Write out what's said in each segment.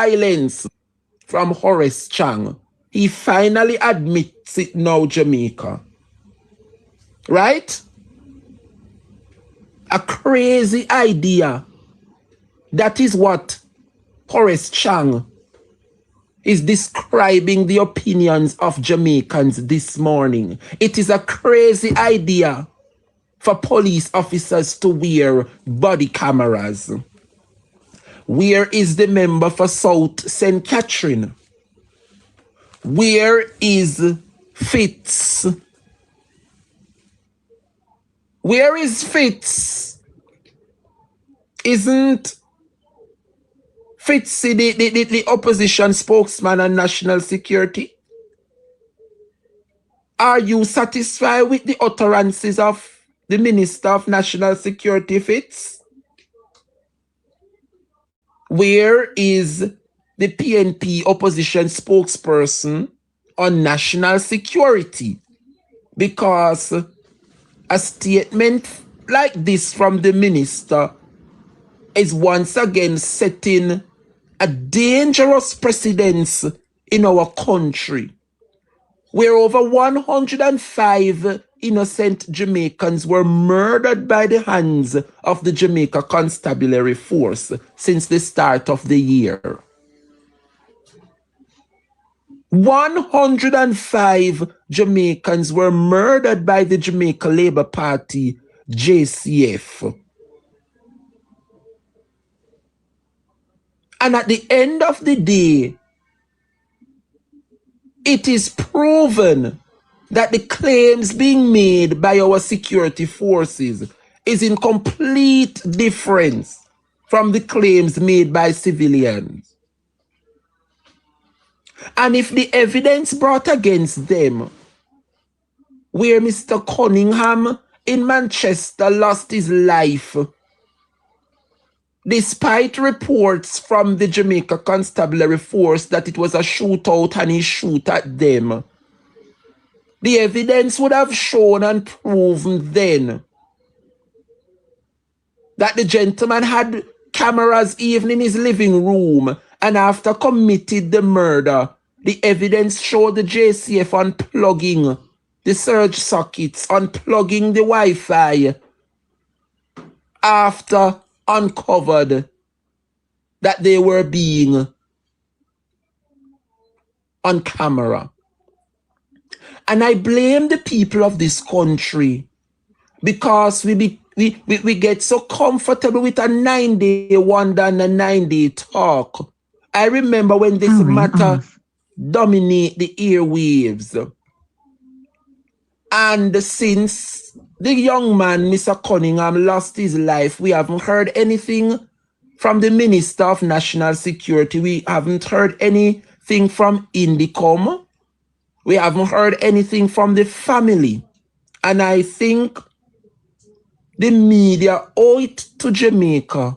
silence from Horace Chang. He finally admits it now, Jamaica. Right? A crazy idea. That is what Horace Chang is describing the opinions of Jamaicans this morning. It is a crazy idea for police officers to wear body cameras. Where is the member for South St. Catherine? Where is Fitz? Where is Fitz? Isn't Fitz the opposition spokesman on national security? Are you satisfied with the utterances of the Minister of National Security, Fitz? Where is the PNP opposition spokesperson on national security? Because a statement like this from the minister is once again setting a dangerous precedence in our country, where over 105 innocent Jamaicans were murdered by the hands of the Jamaica Constabulary Force since the start of the year. 105 Jamaicans were murdered by the Jamaica Labour Party, JCF. And at the end of the day, it is proven that the claims being made by our security forces is in complete difference from the claims made by civilians. And if the evidence brought against them, where Mr. Cunningham in Manchester lost his life, despite reports from the Jamaica Constabulary Force that it was a shootout and he shoot at them, the evidence would have shown and proven then that the gentleman had cameras even in his living room, and after committed the murder, the evidence showed the JCF unplugging the surge sockets, unplugging the Wi-Fi, after uncovered that they were being on camera. And I blame the people of this country because we get so comfortable with a 9-day wonder and a 9-day talk. I remember when this matter dominated the airwaves. And since the young man, Mr. Cunningham, lost his life, we haven't heard anything from the Minister of National Security. We haven't heard anything from Indicom. We haven't heard anything from the family. And I think the media owe it to Jamaica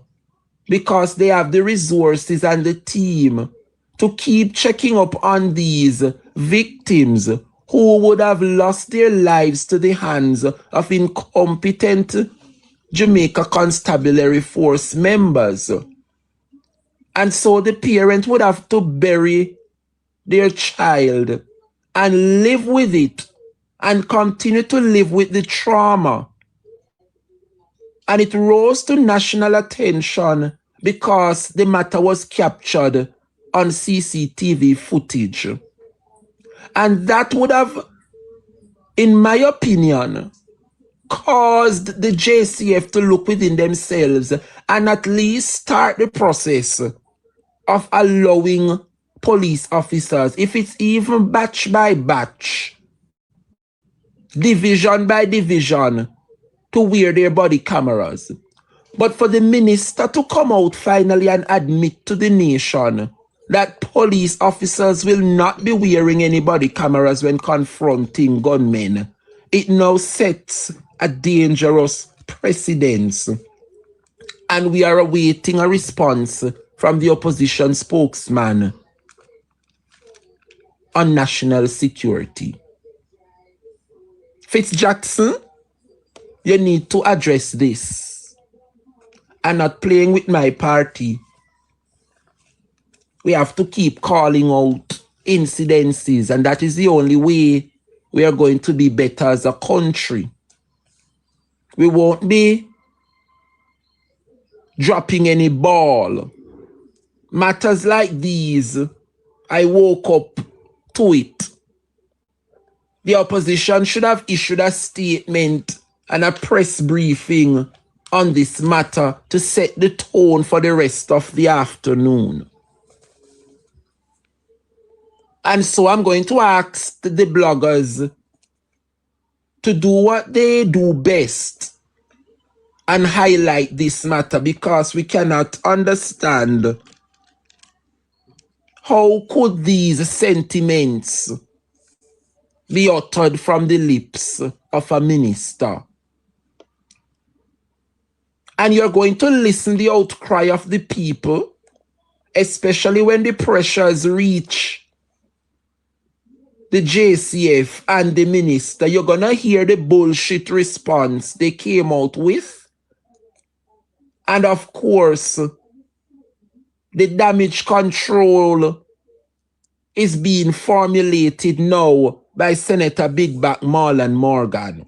because they have the resources and the team to keep checking up on these victims who would have lost their lives to the hands of incompetent Jamaica Constabulary Force members. And so the parent would have to bury their child and live with it and continue to live with the trauma. And it rose to national attention because the matter was captured on CCTV footage. And that would have, in my opinion, caused the JCF to look within themselves and at least start the process of allowing police officers, if it's even batch by batch, division by division, to wear their body cameras. But for the minister to come out finally and admit to the nation that police officers will not be wearing any body cameras when confronting gunmen, it now sets a dangerous precedence. And we are awaiting a response from the opposition spokesman on national security. Fitzjackson, you need to address this and not playing with my party We have to keep calling out incidences, and that is the only way we are going to be better as a country. We won't be dropping any ball. Matters like these, I woke up to it. The opposition should have issued a statement and a press briefing on this matter to set the tone for the rest of the afternoon. And so I'm going to ask the bloggers to do what they do best and highlight this matter, because we cannot understand how could these sentiments be uttered from the lips of a minister. And you're going to listen the outcry of the people, especially when the pressures reach the JCF and the minister. You're going to hear the bullshit response they came out with. And of course, the damage control is being formulated now by Senator Big Back Marlon Morgan.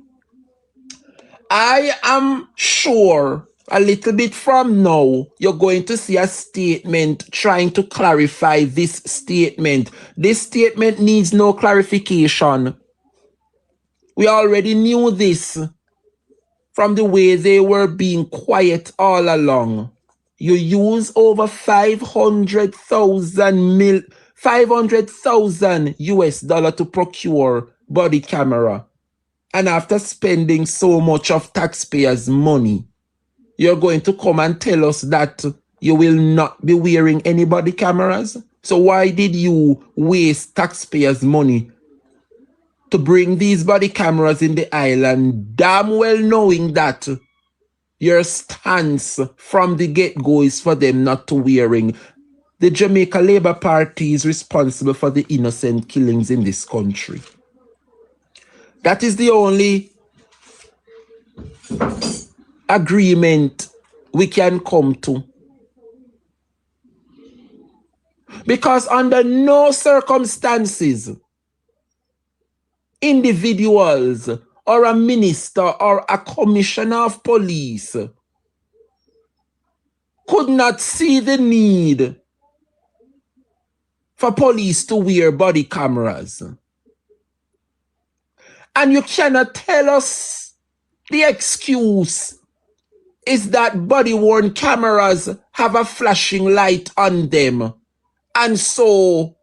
I am sure a little bit from now, you're going to see a statement trying to clarify this statement. This statement needs no clarification. We already knew this from the way they were being quiet all along. You use over 500,000 US dollar to procure body camera. And after spending so much of taxpayers' money, you're going to come and tell us that you will not be wearing any body cameras? So why did you waste taxpayers' money to bring these body cameras in the island, damn well knowing that your stance from the get-go is for them not to wearing? The Jamaica Labour Party is responsible for the innocent killings in this country. That is the only agreement we can come to. Because under no circumstances, individuals or a minister or a commissioner of police could not see the need for police to wear body cameras. And you cannot tell us the excuse is that body-worn cameras have a flashing light on them. And so,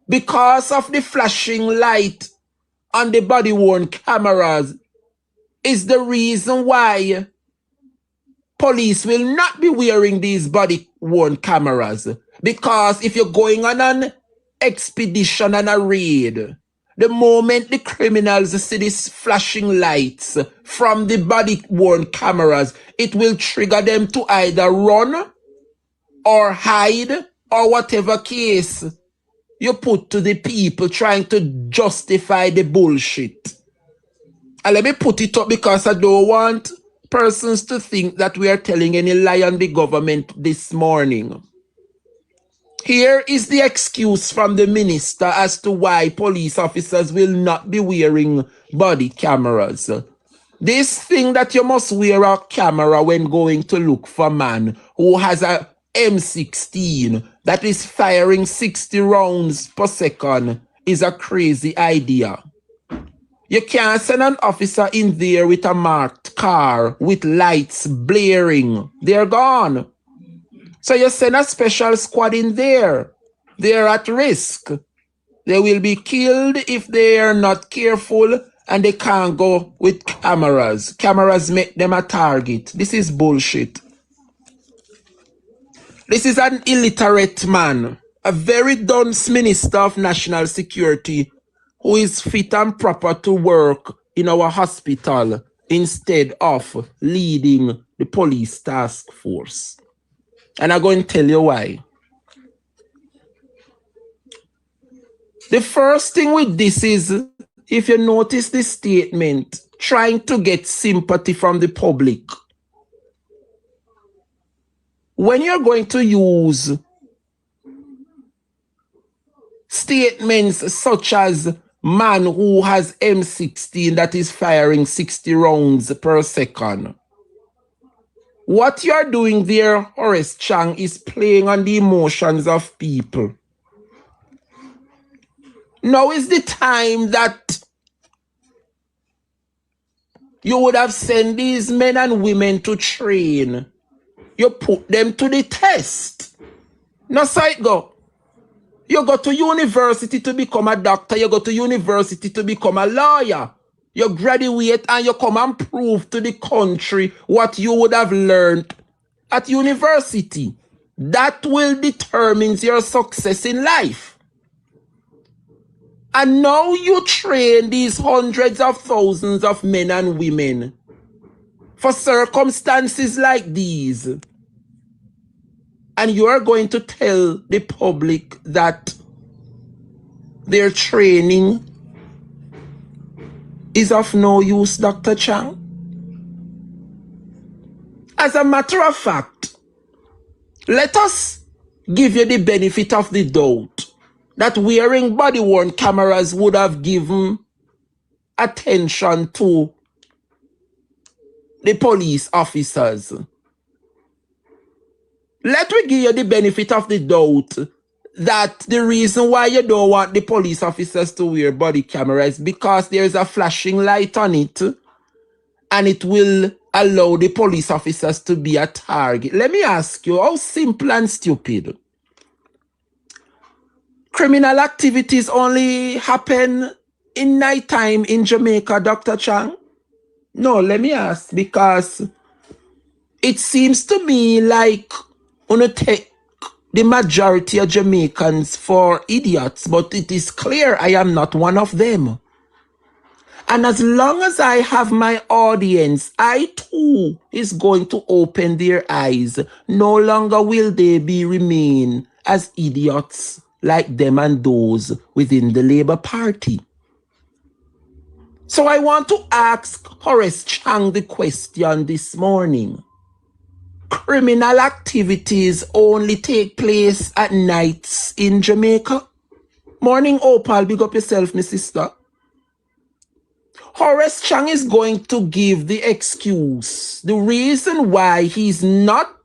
because of the flashing light on the body-worn cameras, is the reason why police will not be wearing these body-worn cameras. Because if you're going on an expedition and a raid, the moment the criminals see these flashing lights from the body-worn cameras, it will trigger them to either run or hide, or whatever case you put to the people trying to justify the bullshit. And let me put it up because I don't want persons to think that we are telling any lie on the government this morning. Here is the excuse from the minister as to why police officers will not be wearing body cameras. This thing that you must wear a camera when going to look for a man who has a M16 that is firing 60 rounds per second is a crazy idea. You can't send an officer in there with a marked car with lights blaring. They're gone. So you send a special squad in there. They're at risk. They will be killed if they are not careful, and they can't go with cameras. Cameras make them a target. This is bullshit. This is an illiterate man, a very dunce minister of national security who is fit and proper to work in our hospital instead of leading the police task force. And I'm going to tell you why. The first thing with this is, if you notice the statement, trying to get sympathy from the public. When you're going to use statements such as man who has M16 that is firing 60 rounds per second. What you're doing there, Horace Chang, is playing on the emotions of people. Now is the time that you would have sent these men and women to train. You put them to the test. Now so it go. You go to university to become a doctor. You go to university to become a lawyer. You graduate and you come and prove to the country what you would have learned at university. That will determine your success in life. And now you train these hundreds of thousands of men and women for circumstances like these. And you are going to tell the public that their training is of no use, Dr. Chang. As a matter of fact, let us give you the benefit of the doubt that wearing body-worn cameras would have given attention to the police officers. Let me give you the benefit of the doubt that the reason why you don't want the police officers to wear body cameras is because there's a flashing light on it and it will allow the police officers to be a target. Let me ask you, how simple and stupid? Criminal activities only happen in nighttime in Jamaica, Dr. Chang? No, let me ask, because it seems to me like you take the majority of Jamaicans for idiots, but it is clear I am not one of them. And as long as I have my audience, I too is going to open their eyes. No longer will they remain as idiots like them and those within the Labour Party. So I want to ask Horace Chang the question this morning. Criminal activities only take place at nights in Jamaica? Morning, Opal, big up yourself, my sister. Horace Chang is going to give the excuse, the reason why he's not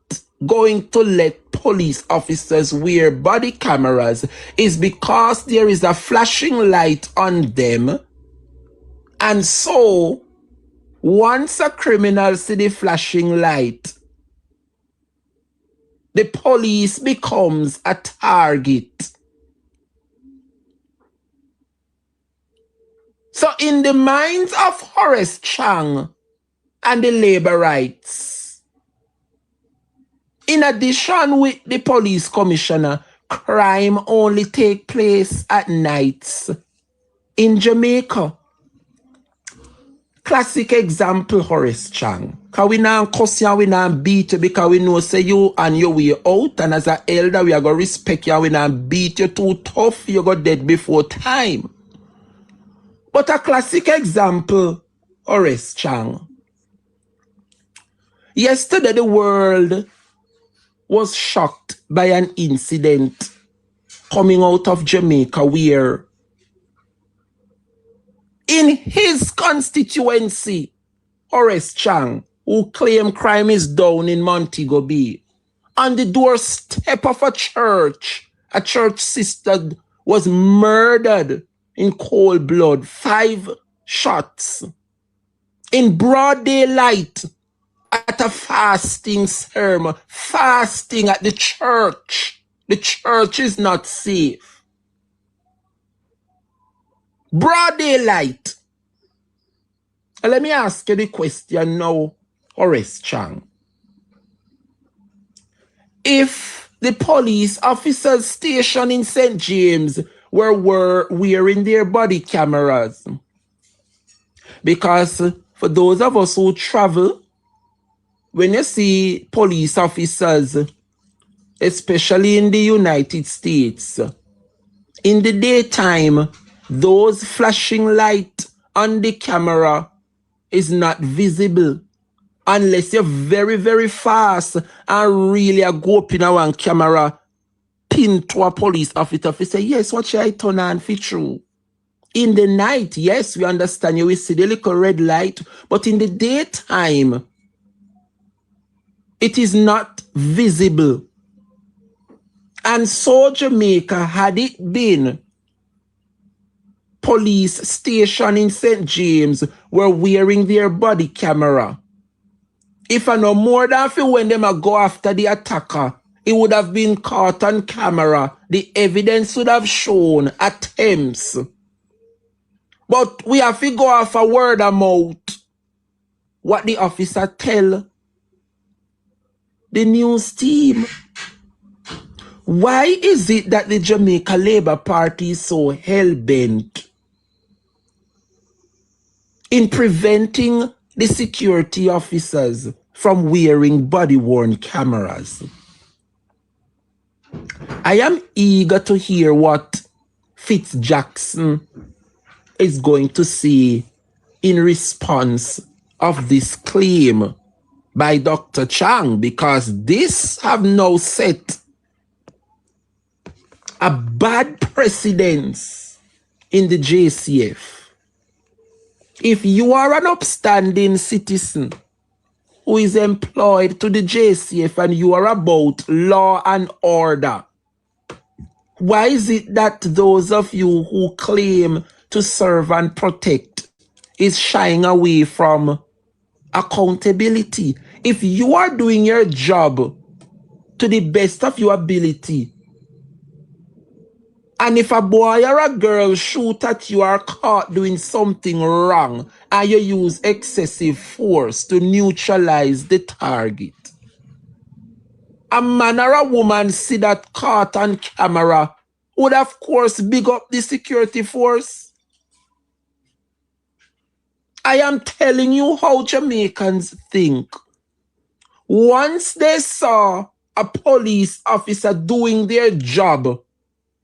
going to let police officers wear body cameras is because there is a flashing light on them. And so, once a criminal see the flashing light, the police becomes a target. So in the minds of Horace Chang and the Labourites, in addition with the police commissioner, crime only take place at nights in Jamaica. Classic example, Horace Chang. Because we not cuss you, we not beat you, because we know say you and your way out, and as an elder, we are going to respect you, we not beat you too tough, you go dead before time. But a classic example, Horace Chang. Yesterday, the world was shocked by an incident coming out of Jamaica where in his constituency, Horace Chang, who claimed crime is down in Montego Bay, on the doorstep of a church sister was murdered in cold blood, 5 shots, in broad daylight, at a fasting sermon, fasting at the church. The church is not safe. Broad daylight. Let me ask you the question now, Horace Chang. If the police officers stationed in St. James were wearing their body cameras, because for those of us who travel, when you see police officers, especially in the United States, in the daytime, those flashing light on the camera is not visible unless you're very, very fast and really go up in one camera pin to a police officer to say, yes, what should I turn on for true? In the night, yes, we understand you will see the little red light, but in the daytime, it is not visible. And so Jamaica, had it been police station in St. James were wearing their body camera, if I know more than for when them a go after the attacker, it would have been caught on camera. The evidence would have shown attempts. But we have to go off a word of mouth. What the officer tell the news team. Why is it that the Jamaica Labour Party is so hell-bent in preventing the security officers from wearing body-worn cameras? I am eager to hear what Jackson is going to say in response of this claim by Dr. Chang, because this have now set a bad precedence in the JCF. If you are an upstanding citizen who is employed to the JCF and you are about law and order, why is it that those of you who claim to serve and protect is shying away from accountability? If you are doing your job to the best of your ability, and if a boy or a girl shoot at you or caught doing something wrong and you use excessive force to neutralize the target, a man or a woman see that caught on camera would of course big up the security force. I am telling you how Jamaicans think. Once they saw a police officer doing their job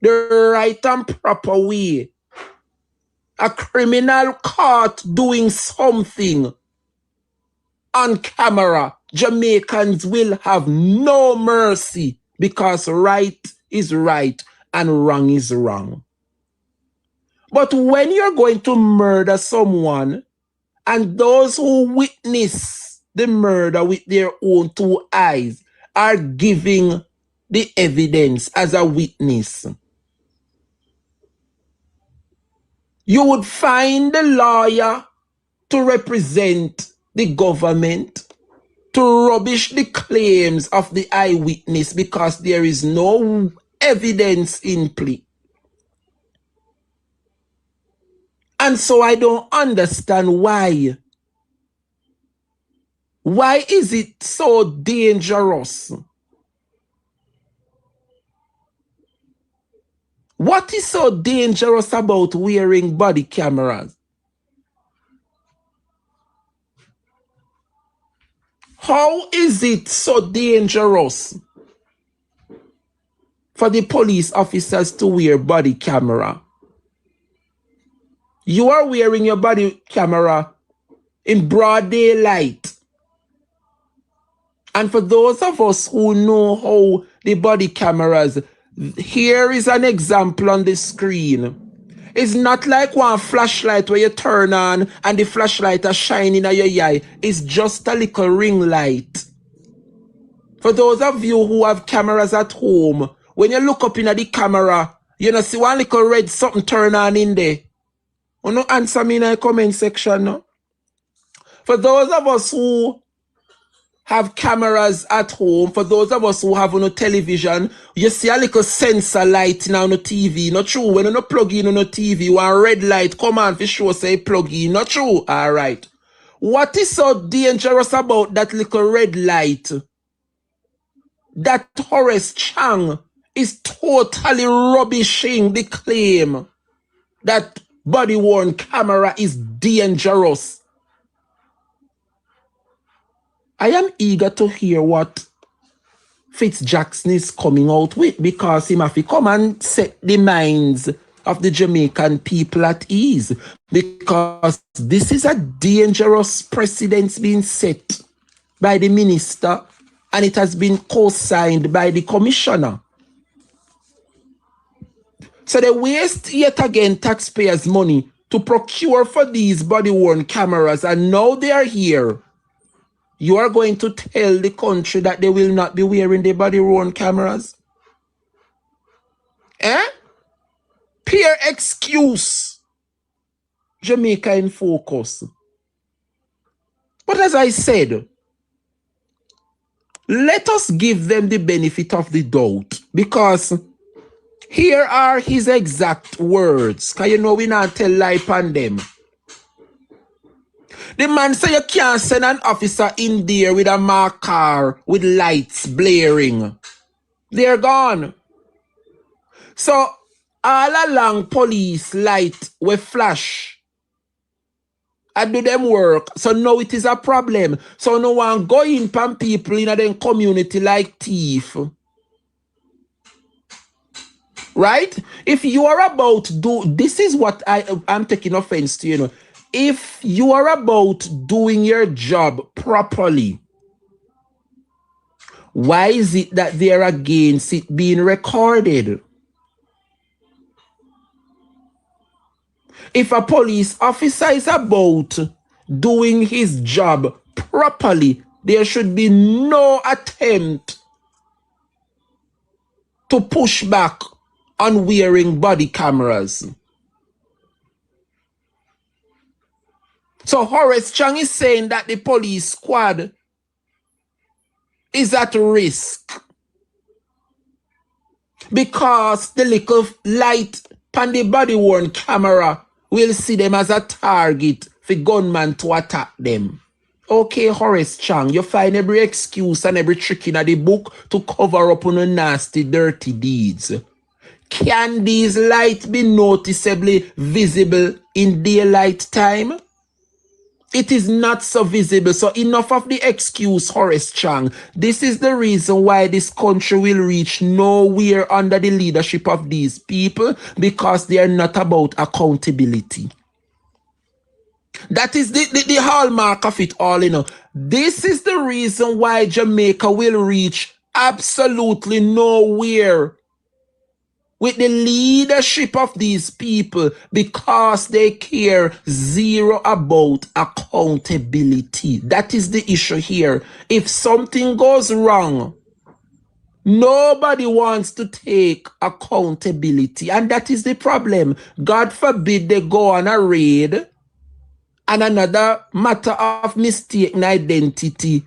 the right and proper way, a criminal caught doing something on camera, Jamaicans will have no mercy, because right is right and wrong is wrong. But when you're going to murder someone and those who witness the murder with their own two eyes are giving the evidence as a witness, you would find the lawyer to represent the government to rubbish the claims of the eyewitness because there is no evidence in play. And so I don't understand why. Why is it so dangerous? What is so dangerous about wearing body cameras? How is it so dangerous for the police officers to wear body camera? You are wearing your body camera in broad daylight. And for those of us who know how the body cameras, here is an example on the screen. It's not like one flashlight where you turn on and the flashlight is shining at your eye. It's just a little ring light. For those of you who have cameras at home, when you look up in the camera, you know, see one little red something turn on in there. You know, answer me in the comment section. No? For those of us who have cameras at home, for those of us who have on a television, you see a little sensor light now on the TV. Not true. When you plug in on the TV, one red light come on for sure say plug in. Not true. All right. What is so dangerous about that little red light? That Horace Chang is totally rubbishing the claim that body-worn camera is dangerous. I am eager to hear what Jackson is coming out with, because he must come and set the minds of the Jamaican people at ease, because this is a dangerous precedent being set by the minister and it has been co-signed by the commissioner. So they waste yet again taxpayers' money to procure for these body-worn cameras, and now they are here. You are going to tell the country that they will not be wearing the body-worn cameras? Eh? Pure excuse. Jamaica in focus. But as I said, let us give them the benefit of the doubt, because here are his exact words. Because you know we not tell lie on them. The man say you can't send an officer in there with a marked car with lights blaring. They're gone. So all along police light will flash and do them work. So now it is a problem. So no one go in pan people in a community like thief. Right? If you are about to do, this is what I'm taking offense to, you know. If you are about doing your job properly, why is it that they are against it being recorded? If a police officer is about doing his job properly, there should be no attempt to push back on wearing body cameras. So Horace Chang is saying that the police squad is at risk because the little light on the body-worn camera will see them as a target for gunmen to attack them. Okay, Horace Chang, you find every excuse and every trick in the book to cover up on the nasty, dirty deeds. Can these lights be noticeably visible in daylight time? It is not so visible. So enough of the excuse, Horace Chang. This is the reason why this country will reach nowhere under the leadership of these people, because they are not about accountability. That is the hallmark of it all, you know. This is the reason why Jamaica will reach absolutely nowhere with the leadership of these people, because they care zero about accountability. That is the issue here. If something goes wrong, nobody wants to take accountability. And that is the problem. God forbid they go on a raid and another matter of mistaken identity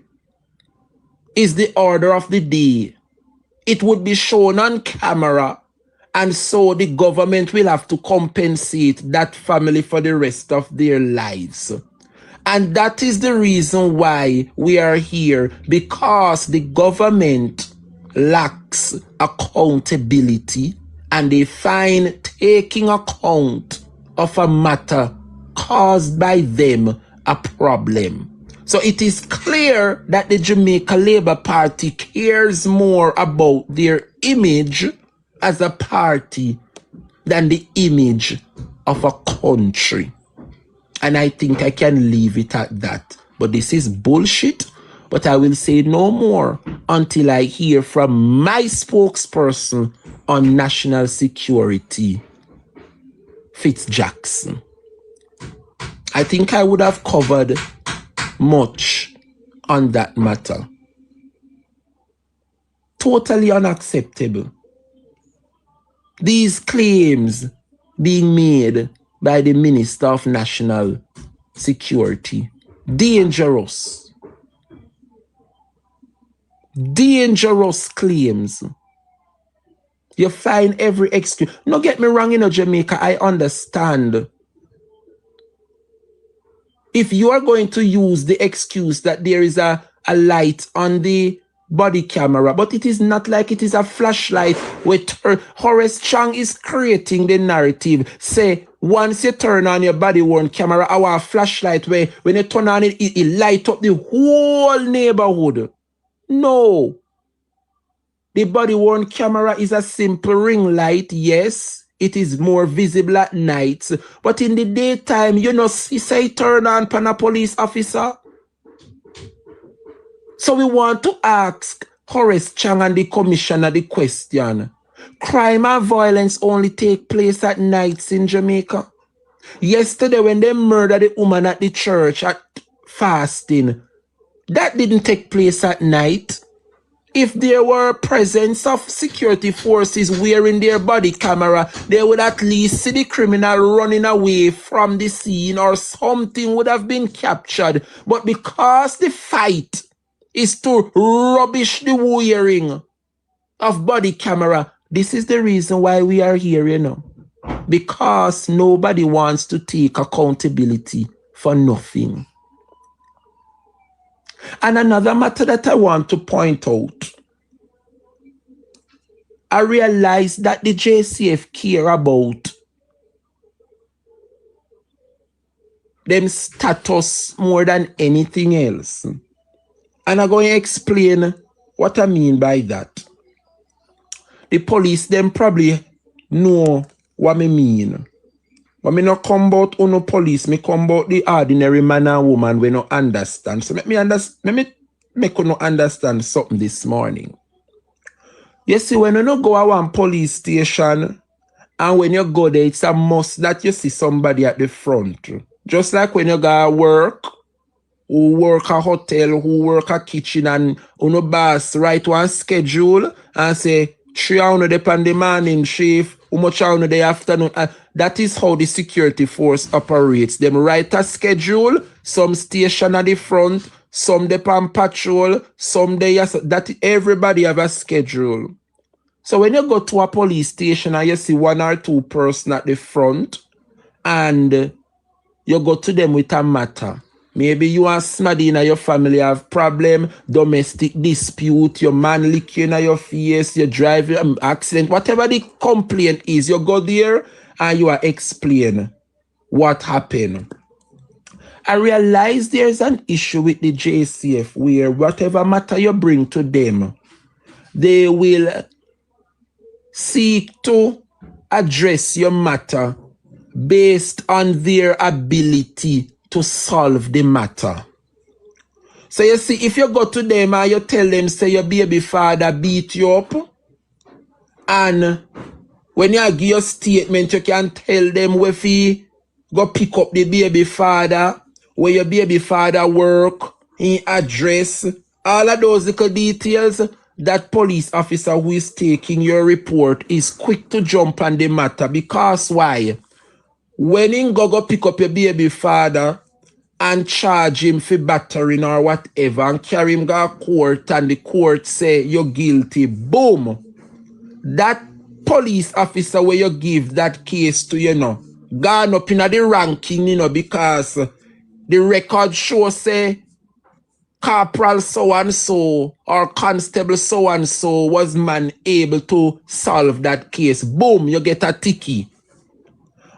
is the order of the day. It would be shown on camera, and so the government will have to compensate that family for the rest of their lives. And that is the reason why we are here, because the government lacks accountability and they find taking account of a matter caused by them a problem. So it is clear that the Jamaica Labour Party cares more about their image as a party than the image of a country. And I think I can leave it at that. But this is bullshit. But I will say no more until I hear from my spokesperson on national security, Fitzjackson. I think I would have covered much on that matter. Totally unacceptable. These claims being made by the Minister of National Security. Dangerous. Dangerous claims. You find every excuse. No, get me wrong, you know, Jamaica, I understand. If you are going to use the excuse that there is a light on the body camera, but it is not like it is a flashlight with Horace Chang is creating the narrative. Say, once you turn on your body-worn camera, our flashlight, where when you turn on it, it light up the whole neighborhood. No. The body-worn camera is a simple ring light, yes. It is more visible at night. But in the daytime, you know, say turn on pan a police officer. So we want to ask Horace Chang and the commissioner the question. Crime and violence only take place at nights in Jamaica. Yesterday, when they murdered the woman at the church at fasting, that didn't take place at night. If there were presence of security forces wearing their body camera, they would at least see the criminal running away from the scene or something would have been captured. But because the fight is to rubbish the wearing of body camera, this is the reason why we are here, you know. Because nobody wants to take accountability for nothing. And another matter that I want to point out, I realize that the JCF care about them status more than anything else. And I'm going to explain what I mean by that. The police, them probably know what I mean. But me not come about uno police, me come about the ordinary man and woman we not understand. So let me make you understand something this morning. You see, when you go to one police station, and when you go there, it's a must that you see somebody at the front. Just like when you go to work, who work a hotel, who work a kitchen, and uno boss write one schedule and say, 3 hours depend the morning shift, how much hours the afternoon. That is how the security force operates. Them write a schedule, some station at the front, some depend patrol, some they that everybody have a schedule. So when you go to a police station and you see 1 or 2 person at the front and you go to them with a matter. Maybe you and somebody in your family have problem, domestic dispute, your man lick you in your face, you drive accident, whatever the complaint is, you go there and you are explain what happened. I realize there's an issue with the JCF where whatever matter you bring to them, they will seek to address your matter based on their ability to solve the matter. So you see, if you go to them and you tell them, say your baby father beat you up, and when you give your statement, you can tell them where you go pick up the baby father, where your baby father work, in address, all of those little details, that police officer who is taking your report is quick to jump on the matter. Because why? When you go pick up your baby father and charge him for battering or whatever and carry him to court and the court say you're guilty, boom, that police officer where you give that case to, you know, gone up in the ranking, you know, because the record show say corporal so-and-so or constable so-and-so was man able to solve that case. Boom, you get a ticky.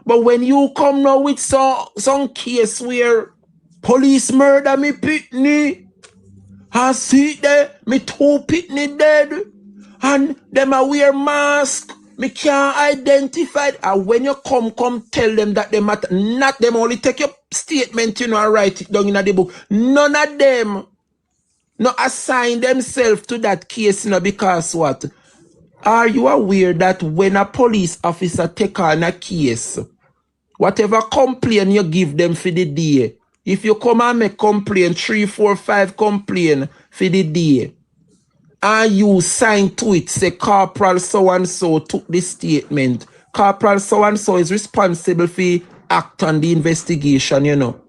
But when you come now with some case where police murder me pitney, and see there, me 2 pitney dead, and them a wear mask, me can't identify it. And when you come tell them that they matter, not them only take your statement, you know, and write it down in the book. None of them no assign themselves to that case, you know, because what? Are you aware that when a police officer take on a case, whatever complaint you give them for the day, if you come and make complaint, 3, 4, 5 complaint for the day, and you sign to it, say corporal so-and-so took this statement, corporal so-and-so is responsible for act on the investigation, you know.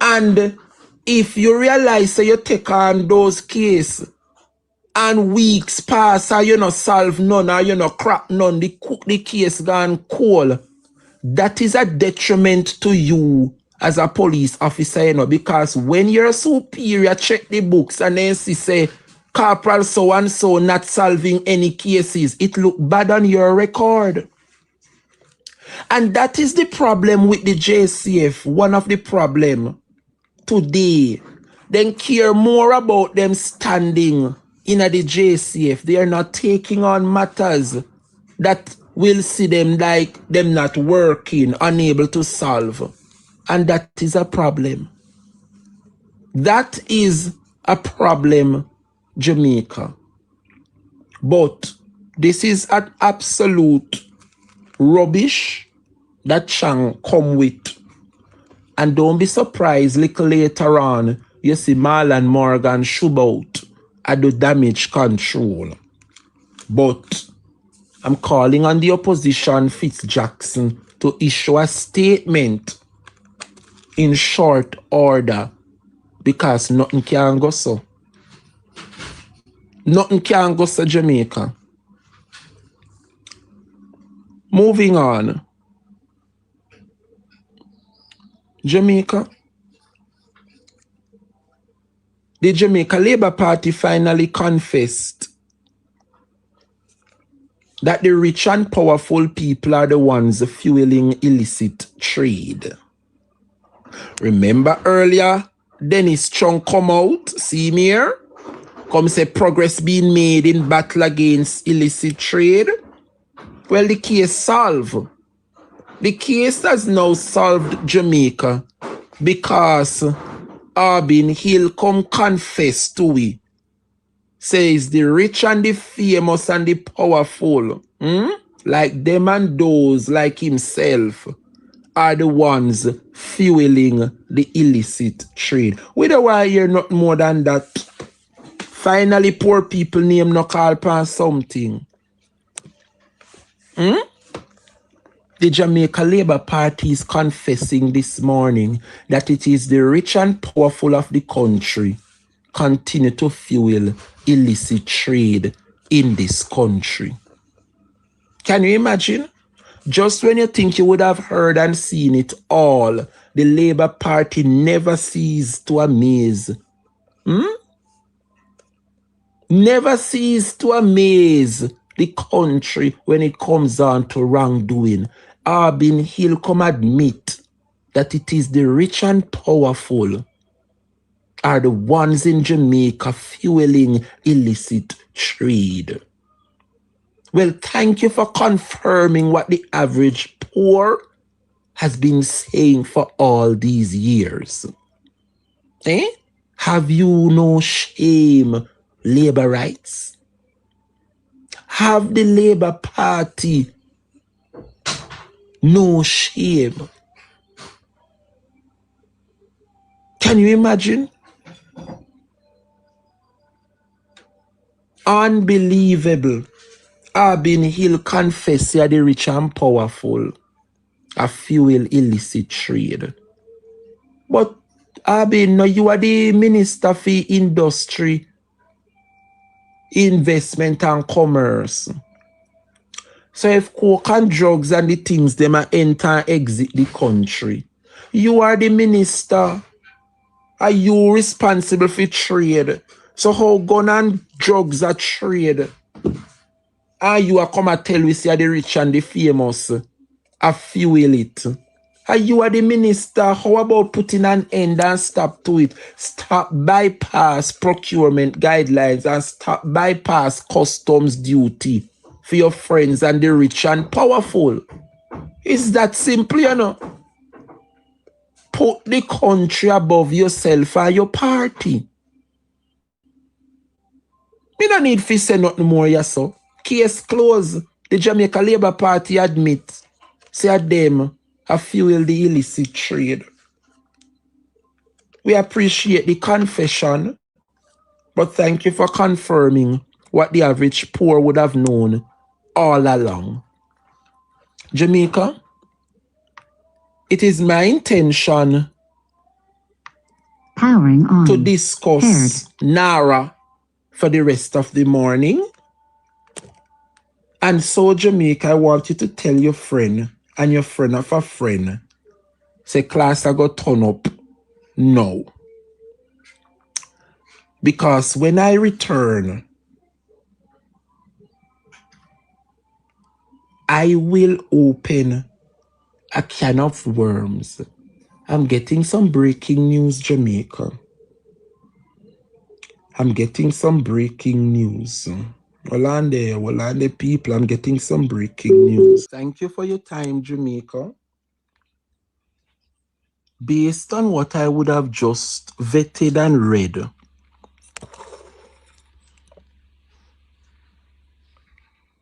And if you realize that you take on those cases and weeks pass and you not solve none or you not crack none, the case gone cold, that is a detriment to you as a police officer, you know, because when your superior check the books and then say corporal so-and-so not solving any cases, it look bad on your record. And that is the problem with the JCF, one of the problem today. They care more about them standing in the JCF. They are not taking on matters that will see them like them not working, unable to solve. And that is a problem. That is a problem, Jamaica. But This is an absolute rubbish that Chang come with. And don't be surprised, little later on, you see Marlon Morgan shove out at the damage control. But I'm calling on the opposition, Fitzjackson, to issue a statement in short order, because nothing can go so. Nothing can go so, Jamaica. Moving on. Jamaica. The Jamaica Labour Party finally confessed that the rich and powerful people are the ones fueling illicit trade. Remember earlier, Dennis Chung come out, see me here, come say progress being made in battle against illicit trade. Well, the case solved. The case has now solved, Jamaica, because Arbin Hill come confess to we. Says the rich and the famous and the powerful, like them and those like himself, are the ones fueling the illicit trade. We don't want to hear nothing more than that. Finally, poor people name no call upon something. The Jamaica Labour Party is confessing this morning that it is the rich and powerful of the country continue to fuel illicit trade in this country. Can you imagine? Just when you think you would have heard and seen it all, the Labour Party never ceases to amaze. Never ceases to amaze the country when it comes on to wrongdoing. Arbin Hill come admit that it is the rich and powerful are the ones in Jamaica fueling illicit trade. Well, thank you for confirming what the average poor has been saying for all these years. Have you no shame, Labour rights? Have the Labour Party no shame? Can you imagine? Unbelievable. Arbin Hill confess you are the rich and powerful a fuel illicit trade. But Arbin, no, you are the Minister for Industry, Investment and Commerce. So if coke and drugs and the things them are enter and exit the country, you are the minister. Are you responsible for trade? So how gun and drugs are trade? And you are come and tell us you are the rich and the famous a fuel it. And you are the minister. How about putting an end and stop to it? Stop bypass procurement guidelines and stop bypass customs duty for your friends and the rich and powerful. It's that simple, you know. Put the country above yourself and your party. We don't need to say nothing more, yes, so. Case closed. The Jamaica Labour Party admit, say them have fueled the illicit trade. We appreciate the confession, but thank you for confirming what the average poor would have known all along. Jamaica, it is my intention to discuss NARA for the rest of the morning. And so, Jamaica, I want you to tell your friend and your friend of a friend, say, class, I got turn up now. Because when I return, I will open a can of worms. I'm getting some breaking news, Jamaica. I'm getting some breaking news. Well, on the people, I'm getting some breaking news. Thank you for your time, Jamaica. Based on what I would have just vetted and read,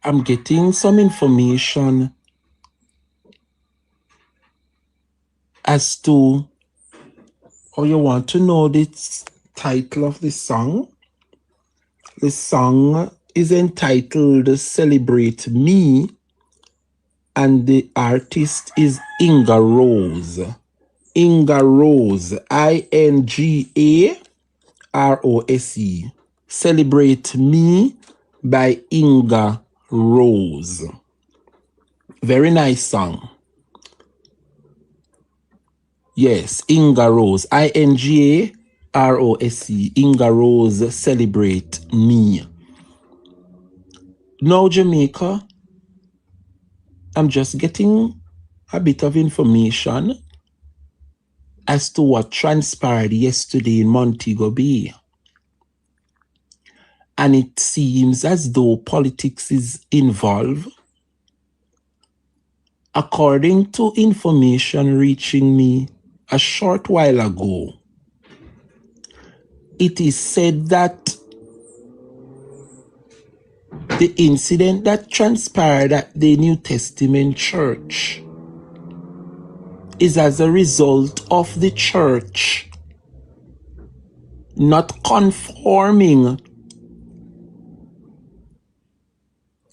I'm getting some information as to how you want to know the title of the song. The song is entitled Celebrate Me, and the artist is Inga Rose. Inga Rose, Ingarose. Celebrate Me by Inga Rose. Very nice song. Yes, Inga Rose, Ingarose. Inga Rose, Celebrate Me. Now, Jamaica, I'm just getting a bit of information as to what transpired yesterday in Montego Bay. And it seems as though politics is involved. According to information reaching me a short while ago, it is said that the incident that transpired at the New Testament church is as a result of the church not conforming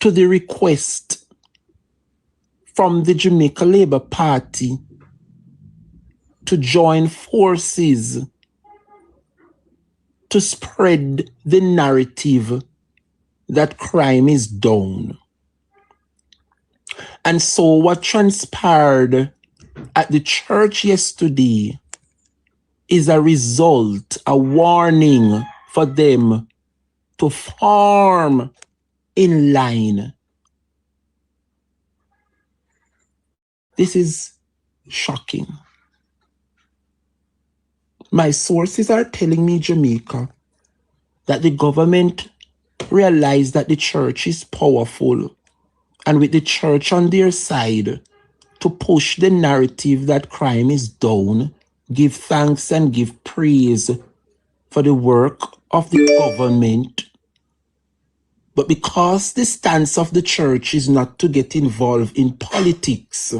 to the request from the Jamaica Labour Party to join forces to spread the narrative that crime is down. And so what transpired at the church yesterday is a result, a warning for them to form in line. This is shocking. My sources are telling me, Jamaica, that the government realized that the church is powerful, and with the church on their side to push the narrative that crime is down, give thanks and give praise for the work of the government. But because the stance of the church is not to get involved in politics,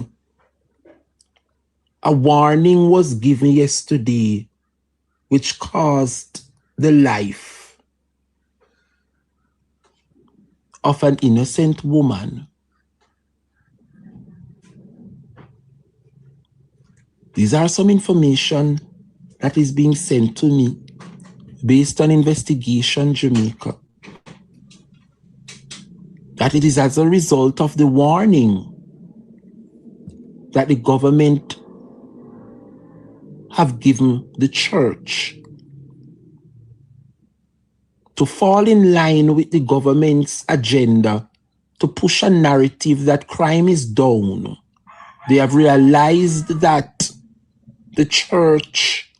a warning was given yesterday which caused the life of an innocent woman. These are some information that is being sent to me based on investigation, Jamaica. That it is as a result of the warning that the government have given the church to fall in line with the government's agenda to push a narrative that crime is down. They have realized that the church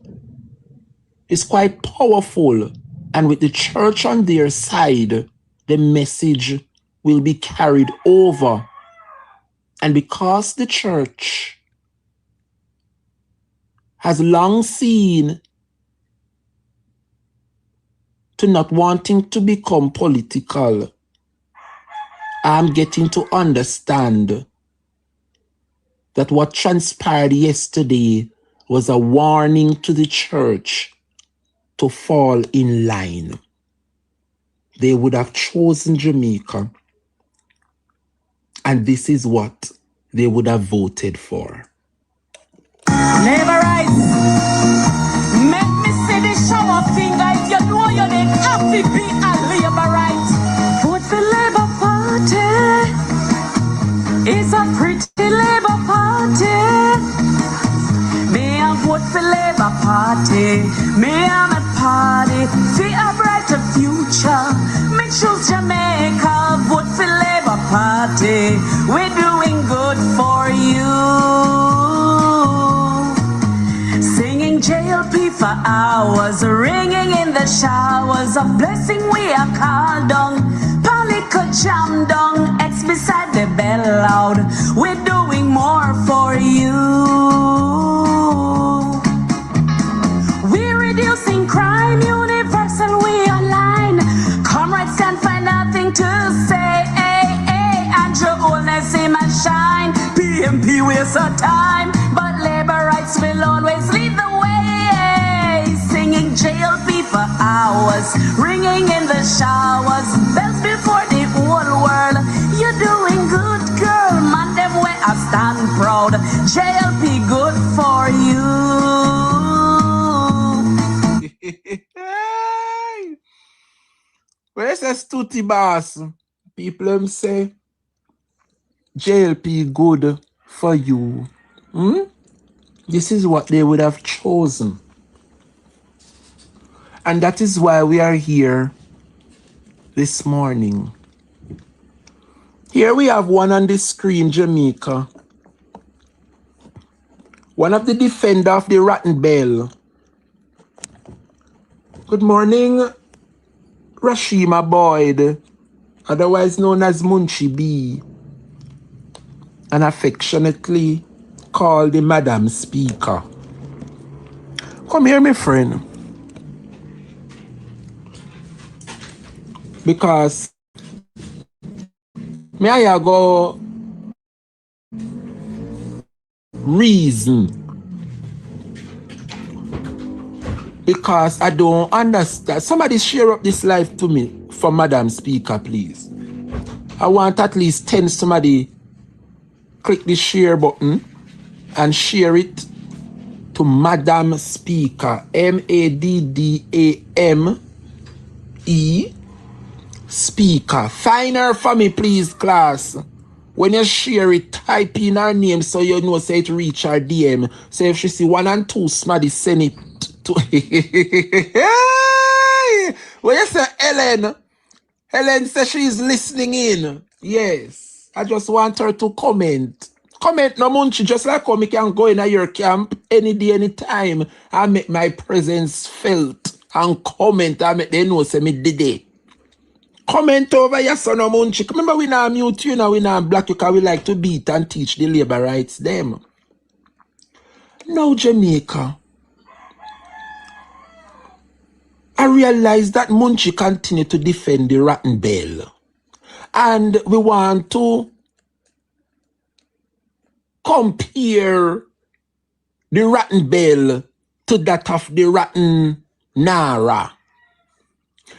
is quite powerful, and with the church on their side, the message will be carried over. And because the church has long seen to not wanting to become political, I'm getting to understand that what transpired yesterday was a warning to the church to fall in line. They would have chosen Jamaica, and this is what they would have voted for. Never rise. Make me see the shower finger. If you know you did happy be a Labour right. Vote for Labour Party. It's a pretty Labour Party. Me I vote for Labour Party. Me I'm a party for a brighter future. Me choose Jamaica. Vote for Labour Party. We're doing good for you. JLP for hours, ringing in the showers of blessing we are called on. Palico jam down, X beside the bell loud. We're doing more for you. We're reducing crime, universal we online. Comrades can't find nothing to say. takes a time, but labor rights will always lead the way. Singing JLP for hours, ringing in the showers, bells before the whole world. You're doing good, girl, man, them way I stand proud. JLP good for you. Where's the Stuti boss? People say JLP good for you. This is what they would have chosen. And that is why we are here this morning. Here we have one on the screen, Jamaica. One of the defender of the Rotten Bell. Good morning, Rashima Boyd, otherwise known as Munchie B, and affectionately called the Madam Speaker. Come here, my friend. Because may I go reason. Because I don't understand. Somebody share up this live to me for Madam Speaker, please. I want at least 10 somebody click the share button and share it to Madam Speaker. M-A-D-D-A-M-E Speaker. Find her for me, please, class. When you share it, type in her name so you know say it reach her DM. So if she see 1 and 2, somebody send it to Well, you say Helen. Helen says she's listening in. Yes. I just want her to comment. Comment no munchie, just like how me can go in your camp any day, any time. I make my presence felt and comment. I make they know say me did it. Comment over your son no munchie. Remember we not mute you now, we not black you because we like to beat and teach the labor rights them. Now Jamaica. I realize that Munchie continue to defend the Rotten Bell. And we want to compare the Rotten Bell to that of the Rotten Nara.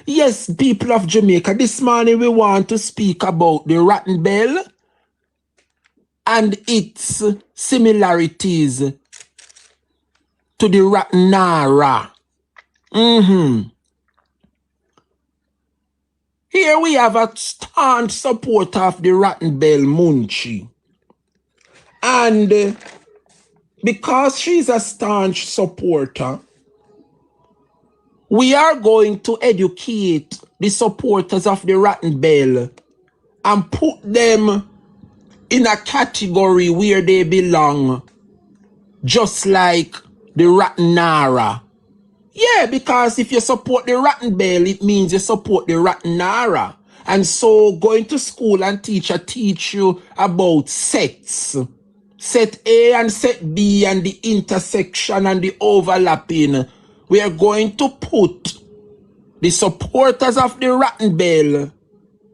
Yes, people of Jamaica, this morning we want to speak about the Rotten Bell and its similarities to the Rotten Nara. Here we have a staunch supporter of the Rotten Bell, Munchie. And because she's a staunch supporter, we are going to educate the supporters of the Rotten Bell and put them in a category where they belong, just like the Rotten Nara. Yeah, because if you support the Rotten Bell, it means you support the Rotten Nara. And so going to school and teacher teach you about sets. Set A and set B and the intersection and the overlapping. We are going to put the supporters of the Rotten Bell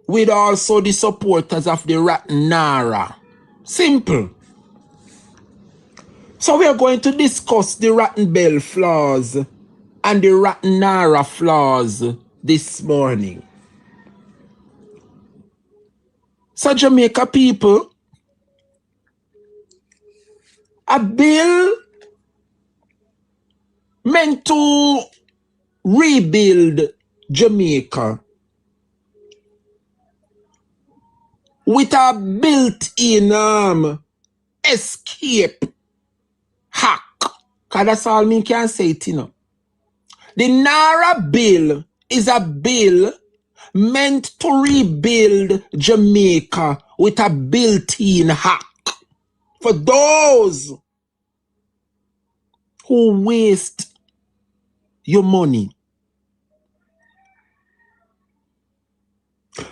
with also the supporters of the Rotten Nara. Simple. So we are going to discuss the Rotten Bell flaws and the Rotten Nara flaws this morning. So Jamaica people, a bill meant to rebuild Jamaica with a built-in escape hack. Because that's all me can say it, you know. The Nara bill is a bill meant to rebuild Jamaica with a built-in hack. For those who waste your money.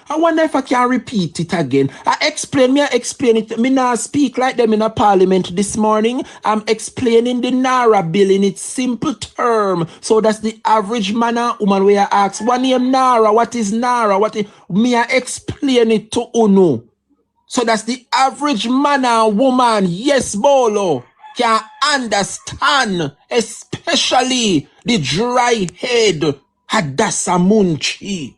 I wonder if I can repeat it again. I explain it. Me not speak like them in a parliament this morning. I'm explaining the Nara bill in its simple term. So that's the average man and woman where I ask, what name Nara? What is Nara? Me I explain it to Uno. So that's the average man and woman, yes, Bolo, can understand, especially the dry head Hadassa Munchi.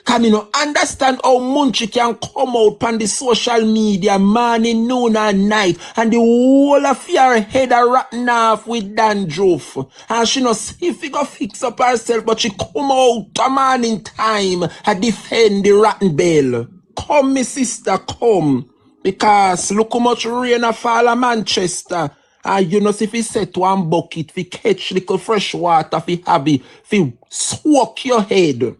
Can you know, understand how Munchi can come out on the social media morning, noon and night and the whole of your head are rotten off with dandruff. And she no see if she go fix up herself, but she come out a morning time and defend the rotten bell. Come, me sister, come. Because look how much rain a fall in Manchester. And you know, if you set one bucket, if you catch little fresh water, if you have it, if you soak your head.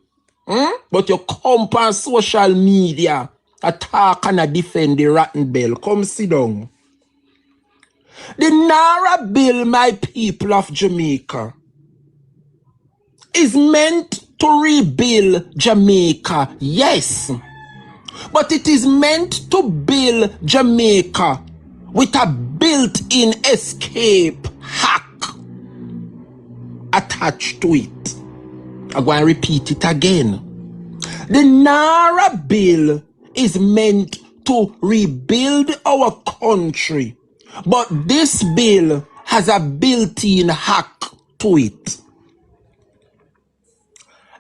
But you come on social media, attack and defend the rotten bell. Come sit down. The Naira bill, my people of Jamaica, is meant to rebuild Jamaica, yes. But it is meant to build Jamaica with a built-in escape hack attached to it. I'm going to repeat it again. The Naira bill is meant to rebuild our country, but this bill has a built-in hack to it.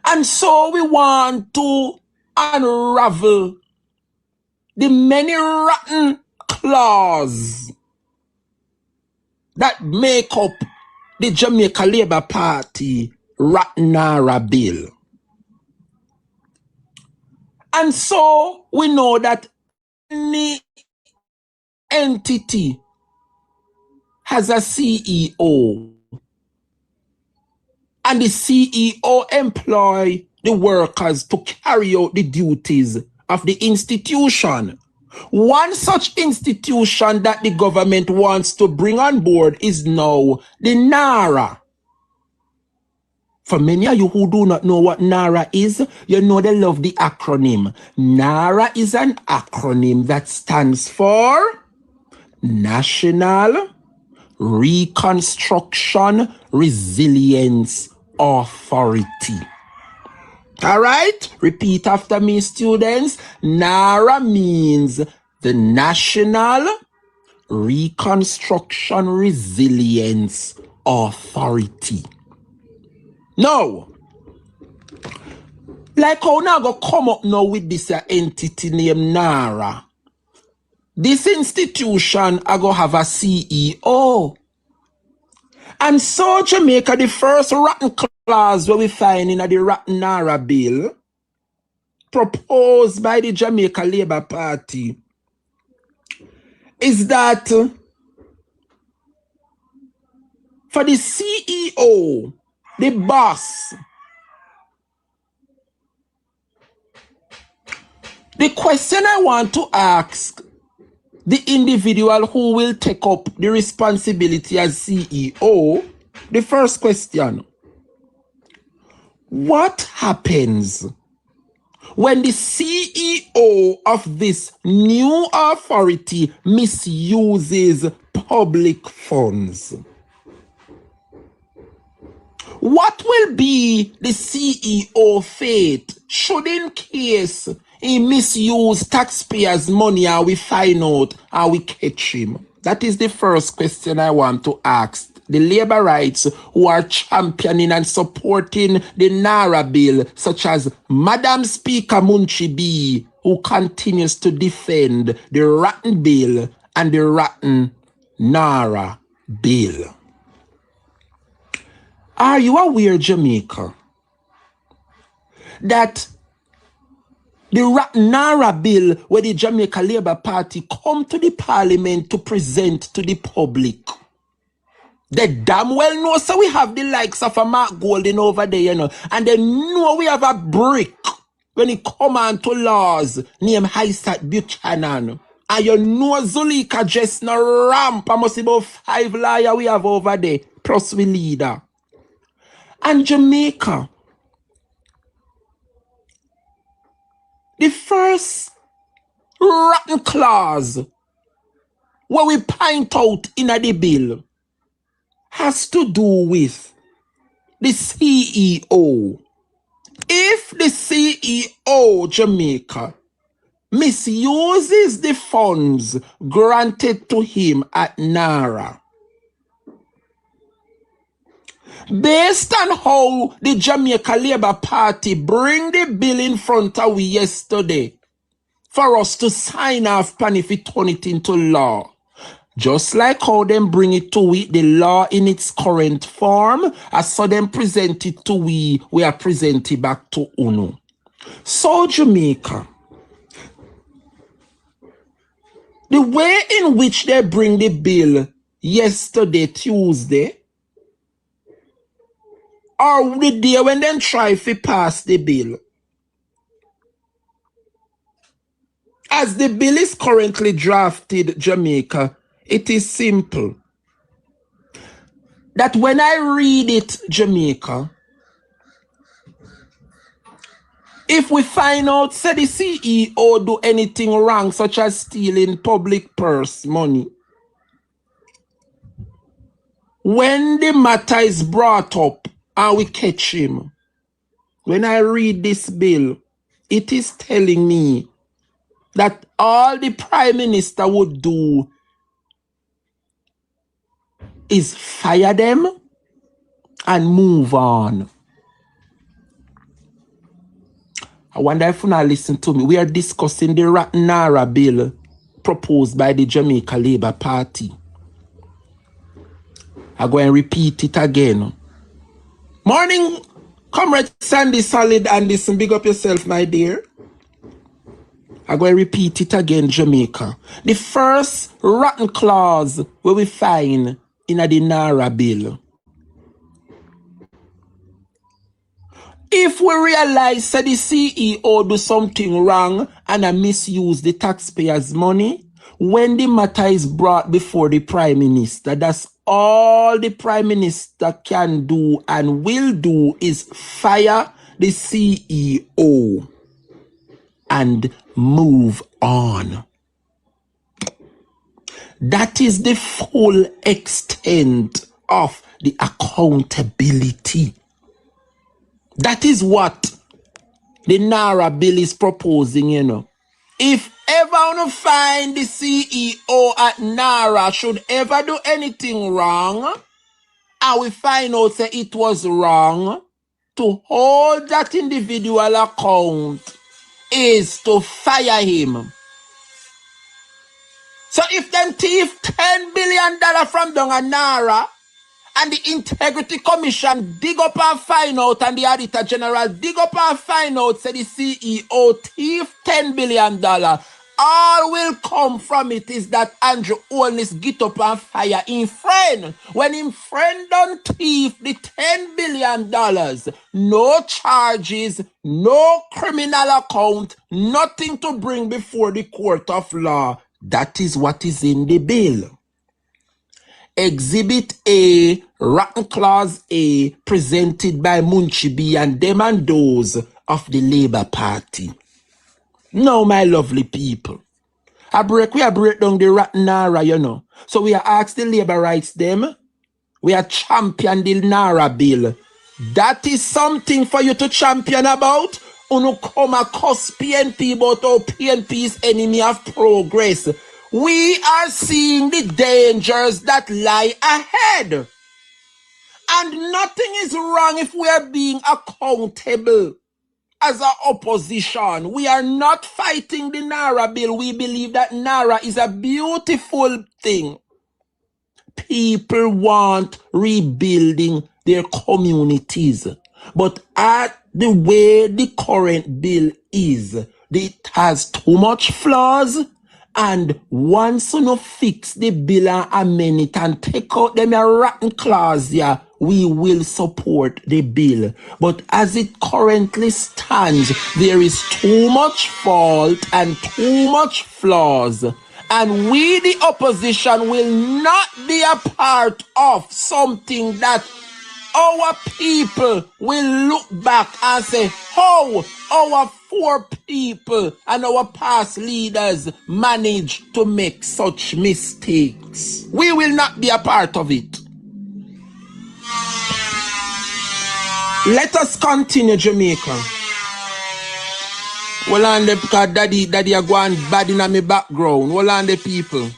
And so we want to unravel the many rotten clauses that make up the Jamaica Labour Party rotten Naira bill. And so we know that any entity has a CEO, and the CEO employ the workers to carry out the duties of the institution. One such institution that the government wants to bring on board is now the Naira. For many of you who do not know what Naira is, you know they love the acronym. Naira is an acronym that stands for National Reconstruction Resilience Authority. All right? Repeat after me, students. NARA means the National Reconstruction Resilience Authority. Now, like how now go come up now with this entity named NARA. This institution I go have a CEO. And so Jamaica, the first rotten clause where we find in the rotten Naira bill proposed by the Jamaica Labour Party is that for the CEO, the boss, the question I want to ask the individual who will take up the responsibility as CEO, the first question: what happens when the CEO of this new authority misuses public funds? What will be the CEO fate should in case he misuse taxpayers' money and we find out and we catch him? That is the first question I want to ask the labor rights who are championing and supporting the Naira bill, such as Madam Speaker Munchi B, who continues to defend the rotten bill and the rotten Naira bill. Are you aware, Jamaica, that the rotten Naira bill where the Jamaica Labour Party come to the parliament to present to the public, they damn well know so we have the likes of a Mark Golding over there, you know, and they know we have a brick when it come on to laws named Haysat Buchanan. And you know Zulika just no ramp, I must be about 5 lawyers we have over there, plus we leader. And Jamaica, the first rotten clause where we point out in the bill has to do with the CEO. If the CEO, Jamaica, misuses the funds granted to him at NARA. Based on how the Jamaica Labour Party bring the bill in front of we yesterday for us to sign off and if it turn it into law, just like how them bring it to we, the law in its current form, as so them present it to we are present it back to UNO. So Jamaica, the way in which they bring the bill yesterday, Tuesday, or the day when they try to pass the bill, as the bill is currently drafted, Jamaica, it is simple. That when I read it, Jamaica, if we find out, say the CEO do anything wrong, such as stealing public purse money, when the matter is brought up and we catch him, when I read this bill, it is telling me that all the Prime Minister would do is fire them and move on. I wonder if you now listen to me. We are discussing the NARA bill proposed by the Jamaica Labour Party. I'm going to repeat it again. Morning, Comrade Sandy Solid and listen, big up yourself, my dear. I'm going to repeat it again, Jamaica. The first rotten clause where we find in the NARA bill. If we realize that the CEO do something wrong and misuse the taxpayers' money, when the matter is brought before the Prime Minister, that's all the Prime Minister can do and will do is fire the CEO and move on. That is the full extent of the accountability. That is what the NARA bill is proposing, you know. If ever want to find the CEO at NARA should ever do anything wrong, and we find out that it was wrong, to hold that individual account is to fire him. So if them thief $10 billion from down at NARA, and the Integrity Commission dig up and find out, and the Auditor General dig up and find out, say the CEO thief $10 billion, all will come from it is that Andrew Holness get up and fire in friend. When him friend don't thief the $10 billion, no charges, no criminal account, nothing to bring before the court of law. That is what is in the bill. Exhibit A, Rotten Clause A, presented by Munchibi and them and those of the Labour Party. Now, my lovely people, we are break down the Rotten NARA, you know. So we are asked the Labour rights them. We are champion the NARA bill. That is something for you to champion about. Uno come across PNP about how PNP is enemy of progress. We are seeing the dangers that lie ahead. And nothing is wrong if we are being accountable as an opposition. We are not fighting the NARA bill. We believe that NARA is a beautiful thing. People want rebuilding their communities. But at the way the current bill is, it has too much flaws. And once you fix the bill and amend it and take out them rotten clause, yeah, we will support the bill. But as it currently stands, there is too much fault and too much flaws. And we, the opposition, will not be a part of something that our people will look back and say, how our poor people and our past leaders managed to make such mistakes. We will not be a part of it. Let us continue, Jamaica. Hold on the because daddy are going bad in my background. Hold on the people.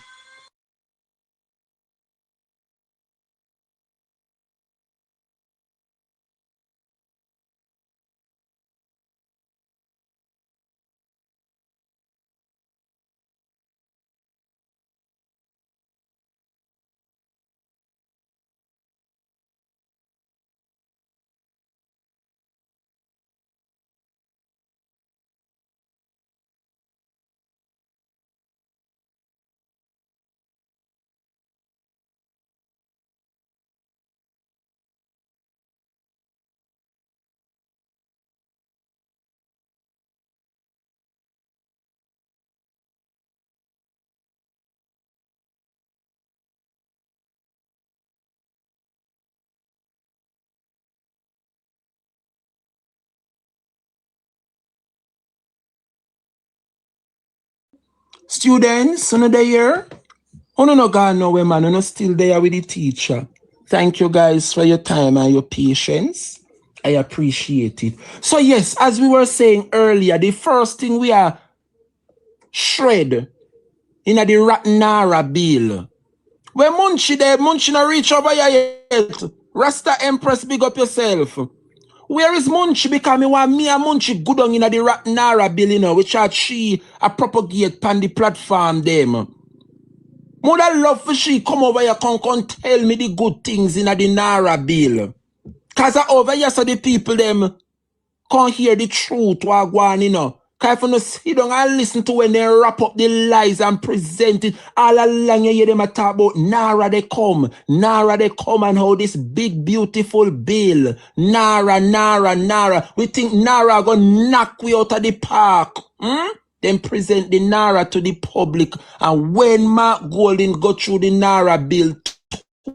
Students, another year. Oh no gone nowhere, man. You're still there with the teacher. Thank you guys for your time and your patience. I appreciate it. So yes, as we were saying earlier, the first thing we are shred in the Ratnara bill. When Munchi there, Munchi not reach over here yet. Rasta Empress, big up yourself. Where is Munchi? Because me and Munchi good on in the Ratnara bill, you know, which are she a propagate pan the platform them. Mother love for she come over here come tell me the good things in the Nara bill. Cause over here so the people them can't hear the truth what go on, you know. Cause if you no sit down and listen to when they wrap up the lies and present it, all along you hear them talk about Nara they come and how this big beautiful bill. Nara. We think Nara gonna knock we out of the park. Then present the Nara to the public. And when Mark Golding go through the Nara bill,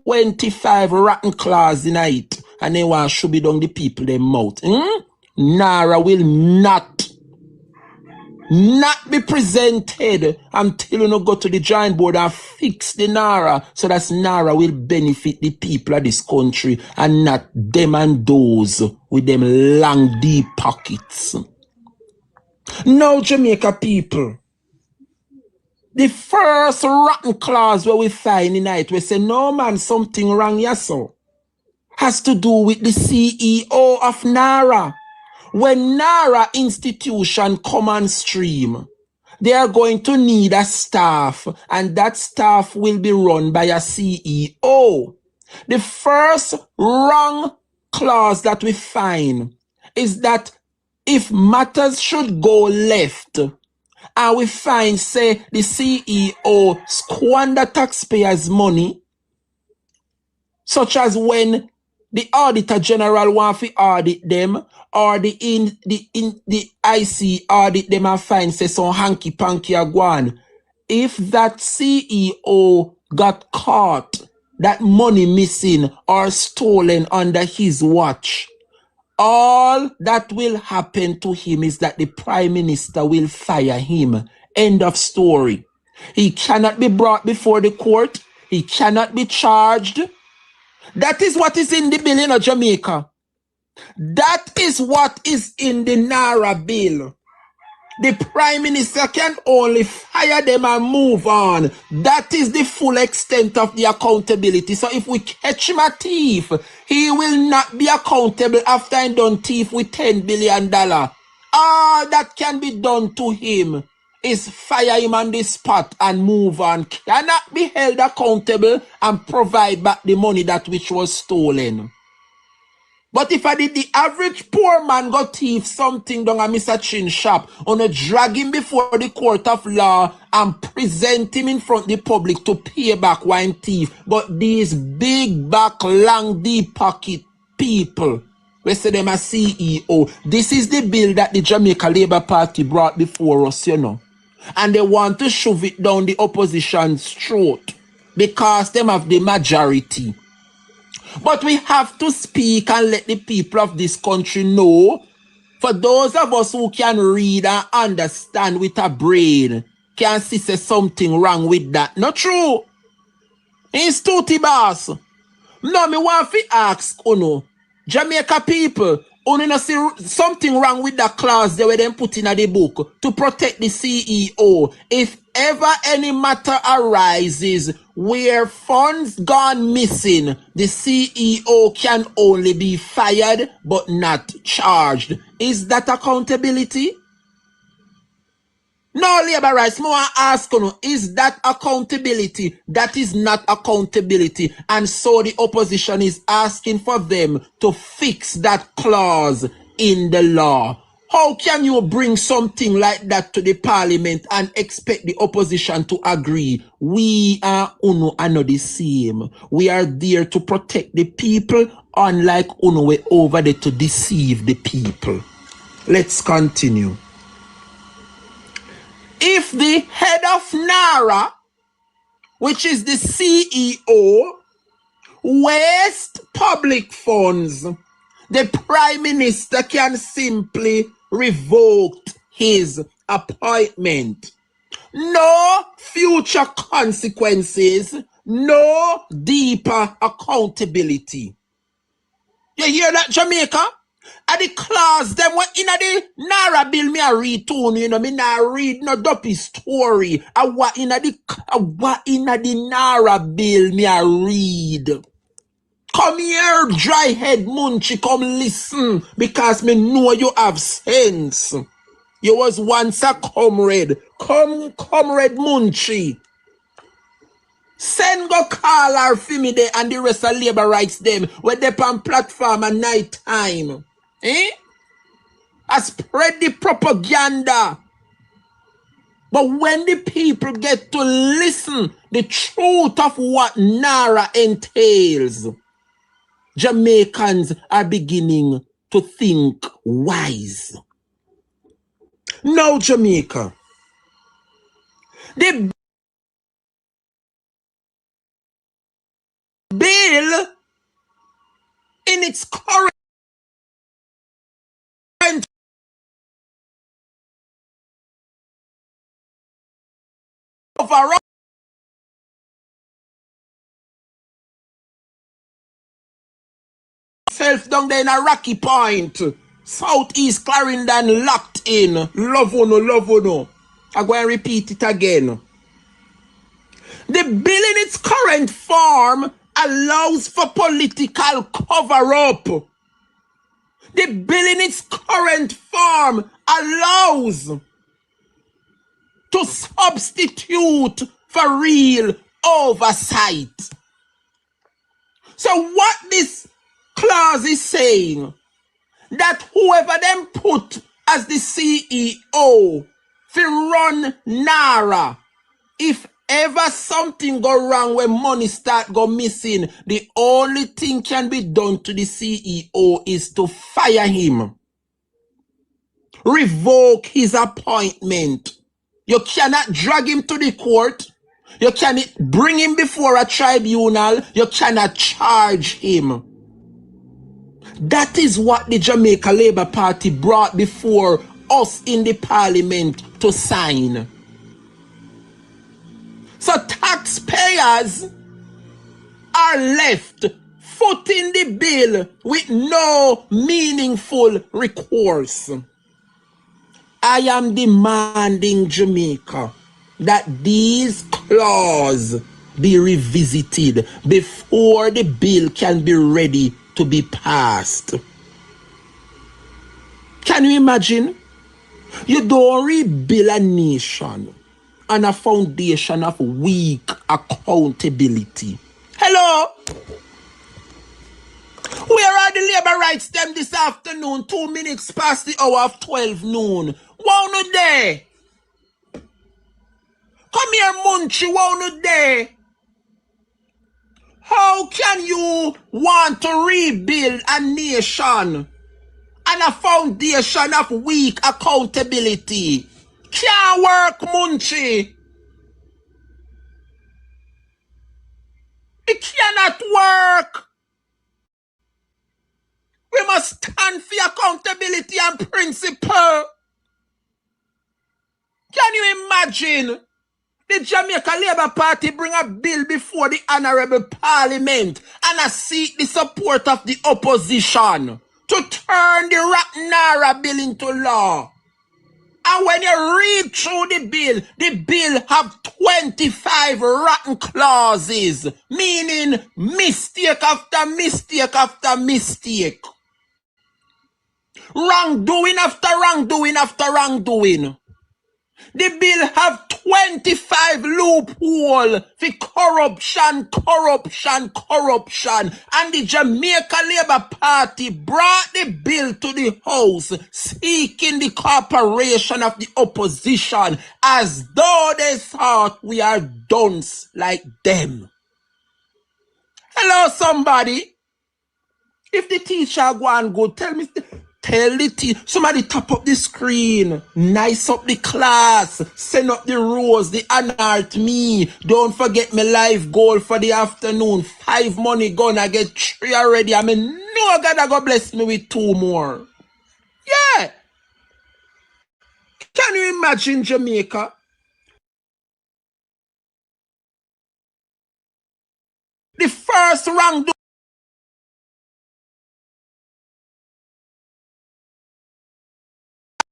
25 rotten claws in it, and they want to shove it down the people their mouth. Nara will not be presented until you go to the giant board and fix the Nara so that Nara will benefit the people of this country and not them and those with them long deep pockets. Now, Jamaica people, the first rotten clause where we find in it, we say, no man, something wrong here, so has to do with the CEO of Nara. When Nara institution come on stream, they are going to need a staff, and that staff will be run by a CEO. The first wrong clause that we find is that if matters should go left, and we find, say, the CEO squander taxpayers' money, such as when the Auditor General want to audit them, or the IC audit them and find, say, some hanky-panky are gone. If that CEO got caught, that money missing or stolen under his watch, all that will happen to him is that the Prime Minister will fire him. End of story. He cannot be brought before the court. He cannot be charged. That is what is in the bill in Jamaica. That is what is in the Nara bill. The Prime Minister can only fire them and move on. That is the full extent of the accountability. So if we catch him a thief, he will not be accountable after he done thief with $10 billion. All that can be done to him is fire him on the spot and move on. Cannot be held accountable and provide back the money that which was stolen. But if I did the average poor man go thief something down a Mr. Chin shop, on a drag him before the court of law and present him in front of the public to pay back wine thief. But these big back, long, deep pocket people, we say them a CEO. This is the bill that the Jamaica Labour Party brought before us, you know. And they want to shove it down the opposition's throat because them have the majority. But we have to speak and let the people of this country know, for those of us who can read and understand with a brain, can see say something wrong with that. Not true. It's tooty boss. No, me want to ask, Jamaica people, Only no see something wrong with the clause they were then put in the book to protect the CEO. If ever any matter arises where funds gone missing, the CEO can only be fired but not charged. Is that accountability? No, labor rights, more ask you, is that accountability? That is not accountability. And so the opposition is asking for them to fix that clause in the law. How can you bring something like that to the parliament and expect the opposition to agree? We are not the same. We are there to protect the people, unlike we're over there to deceive the people. Let's continue. If the head of NARA, which is the CEO, waste public funds, the Prime Minister can simply revoke his appointment. No future consequences, no deeper accountability. You hear that, Jamaica? And the clause them were in the Nara bill me a read too, you know, me not read no dopey story. I what in the Nara bill me a read. Come here, dry head Munchie, come listen, because me know you have sense. You was once a comrade. Comrade Munchie. Send go call her for me there and the rest of labor rights them where they on platform at night time. I spread the propaganda. But when the people get to listen the truth of what NARA entails, Jamaicans are beginning to think wise. Now, Jamaica, the bill in its current overall self down there in a Rocky Point, Southeast Clarendon locked in. Love no. I'm going to repeat it again. The bill in its current form allows for political cover-up. The bill in its current form allows to substitute for real oversight. So what this clause is saying, that whoever them put as the CEO for run NARA, if ever something go wrong when money start go missing, the only thing can be done to the CEO is to fire him. Revoke his appointment. You cannot drag him to the court. You cannot bring him before a tribunal. You cannot charge him. That is what the Jamaica Labour Party brought before us in the parliament to sign. So taxpayers are left footing the bill with no meaningful recourse. I am demanding, Jamaica, that these clauses be revisited before the bill can be ready to be passed. Can you imagine? You don't rebuild a nation on a foundation of weak accountability. Hello? Where are the labor rights them this afternoon? 2 minutes past the hour of 12 noon. Wow, no there. Come here, Munchie, wow, no there. How can you want to rebuild a nation on a foundation of weak accountability? Can't work, Munchie. It cannot work. We must stand for accountability and principle. Can you imagine? The Jamaica Labour Party bring a bill before the Honorable Parliament and seek the support of the opposition. to turn the Rotten Naira bill into law. And when you read through the bill have 25 rotten clauses, meaning mistake after mistake after mistake. Wrongdoing after wrongdoing after wrongdoing. The bill have 25 loophole for corruption. And the Jamaica Labour Party brought the bill to the House, seeking the cooperation of the opposition, as though they thought we are dunce like them. Hello, somebody. If the teacher go and go, tell the teacher, somebody tap up the screen, nice up the class, send up the rows, the anart me. Don't forget my life goal for the afternoon. 5 money gonna get 3 already. I mean, no God I go bless me with 2 more. Yeah. Can you imagine Jamaica? The first wrongdoing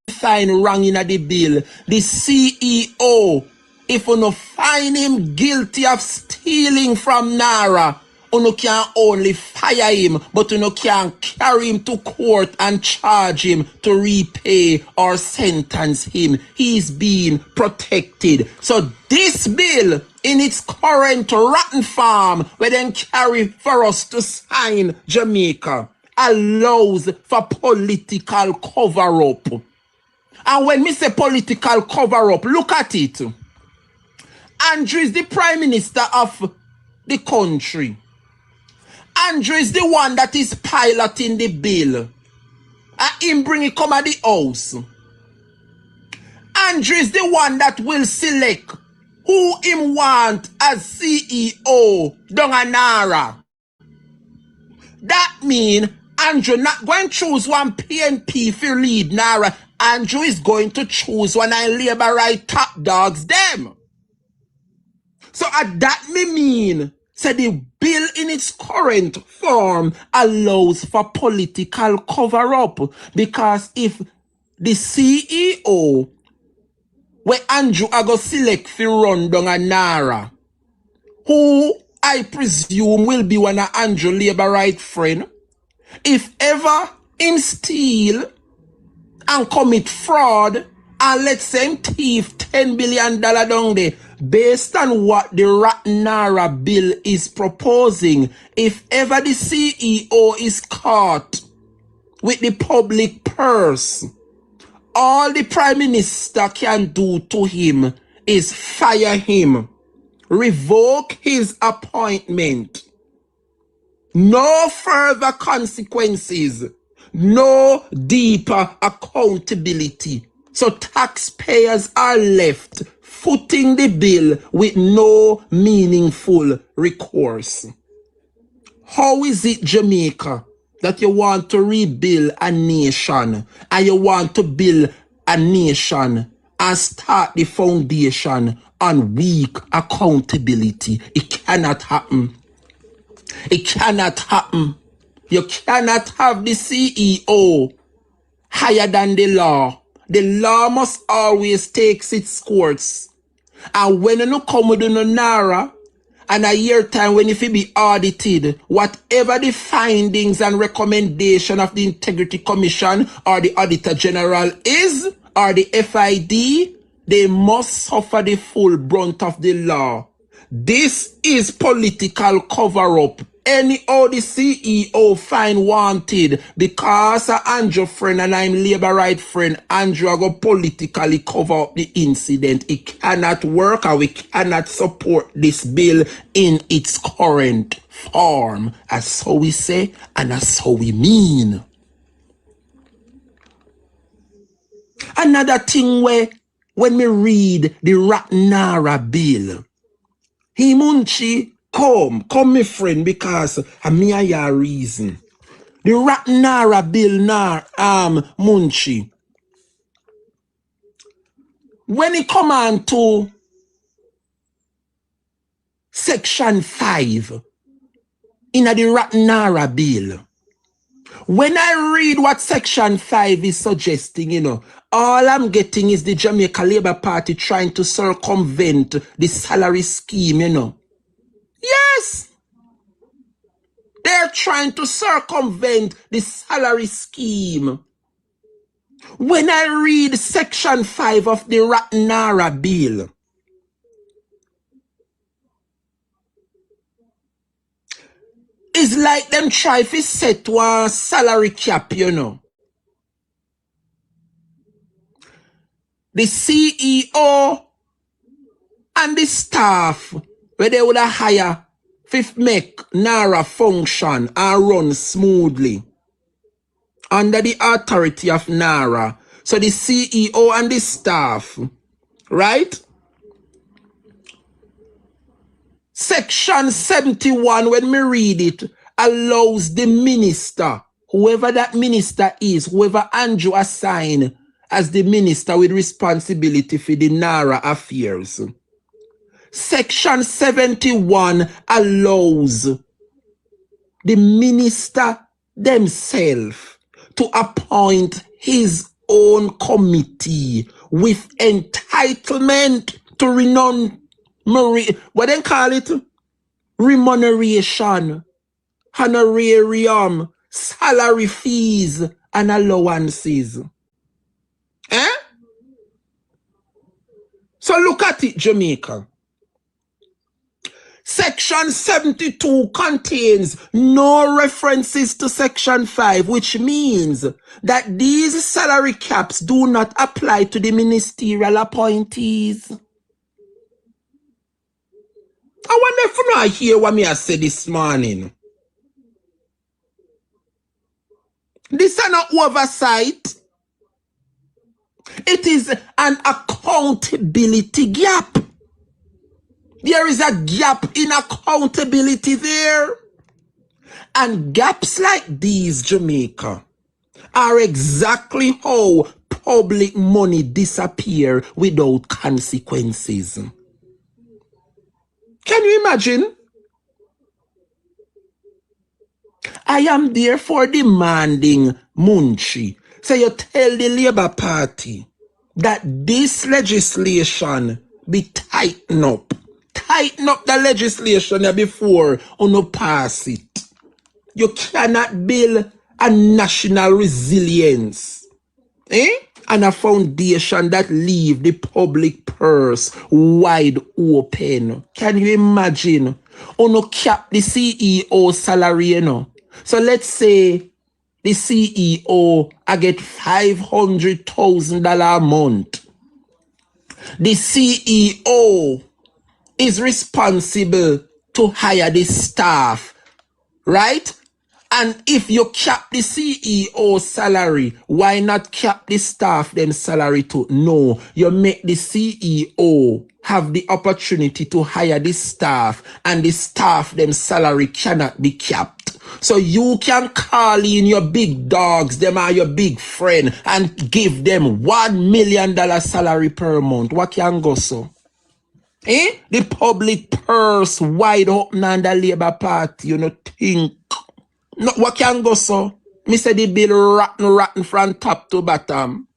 find wrong in the bill. The CEO, if you no find him guilty of stealing from Naira, you can only fire him, but you can carry him to court and charge him to repay or sentence him. He's being protected. So this bill, in its current rotten form, where then carry for us to sign Jamaica, allows for political cover-up. And when me say political cover-up, look at it. Andrew is the prime minister of the country. Andrew is the one that is piloting the bill. And him bring it come at the house. Andrew is the one that will select who him want as CEO down in Naira. That means Andrew not going to choose one PNP for lead Naira. Andrew is going to choose one of Labour right top dogs them. So at that me mean, so the bill in its current form allows for political cover-up. Because if the CEO where Andrew I go select for run down a Naira, who I presume will be one of Andrew Labour right friend, if ever him steal and commit fraud and let's say him thief $10 billion down there, based on what the Rotten Naira bill is proposing, if ever the CEO is caught with the public purse, all the Prime Minister can do to him is fire him, revoke his appointment. No further consequences, no deeper accountability. So taxpayers are left footing the bill with no meaningful recourse. How is it, Jamaica, that you want to rebuild a nation and you want to build a nation and start the foundation on weak accountability? It cannot happen. It cannot happen. You cannot have the CEO higher than the law. The law must always take its course. And when you come with no Naira, and a year time when if it be audited, whatever the findings and recommendation of the Integrity Commission or the Auditor General is, or the FID, they must suffer the full brunt of the law. This is political cover-up. Anyhow the CEO find wanted because Andrew friend and I'm Labour right friend, Andrew go politically cover up the incident. It cannot work and we cannot support this bill in its current form. As so we say and as so we mean. Another thing where when me read the Rotten Naira bill, he Munchi, come my friend, because me a your reason. The Rotten Naira bill Munchi. When it come on to section 5 in the Rotten Naira bill, When I read what Section 5 is suggesting, you know, all I'm getting is the Jamaica Labour Party trying to circumvent the salary scheme, you know. Yes! They're trying to circumvent the salary scheme. When I read Section 5 of the Ratnara bill, it's like them try to set one salary cap, you know. The CEO and the staff, where they would hire to make NARA function and run smoothly under the authority of NARA. So the CEO and the staff, right? Section 71, when me read it, allows the minister, whoever that minister is, whoever Andrew assigned as the minister with responsibility for the NARA affairs. Section 71 allows the minister themselves to appoint his own committee with entitlement to what they call it? Remuneration, honorarium, salary fees, and allowances. Eh? So look at it, Jamaica. Section 72 contains no references to Section 5, which means that these salary caps do not apply to the ministerial appointees. I wonder if you not hear what me I said this morning. This is not oversight. It is an accountability gap. There is a gap in accountability there. And gaps like these, Jamaica, are exactly how public money disappear without consequences. Can you imagine? I am therefore demanding, Munchi, so you tell the Labour Party that this legislation be tightened up. Tighten up the legislation before you pass it. You cannot build a national resilience, and a foundation that leave the public purse wide open. Can you imagine? You cap the CEO salary, you know. So let's say the CEO I get $500,000 a month. The CEO is responsible to hire the staff, right? And if you cap the CEO salary, why not cap the staff them salary too? No, you make the CEO have the opportunity to hire the staff, and the staff them salary cannot be capped. So you can call in your big dogs, them are your big friend, and give them $1 million salary per month. What can go so? The public purse wide open on the Labour Party, you know, think. No, what can go so? Me say the bill rotten from top to bottom.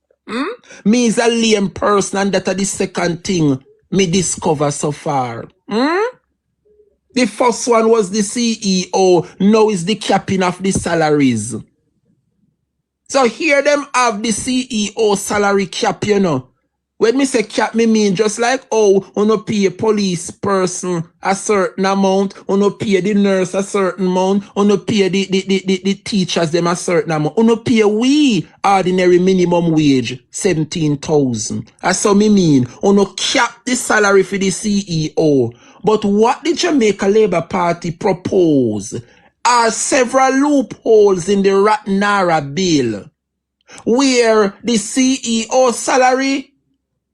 Me is a lame person, and that's the second thing me discover so far. The first one was the CEO, now is the capping of the salaries. So here them have the CEO salary cap, you know. When me say cap, me mean just like, you no pay a police person a certain amount, you no pay the nurse a certain amount, you no pay the teachers them a certain amount, you no pay we ordinary minimum wage, 17,000. That's what me mean. You no cap the salary for the CEO. But what the Jamaica Labour Party propose are several loopholes in the Ratnara bill, where the CEO salary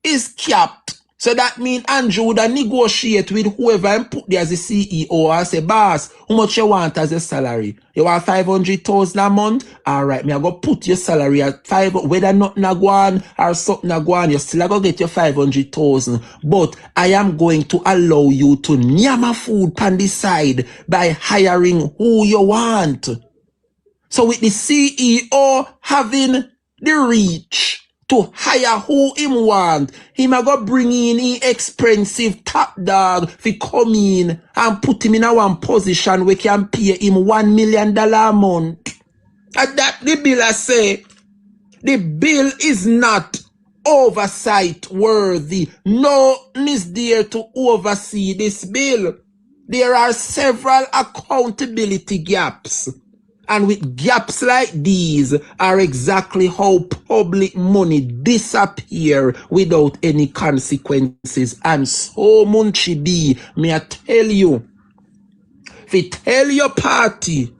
is capped. So that means Andrew would negotiate with whoever and put there as a CEO and say, boss, how much you want as a salary? You want 500,000 a month? Alright, me I go put your salary at 5, whether nothing a go on or something a go on, you still go get your 500,000. But I am going to allow you to nyama food on the side by hiring who you want. So with the CEO having the reach to hire who him want, him a go bring in expensive top dog fi come in and put him in a one position we can pay him $1 million a month. And that the bill I say, the bill is not oversight worthy. No one is there to oversee this bill. There are several accountability gaps. And with gaps like these are exactly how public money disappear without any consequences. And so much be, may I tell you, if you tell your party,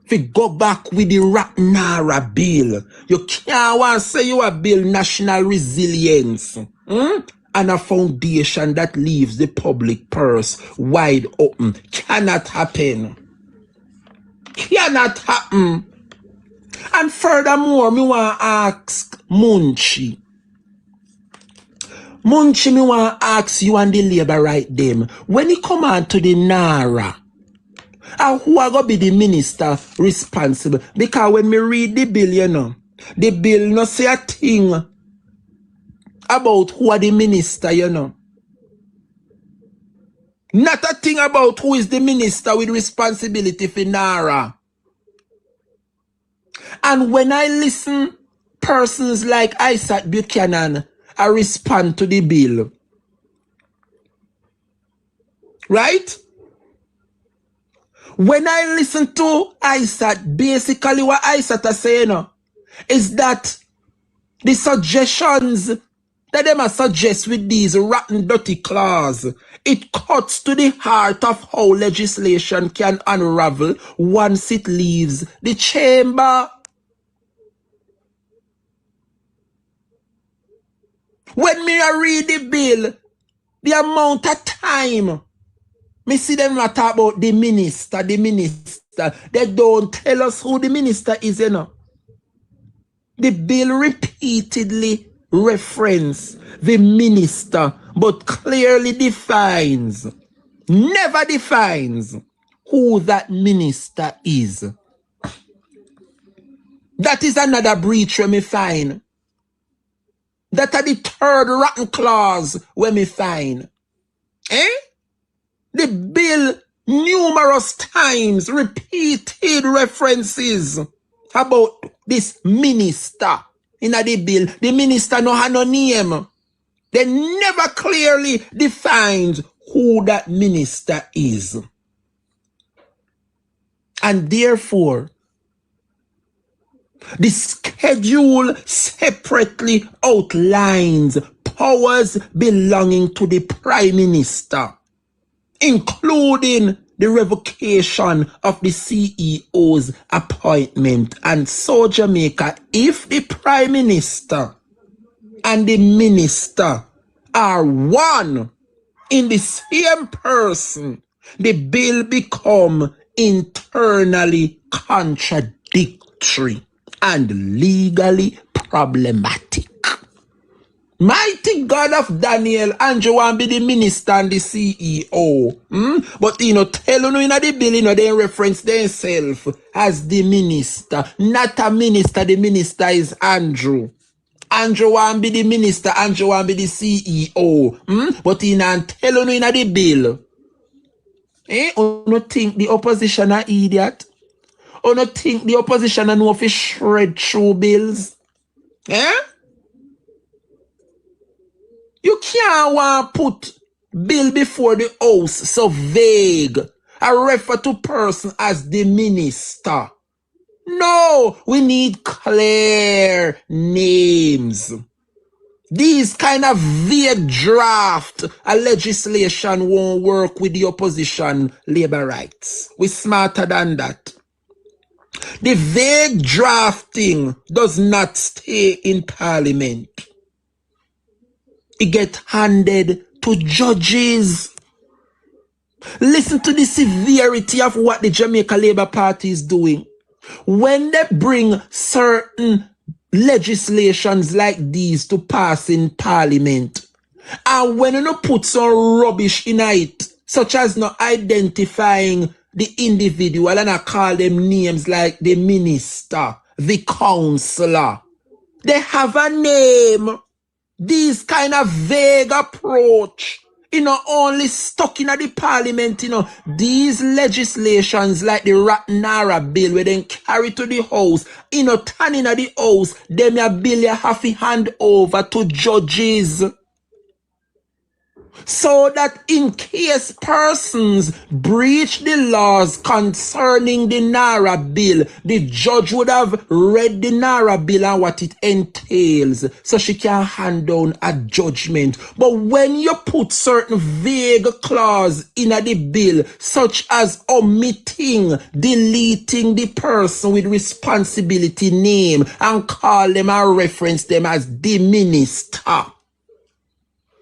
if you go back with the Ratnara bill, you can't want to say you a bill national resilience. And a foundation that leaves the public purse wide open. Cannot happen. Cannot happen. And furthermore, me want to ask Munchi. Munchi, me want to ask you and the Labour right them. When it come on to the Nara, who are going to be the minister responsible? Because when me read the bill, you know, the bill no say a thing about who are the minister, you know. Not a thing about who is the minister with responsibility for Nara. And when I listen, persons like Isaac Buchanan, I respond to the bill. Right? When I listen to Isaac, basically what Isaac is saying is that the suggestions that they must suggest with these rotten, dirty clause, it cuts to the heart of how legislation can unravel once it leaves the chamber. When me read the bill, the amount of time, me see them not talk about the minister. They don't tell us who the minister is, you know. The bill repeatedly references the minister, but clearly defines, never defines who that minister is. That is another breach where me find. That are the third rotten clause where me find. The bill numerous times repeated references about this minister in the bill. The minister no have no name. They never clearly defines who that minister is. And therefore, the schedule separately outlines powers belonging to the Prime Minister, including the revocation of the CEO's appointment. And so Jamaica, if the Prime Minister and the Minister are one in the same person, the bill become internally contradictory and legally problematic. Mighty God of Daniel, Andrew want be the minister and the CEO. But you know, tell you in the bill, you know, they reference themselves as the minister. Not a minister, the minister is Andrew. Andrew want be the minister, Andrew want be the CEO. But you know, tell you in the bill. You don't think the opposition are idiot? You don't think the opposition are know if shred through bills? You can't want to put bill before the house so vague. I refer to person as the minister. No, we need clear names. These kind of vague draft legislation won't work with the opposition labor rights. We're smarter than that. The vague drafting does not stay in Parliament. It gets handed to judges. Listen to the severity of what the Jamaica Labour Party is doing. When they bring certain legislations like these to pass in Parliament, and when you put some rubbish in it, such as not identifying the individual and I call them names like the minister, the counselor. They have a name. These kind of vague approach, only stuck in the parliament, these legislations like the Ratnara bill where they carry to the house, turning at the house, them a bill you have to hand over to judges. So that in case persons breach the laws concerning the Nara bill, the judge would have read the Nara bill and what it entails, so she can hand down a judgment. But when you put certain vague clause in the bill, such as omitting, deleting the person with responsibility name and call them and reference them as the minister.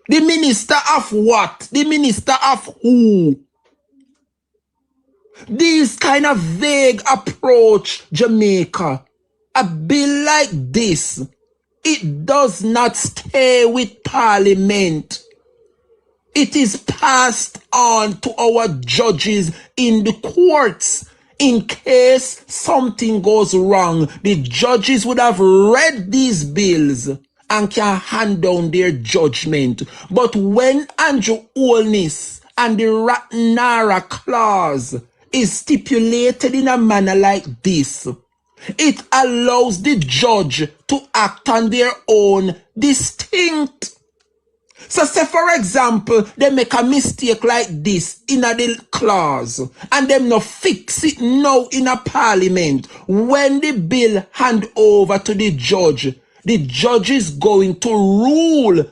The minister of what? The minister of who? This kind of vague approach, Jamaica. A bill like this, it does not stay with Parliament. It is passed on to our judges in the courts. In case something goes wrong, the judges would have read these bills and can hand down their judgment. But when Andrew Holness and the Ratnara clause is stipulated in a manner like this, it allows the judge to act on their own distinct. So say for example, they make a mistake like this in a clause and them no fix it now in a parliament. When the bill hand over to the judge is going to rule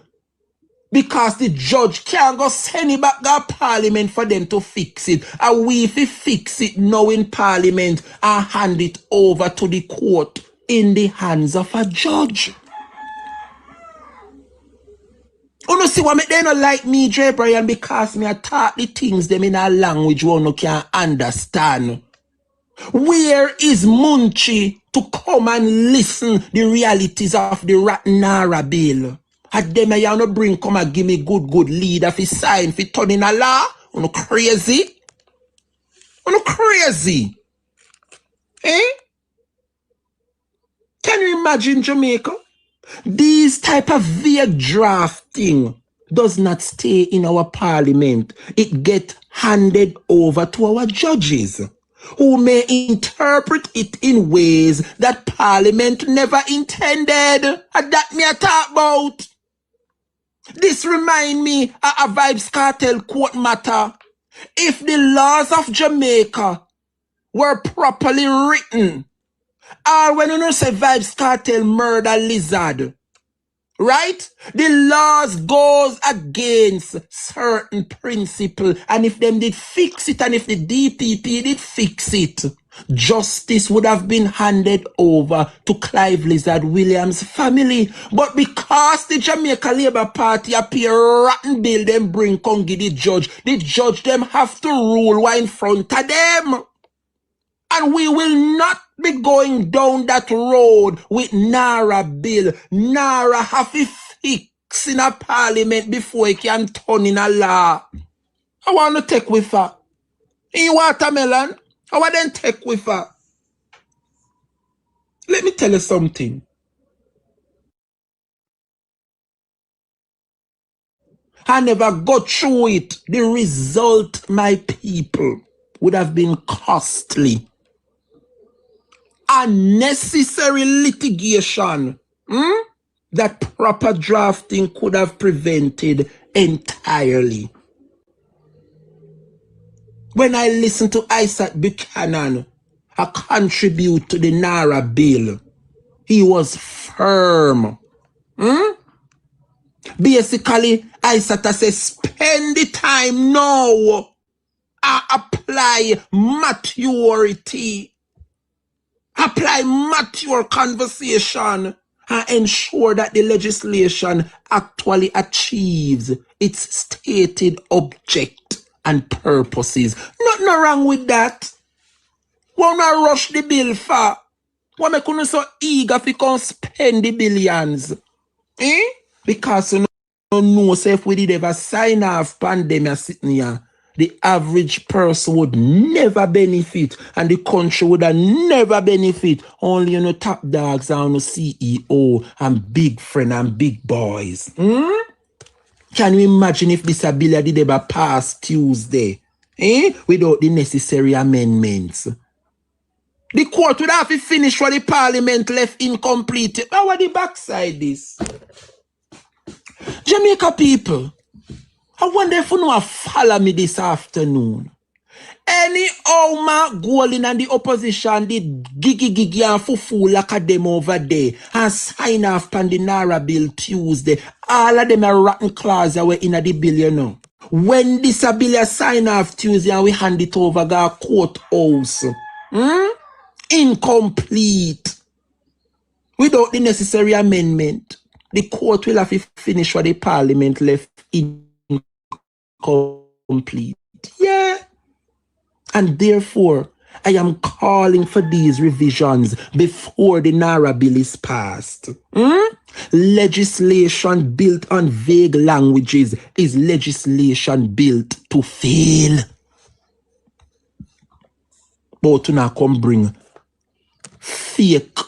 because the judge can't go send it back to parliament for them to fix it. And we fix it now in parliament and hand it over to the court in the hands of a judge. You know, see what they don't like me, J. Brian, because me I talk the things them in a language one can understand. Where is Munchi to come and listen the realities of the Ratnara bill? Had them you no bring come and give me good leader for sign for turning a law? You know crazy? You know crazy? Eh? Can you imagine Jamaica? This type of vague drafting does not stay in our parliament. It gets handed over to our judges, who may interpret it in ways that parliament never intended. And that me I talk about. This remind me of a Vibes Cartel quote matter. If the laws of Jamaica were properly written, or when you say Vibes Cartel murder lizard, right? The laws goes against certain principle, and if them did fix it, and if the DPP did fix it, justice would have been handed over to Clive Lizard Williams' family. But because the Jamaica Labour Party appear rotten bill, them bring Kongi the judge them have to rule while in front of them. And we will not be going down that road with Nara bill. Nara have to fix in a parliament before it can turn in a law. I want to take with her. In watermelon, I want to take with her. Let me tell you something. I never got through it. The result, my people, would have been costly. Unnecessary litigation that proper drafting could have prevented entirely. When I listen to Isaac Buchanan contribute to the Nara bill, he was firm. Basically, Isaac says, spend the time now and apply maturity. Apply mature conversation and ensure that the legislation actually achieves its stated object and purposes. Nothing wrong with that. Why not rush the bill for? Why make you so eager to come spend the billions? Because you know if we did ever sign off pandemic sitting here, the average person would never benefit, and the country would have never benefit. Only top dogs and CEO and big friend and big boys. Can you imagine if this bill did ever pass Tuesday? Without the necessary amendments. The court would have to finish what the parliament left incomplete. How are the backside this? Jamaica people, I wonder if you know follow me this afternoon. Any Oma Golin and the opposition did gigi and fufu like a them over there and sign off on the Naira bill Tuesday. All of them are rotten clause that were in the bill, you know. When this bill sign off Tuesday and we hand it over to courthouse. Incomplete. Without the necessary amendment. The court will have to finish what the parliament left incomplete. Yeah. And therefore, I am calling for these revisions before the Naira bill is passed. Legislation built on vague languages is legislation built to fail. But to now come bring fake,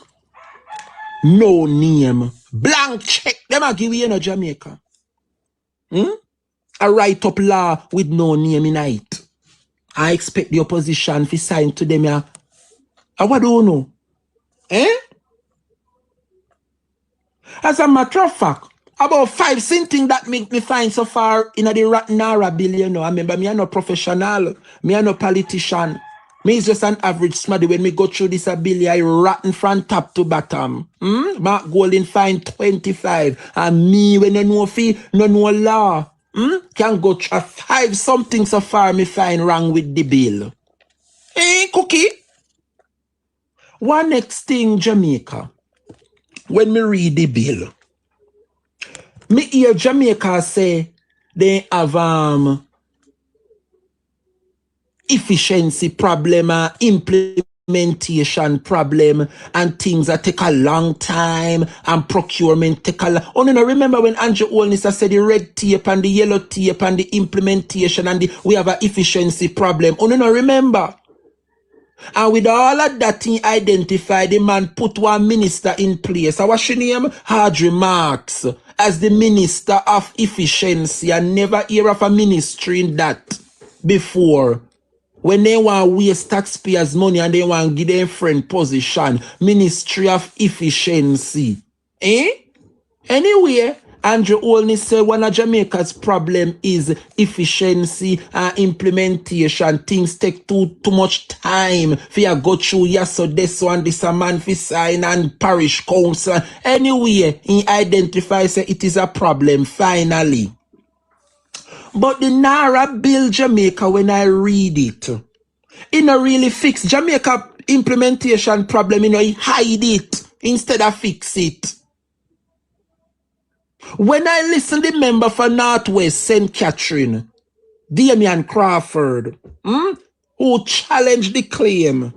no name, blank check. Them a give you Jamaica. A write-up law with no name in it. I expect the opposition to sign to them. Yeah. What do you know? As a matter of fact, about 5 things that make me find so far in the rotten Naira bill, you know. I remember me are no professional, me are no politician. Me is just an average smaddy. When me go through this bill, I rotten from top to bottom. Mark Golden fine 25. And me, when you know fee, no know law. Can go through 5 something so far me find wrong with the bill. Cookie? One next thing, Jamaica. When me read the bill, me hear Jamaica say they have efficiency problem, implementation problem, and things that take a long time, and procurement take a long. Oh no, remember when Andrew Olness said the red tape and the yellow tape and the implementation and we have an efficiency problem. Oh no, remember? And with all of that thing identified, the man put one minister in place. What's your name? Hard Marks as the minister of efficiency. I never hear of a ministry in that before. When they want to waste taxpayers' money and they want to give their friend position, Ministry of Efficiency. Anyway, Andrew Olney said one of Jamaica's problem is efficiency and implementation. Things take too much time for you go through so this one, this a man for sign and parish council. Anyway, he identifies that it is a problem finally. But the Naira bill Jamaica, when I read it no really fix Jamaica implementation problem, he hide it instead of fix it. When I listen to the member for Northwest St. Catherine, Damian Crawford, who challenged the claim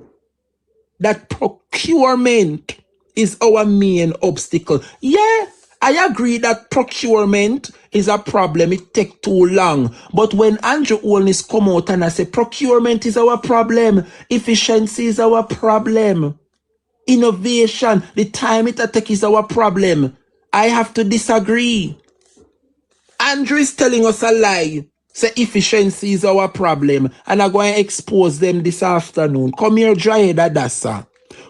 that procurement is our main obstacle. Yeah, I agree that procurement is a problem. It takes too long. But when Andrew Olness come out and I say procurement is our problem, efficiency is our problem, innovation, the time it takes is our problem, I have to disagree. Andrew is telling us a lie. Say efficiency is our problem. And I'm going to expose them this afternoon. Come here, dry head Adassa.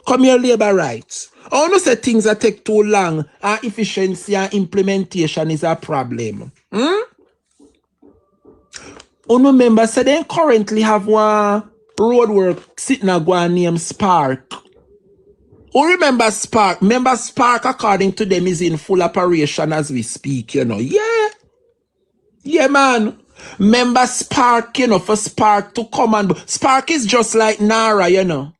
Come here, labor rights. I want to say things that take too long and efficiency and implementation is a problem. Uno member said they currently have one roadwork sitting at one named Spark. Who remember Spark? Remember Spark, according to them, is in full operation as we speak, you know. Yeah. Yeah, man. Remember Spark, you know, for Spark to come and... Spark is just like Naira, you know.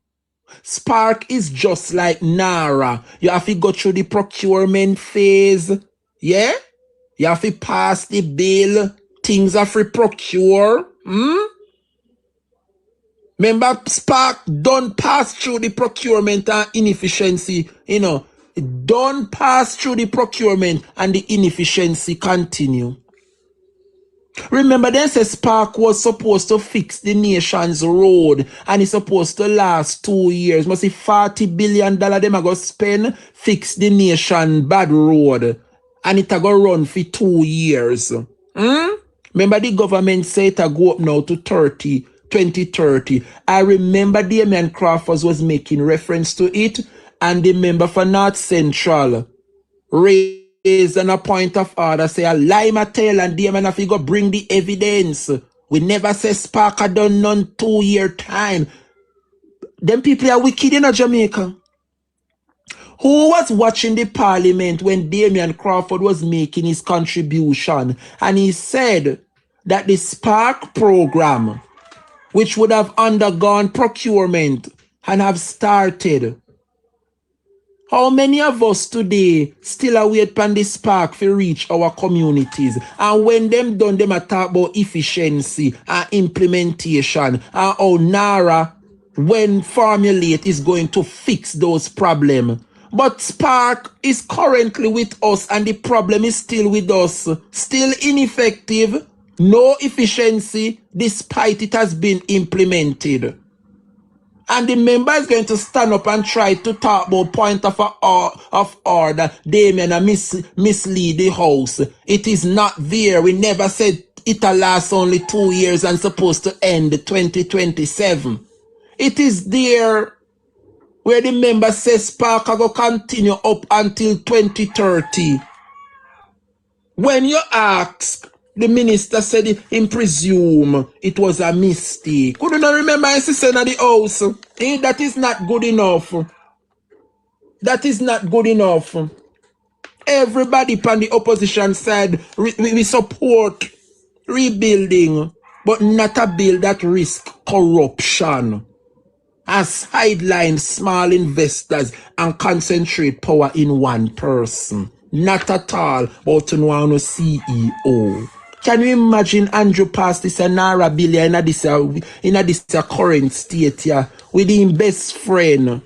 Spark is just like Naira. You have to go through the procurement phase. Yeah? You have to pass the bill. Things have to procure. Remember, Spark don't pass through the procurement and inefficiency. You know, don't pass through the procurement and the inefficiency continue. Remember, then say Spark was supposed to fix the nation's road and it's supposed to last 2 years. Must see $40 billion them are going to spend fix the nation bad road and it are going to run for 2 years. Remember the government said it go up now to 2030. I remember Damien Crawford was making reference to it and the member for North Central raised on a point of order, say a lie my tell and Damien if you go bring the evidence. We never say Spark had done none 2-year time. Them people are wicked in Jamaica. Who was watching the parliament when Damien Crawford was making his contribution and he said that the Spark program, which would have undergone procurement and have started, how many of us today still await upon the Spark to reach our communities? And when them done, them a talk about efficiency and implementation and how NARA, when formulate, is going to fix those problems. But Spark is currently with us and the problem is still with us. Still ineffective, no efficiency, despite it has been implemented. And the member is going to stand up and try to talk about point of order. Damien mislead the house. It is not there. We never said it'll last only 2 years and supposed to end 2027. It is there where the member says Spark will continue up until 2030. When you ask, the minister said him presume it was a mistake. Could you not remember his sister in the house? That is not good enough. That is not good enough. Everybody on the opposition side, we support rebuilding, but not a bill that risk corruption. And sideline small investors and concentrate power in one person. Not at all about to know no CEO. Can you imagine Andrew pass this Naira billion in this current state here with his best friend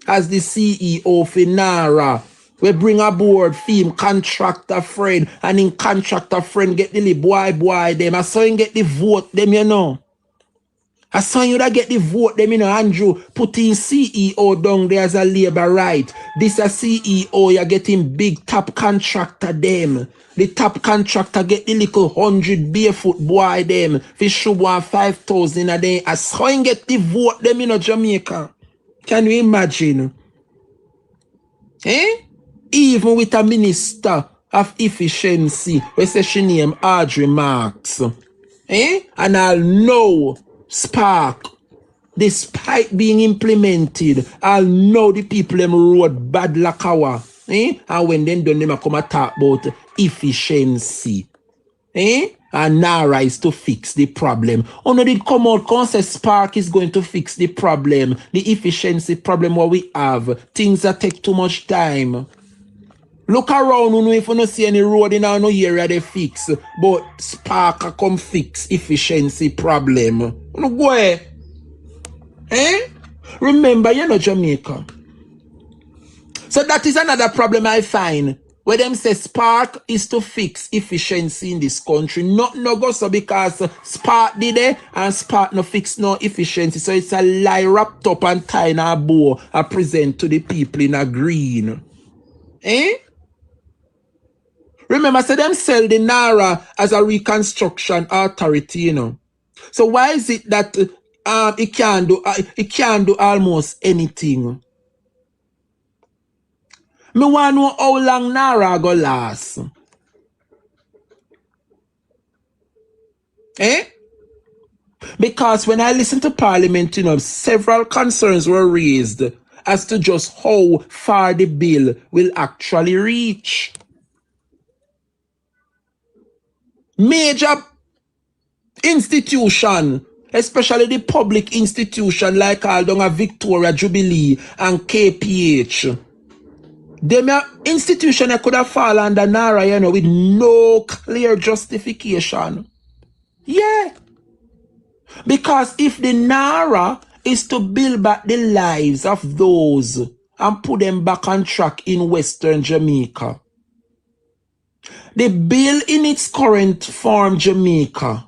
as the CEO for Naira? We bring aboard film contractor friend and in contractor friend get the boy them. I saw him get the vote them, you know. I saw you that get the vote them, you know, Andrew put in CEO down there as a labor right. This a CEO, you're getting big top contractor them. The top contractor get the little 100 barefoot boy them. Fish should want 5,000 a day. I saw him get the vote them, you know, Jamaica. Can you imagine? Even with a minister of efficiency, we say she name Audrey Marks. And I'll know Spark, despite being implemented, I'll know the people them road bad lakawa. And when then done them come and talk about efficiency. And NARA is to fix the problem. Ono did come out and say Spark is going to fix the problem, the efficiency problem what we have. Things that take too much time. Look around, if you don't see any road in our area they fix, but Spark come fix efficiency problem. Go ahead. Remember, you know Jamaica. So that is another problem I find. Where them say Spark is to fix efficiency in this country. Not no go so because Spark did it and Spark no fix no efficiency. So it's a lie wrapped up and tied in a bow and present to the people in a green. Remember, say them sell the NARA as a reconstruction authority, you know. So why is it that it can't do almost anything? Me want to know how long NARA go last. Because when I listen to Parliament, you know, several concerns were raised as to just how far the bill will actually reach. Major institution, especially the public institution like Aldonga Victoria, Jubilee, and KPH. Them institution that could have fallen under NARA, you know, with no clear justification. Yeah. Because if the NARA is to build back the lives of those and put them back on track in Western Jamaica, The bill in its current form, Jamaica,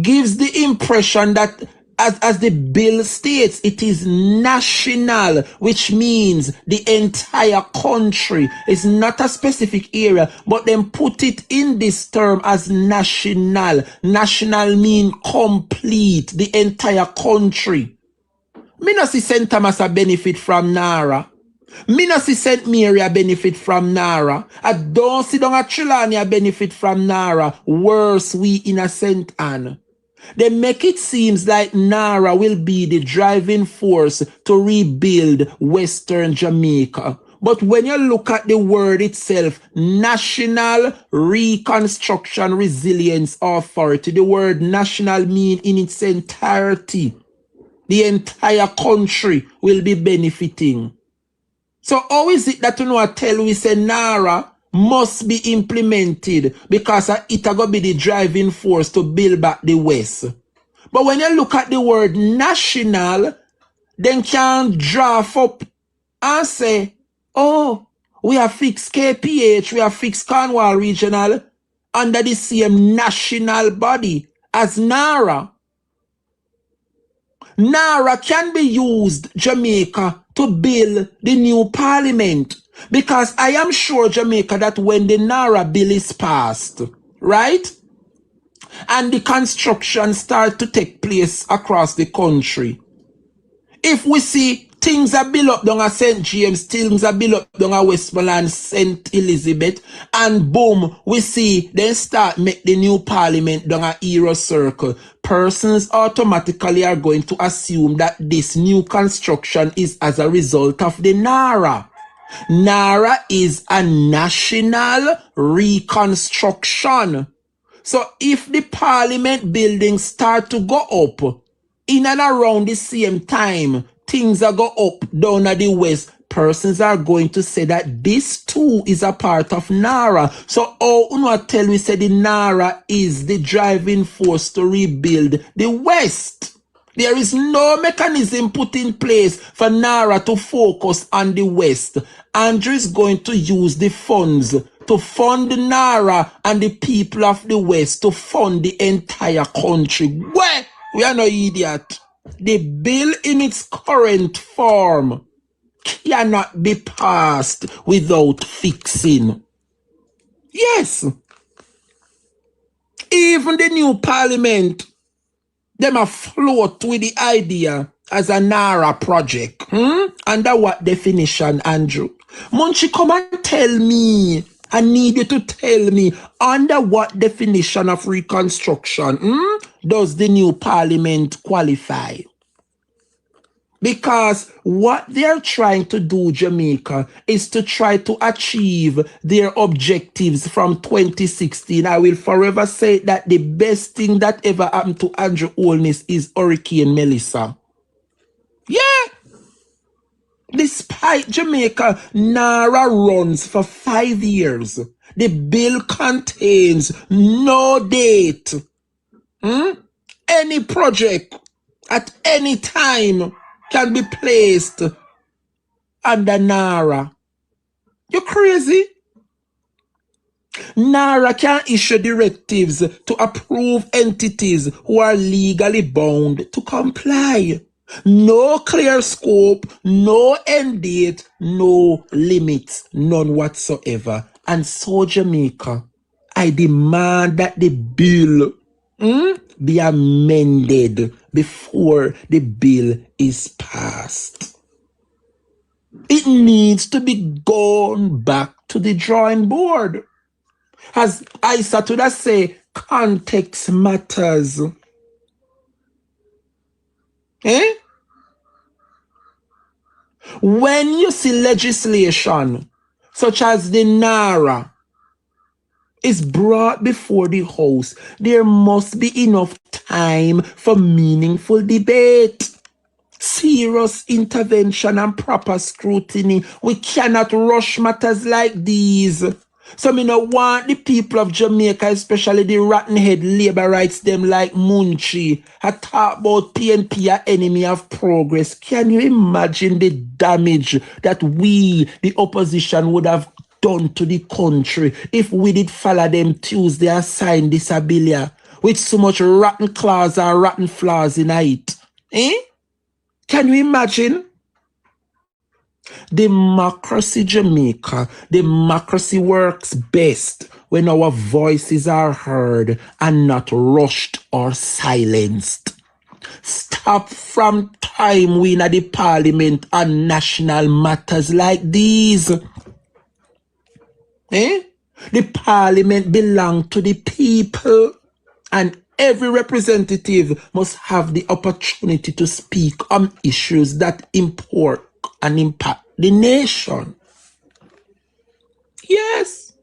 gives the impression that as the bill states, it is national, which means the entire country. It's not a specific area, but then put it in this term as national. National mean complete, the entire country. Me not see St. Thomas a benefit from Nara. Me not see St. Mary a benefit from Nara. I don't see down a Trelawney a benefit from Nara. Worse, we in a St. Anne. They make it seems like Nara will be the driving force to rebuild Western Jamaica. But when you look at the word itself, National Reconstruction Resilience Authority, the word national mean in its entirety. The entire country will be benefiting. So how is it that you know tell we say Nara must be implemented because it going to be the driving force to build back the West? But when you look at the word national, then can draft up and say, oh, we have fixed KPH, we have fixed Cornwall Regional under the same national body as Nara. Nara can be used, Jamaica, to build the new parliament. Because I am sure, Jamaica, that when the Nara bill is passed, right? And the construction start to take place across the country. If we see things are built up down at St. James, things are built up down at Westmoreland, St. Elizabeth, and boom, we see then start make the new parliament down at Hero Circle. Persons automatically are going to assume that this new construction is as a result of the Nara. Nara is a national reconstruction. So if the parliament buildings start to go up in and around the same time, things are go up down at the west, persons are going to say that this too is a part of Nara. So how you know tell we say the Nara is the driving force to rebuild the West? There is no mechanism put in place for Nara to focus on the West. Andrew is going to use the funds to fund Nara and the people of the West to fund the entire country. Where? We are no idiot. The bill in its current form cannot be passed without fixing. Yes. Even the new parliament, them afloat with the idea as a Nara project. Under what definition, Andrew? Munchie, come and tell me. I need you to tell me under what definition of reconstruction does the new parliament qualify? Because what they're trying to do, Jamaica, is to try to achieve their objectives from 2016. I will forever say that the best thing that ever happened to Andrew Holness is Hurricane Melissa. Yeah. Despite Jamaica, Nara runs for 5 years. The bill contains no date. Any project at any time can be placed under Nara. You crazy? Nara can issue directives to approve entities who are legally bound to comply. No clear scope, no end date, no limits, none whatsoever. And so, Jamaica, I demand that the bill be amended before the bill is passed. It needs to be gone back to the drawing board. As I started to say, context matters. When you see legislation such as the Nara is brought before the House, there must be enough time for meaningful debate, serious intervention and proper scrutiny. We cannot rush matters like these. So me no want the people of Jamaica, especially the rotten-head labor rights them like Munchie, I talk about PNP a enemy of progress. Can you imagine the damage that we, the opposition, would have done to the country if we did follow them Tuesday and sign this abilia with so much rotten claws and rotten flaws in it? Eh? Can you imagine? Democracy Jamaica, democracy works best when our voices are heard and not rushed or silenced. Stop from time we in the parliament on national matters like these. Eh? The parliament belongs to the people, and every representative must have the opportunity to speak on issues that import and impact the nation. Yes,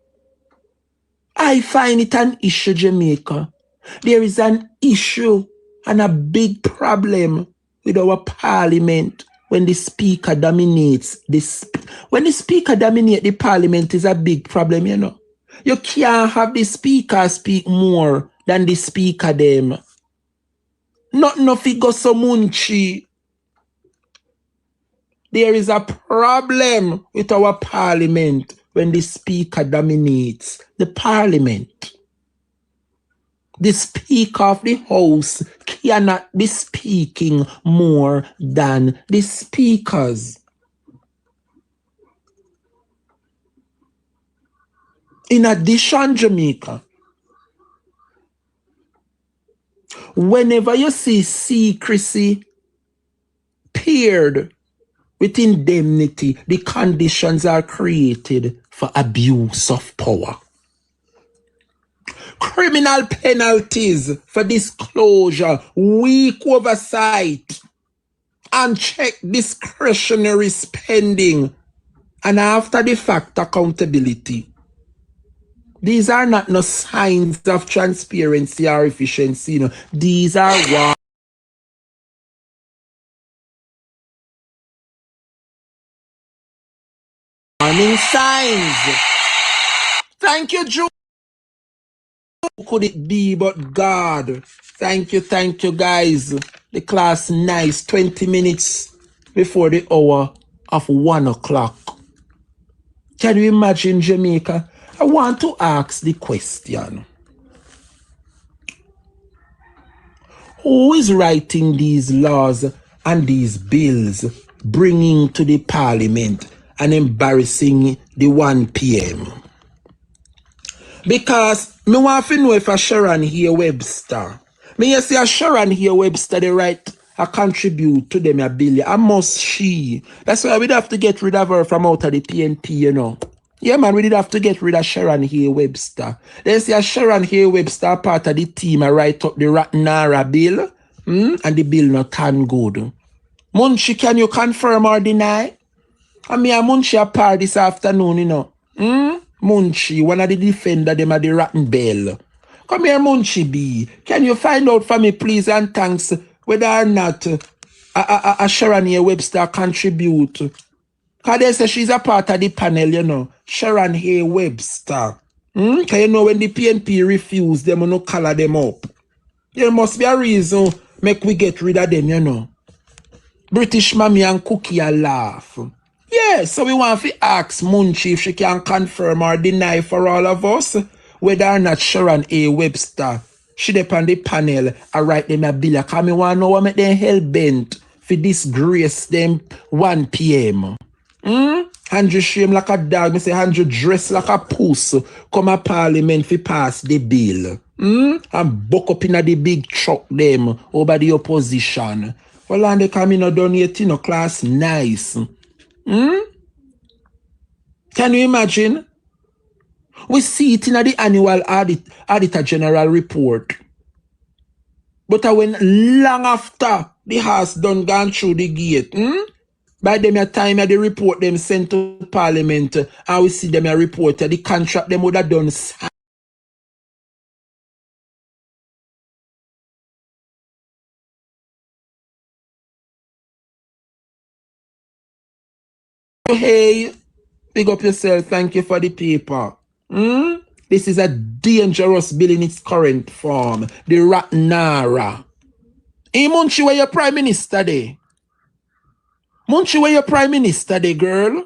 I find it an issue, Jamaica. There is an issue and a big problem with our parliament when the speaker dominates this. When the speaker dominates the parliament is a big problem, you know. You can't have the speaker speak more than the speaker them. Not enough it go so munchy. There is a problem with our parliament when the speaker dominates the parliament. The speaker of the house cannot be speaking more than the speakers. In addition, Jamaica, whenever you see secrecy paired with indemnity, the conditions are created for abuse of power. Criminal penalties for disclosure, weak oversight, unchecked discretionary spending, and after the fact accountability. These are not no signs of transparency or efficiency. You know. These are warning signs. Thank you, Joe. Could it be but God? Thank you, guys. The class nice. 20 minutes before the hour of 1 o'clock. Can you imagine, Jamaica? I want to ask the question. Who is writing these laws and these bills, bringing to the parliament and embarrassing the 1 p.m.? Because me want to know if a Sharon here Webster. Me you see a Sharon here Webster, they write a contribute to them a bill. I must she. That's why we'd have to get rid of her from out of the PNP, you know. Yeah, man, we did have to get rid of Sharon here Webster. Then see a Sharon here Webster part of the team I write up the Ratnara bill. And the bill not turn good. Munchie, can you confirm or deny? I mean, Munchie a part this afternoon, you know. Munchie, one of the defender them at the Rotten Bell. Come here, Munchie B. Can you find out for me, please, and thanks, whether or not a Sharon here Webster contribute? Because they say she's a part of the panel, you know. Sharon here Webster. Because you know when the PNP refuse them, you know, color them up. There must be a reason make we get rid of them, you know. British Mommy and Cookie a laugh. Yeah, so we want to ask Munchie if she can confirm or deny for all of us whether or not Sharon A. Webster she depend the panel I write them a bill. Because I want to know what make them hell bent for disgrace them 1 p.m. Andrew shame like a dog. Me say Andrew dress like a puss. Come a parliament fi pass the bill. And buck up in the big truck them over the opposition. Well, and they come in a donate in a class nice. Can you imagine? We see it in the annual Auditor General report. But when long after the house done gone through the gate, by them a time the report them sent to Parliament, and we see them a report the contract them would have done. Hey, big up yourself. Thank you for the paper. This is a dangerous bill in its current form. The Ratnara. Hey, Munchie, where your Prime Minister there? Munchie, where your Prime Minister there, girl?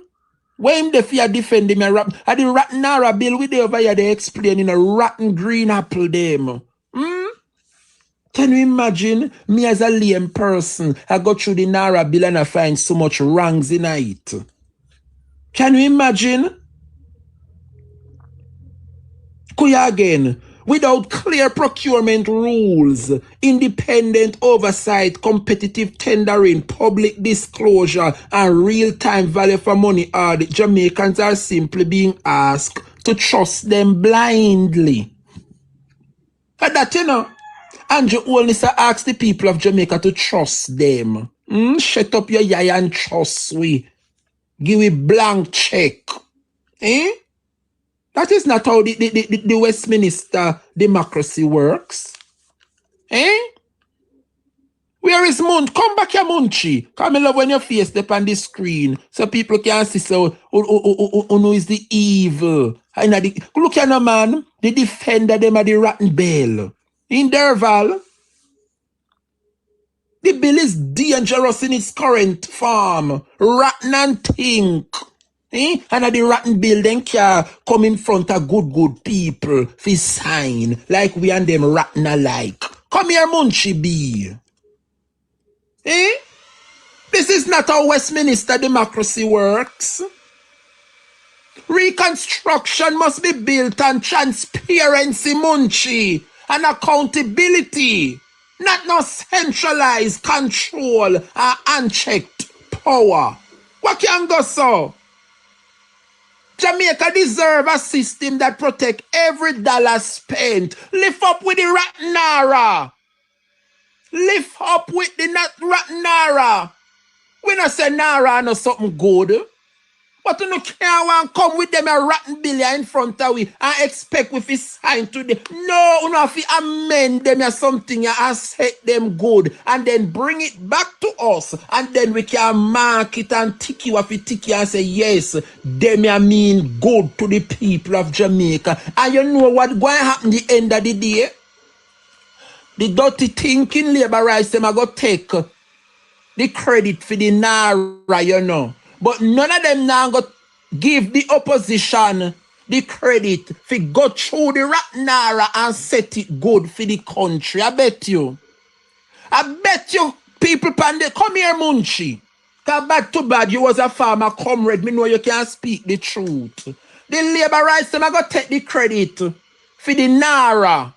When him the fear defend him, I the rotten Nara bill with the over here, they explain in a rotten green apple them. Can you imagine me as a lame person? I go through the Nara bill and I find so much wrongs in it. Can you imagine? Kuya again, without clear procurement rules, independent oversight, competitive tendering, public disclosure, and real-time value for money audit, Jamaicans are simply being asked to trust them blindly. And that, you know, Andrew Olnissa asked the people of Jamaica to trust them. Shut up your yaya and trust we. Give we blank check. Eh? That is not how the Westminster democracy works. Eh? Where is Munch? Come back here, Munchie. Come and love when your face up on the screen so people can see so who is the evil. Look at no man, the defender them at the rotten bell. In Derval, the bill is dangerous in its current form. Rotten and think. And at the rotten bill then can come in front of good people for sign like we and them rotten alike. Come here, Munchie B. This is not how Westminster democracy works. Reconstruction must be built on transparency, Munchie, and accountability, not no centralized control or unchecked power. What can go so? Jamaica deserve a system that protect every dollar spent. Lift up with the rotten Nara. Lift up with the rotten Nara. We not say Nara no something good. But you no can't want come with them a rotten billion in front of we and expect we fi sign to them. No, you have to amend them or something and set them good and then bring it back to us and then we can mark it and tick you off tick and say yes, them I mean good to the people of Jamaica. And you know what going to happen the end of the day? The dirty thinking labor rights them are going to take the credit for the Nara, you know. But none of them now go give the opposition the credit for go through the rotten Nara and set it good for the country. I bet you. People pande come here, Munchie. Cause bad to bad, you was a farmer comrade. Me know you can't speak the truth. The labor rights them are going to take the credit for the Nara.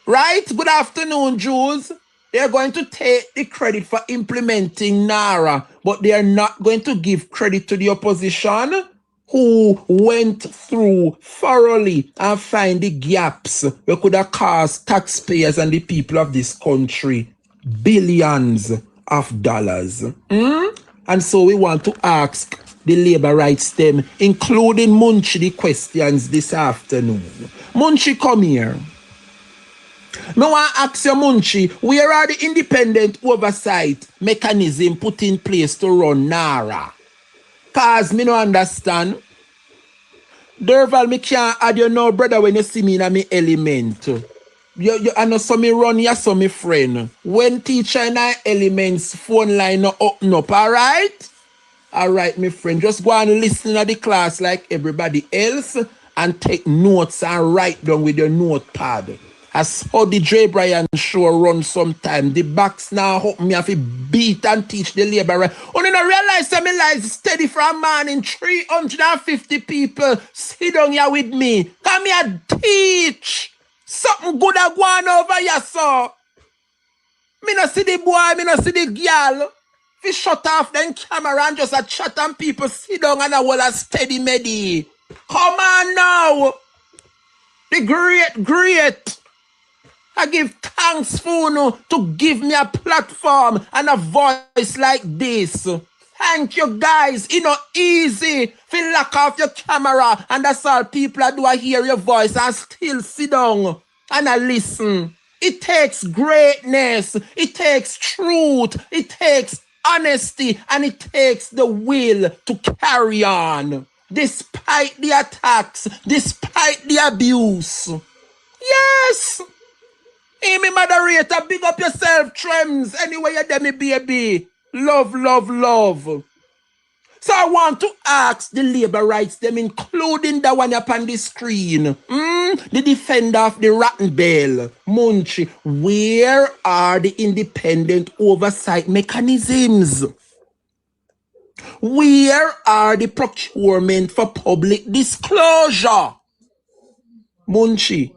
Right? Good afternoon, Jews. They're going to take the credit for implementing NARA, but they are not going to give credit to the opposition who went through thoroughly and find the gaps that could have cost taxpayers and the people of this country billions of dollars. And so we want to ask the labor rights them, including Munchie, the questions this afternoon. Munchie, come here. Me want to ask you, Munchie, where are the independent oversight mechanism put in place to run NARA? Cause me no understand. Derval, me can't add you now, brother, when you see me in a me element. I know some me run, you some me friend. When teacher in our elements, phone line no open up, alright? Alright, my friend, just go and listen to the class like everybody else and take notes and write down with your notepad. As how the Dre Bryan show run sometime, the backs now hope me have to beat and teach the labor right. Only not realize that my life steady from morning, 350 people sit down here with me. Come here teach. Something good are going over here, so. Me no see the boy, me no see the girl. If you shut off them camera and just a chat and people sit down and a whole a steady medi. Come on now. The great. I give thanks for you to give me a platform and a voice like this. Thank you guys. It's not easy to lock off your camera and that's all people do. I hear your voice and still sit down and I listen. It takes greatness. It takes truth. It takes honesty and it takes the will to carry on. Despite the attacks, despite the abuse. Yes. Hey, me moderator, big up yourself, Trems. Anyway, you there, me baby. Love, love, love. So I want to ask the labor rights them, including the one up on the screen, the defender of the rotten bell, Munchi, where are the independent oversight mechanisms? Where are the procurement for public disclosure? Munchi,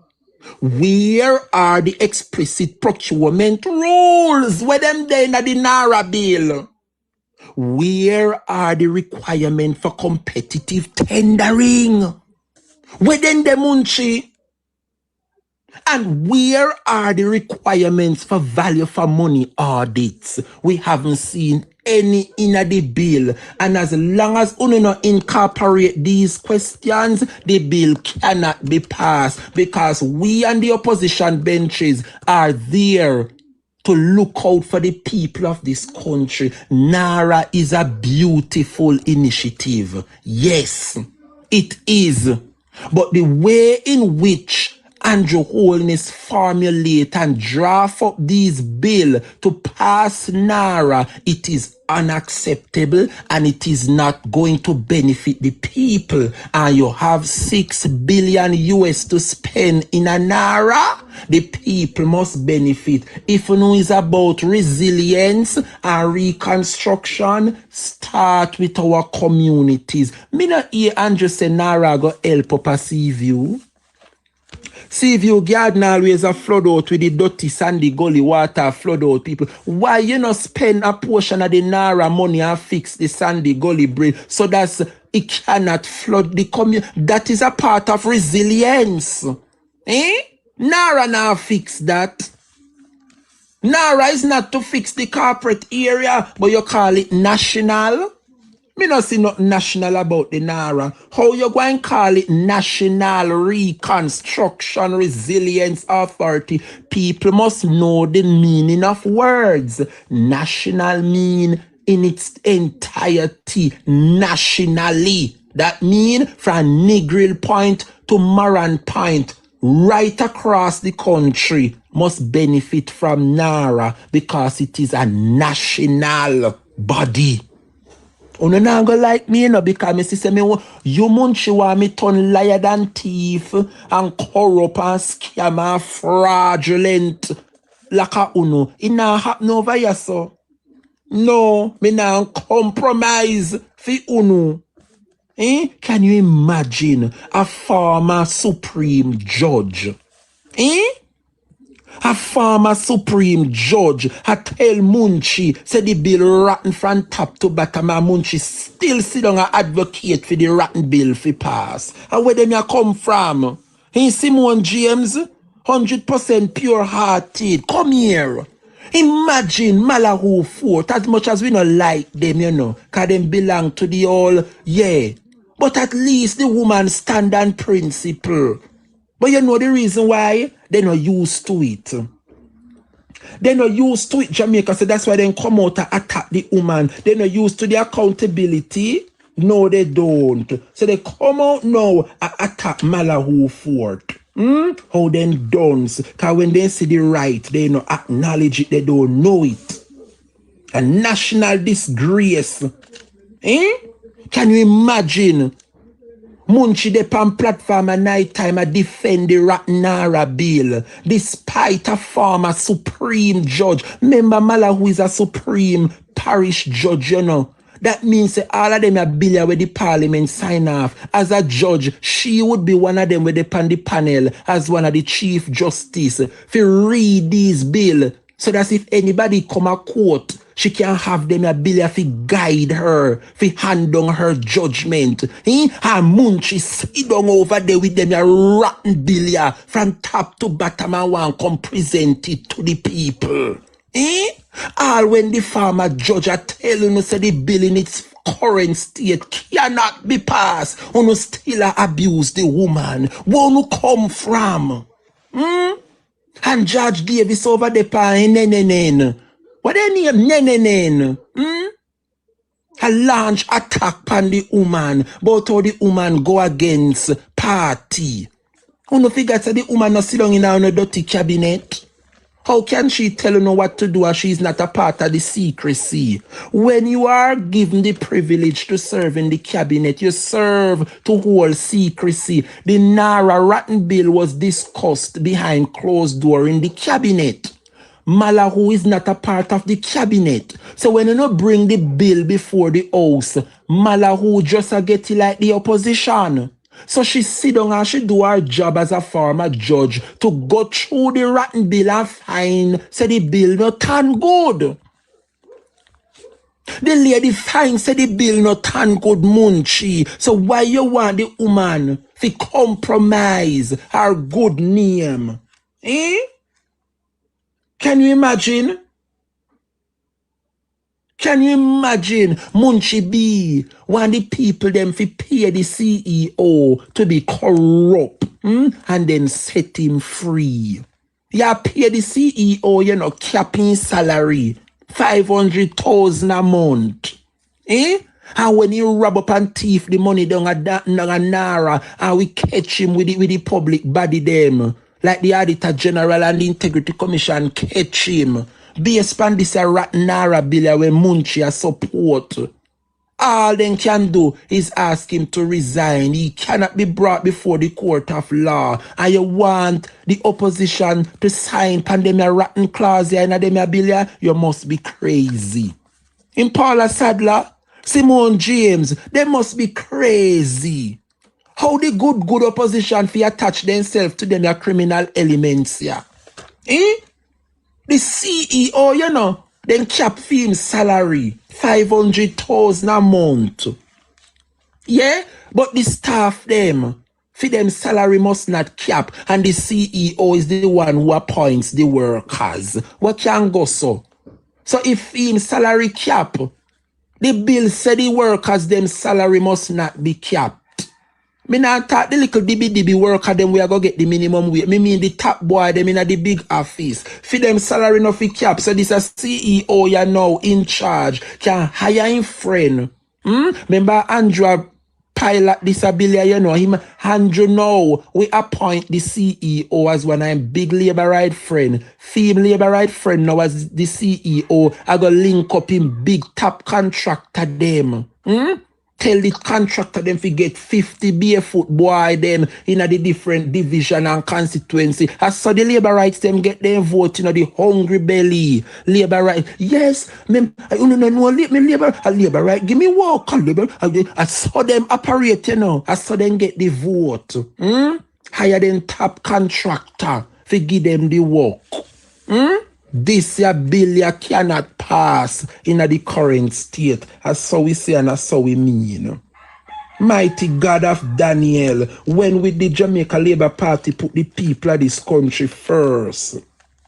where are the explicit procurement rules? Where them there in the Nara bill? Where are the requirements for competitive tendering? Where then the Munchi? And where are the requirements for value for money audits? We haven't seen any in the bill. And as long as we not incorporate these questions, the bill cannot be passed, because we and the opposition benches are there to look out for the people of this country. NARA is a beautiful initiative. Yes, it is. But the way in which Andrew Holness formulate and draft up these bill to pass NARA, it is unacceptable, and it is not going to benefit the people. And you have $6 billion US to spend in a NARA. The people must benefit. If you know it's about resilience and reconstruction, start with our communities. Me not hear Andrew say NARA go help up a Seaview. Seaview garden always a flood out with the dirty sandy gully water, flood out people. Why you not spend a portion of the NARA money and fix the sandy gully bridge so that it cannot flood the community? That is a part of resilience. NARA now fix that. NARA is not to fix the corporate area, but you call it national. Me not see nothing national about the NARA. How you going to call it National Reconstruction Resilience Authority? People must know the meaning of words. National mean in its entirety, nationally. That mean from Negril Point to Moran Point, right across the country, must benefit from NARA because it is a national body. You not go like me, because me say me you Munchi want me turn liar than thief and corrupt and scam and fraudulent like a uno. It not happen over here, so. No, me not compromise for uno. Can you imagine a former supreme judge? A former supreme judge had tell Munchi, say the bill rotten from top to bottom, and Munchi still sit down and advocate for the rotten bill for pass. And where them you come from? Simone James, 100% pure-hearted. Come here. Imagine Malahoo Fort, as much as we not like them, because them belong to the all, yeah. But at least the woman stand on principle. But you know the reason why? They're not used to it. They're not used to it, Jamaica. So that's why they come out and attack the woman. They're not used to the accountability. No, they don't. So they come out now and attack Malahoo Fort. How them dons. Because when they see the right, they don't acknowledge it. They don't know it. A national disgrace. Can you imagine? Munchi de pan platform at night time and defend the NARA bill, despite a former supreme judge. Remember Malahoo is a supreme parish judge, That means that all of them are bill where the parliament sign off. As a judge, she would be one of them with the panel as one of the chief justice. If you read this bill, so that if anybody come a court, she can have them ability to guide her, to hand down her judgment. Her Munchi sit down over there with them rotten bill from top to bottom and want come present it to the people. All when the farmer judge are telling us that the bill in its current state cannot be passed, you still abuse the woman. Where you come from? And Judge Davis over the pan, what they name Nenen? A launch attack on the woman, but how the woman go against party. You know figure say the woman not sit down in a dirty cabinet. How can she tell you what to do as she's not a part of the secrecy? When you are given the privilege to serve in the cabinet, you serve to hold secrecy. The Nara Rotten Bill was discussed behind closed door in the cabinet. Malahu is not a part of the cabinet. So when you not bring the bill before the house, Malahu just a get it like the opposition. So she sit down and she do her job as a former judge to go through the rotten bill and find say the bill not turn good. The lady find say the bill not turn good, Munchi. So why you want the woman to compromise her good name? Eh? Can you imagine? Can you imagine Munchi B want the people them fi pay the CEO to be corrupt and then set him free? You pay the CEO, you know, capping salary, 500,000 a month. Eh? And when you rob up and thief the money down a Nara and we catch him with the public body them, like the Auditor General and the Integrity Commission catch him. Based on this Nara bill where Munchi a support. All they can do is ask him to resign. He cannot be brought before the court of law. And you want the opposition to sign pandemic rotten clause in a bill, you must be crazy. In Paula Sadler, Simone James, they must be crazy. How the good opposition fi attach themselves to them criminal elements here? Eh? The CEO, you know, then cap him salary, 500,000 a month. Yeah? But the staff them, for them salary must not cap, and the CEO is the one who appoints the workers. What can go so? So if him salary cap, the bill said the workers them salary must not be capped. Me not talk the little DB worker them we are go get the minimum wage. Me mean the top boy them in a the big office. For them salary no fi cap. So this a CEO you know in charge can hire him friend. Remember Andrew pilot disability, you know him Andrew now we appoint the CEO as one of him big labor right friend. Female labor right friend now as the CEO. I go link up him big top contractor them. Tell the contractor them to get 50 barefoot boy them in the different division and constituency. As so the labor rights them get them vote, you know, the hungry belly. Labor right. Yes, me labor right. Give me work, labor. I saw them operate, you know. I saw them get the vote. Hire them top contractor to give them the work. This bill cannot pass in the current state. As so we say and as so we mean. Mighty God of Daniel, when with the Jamaica Labour Party put the people of this country first.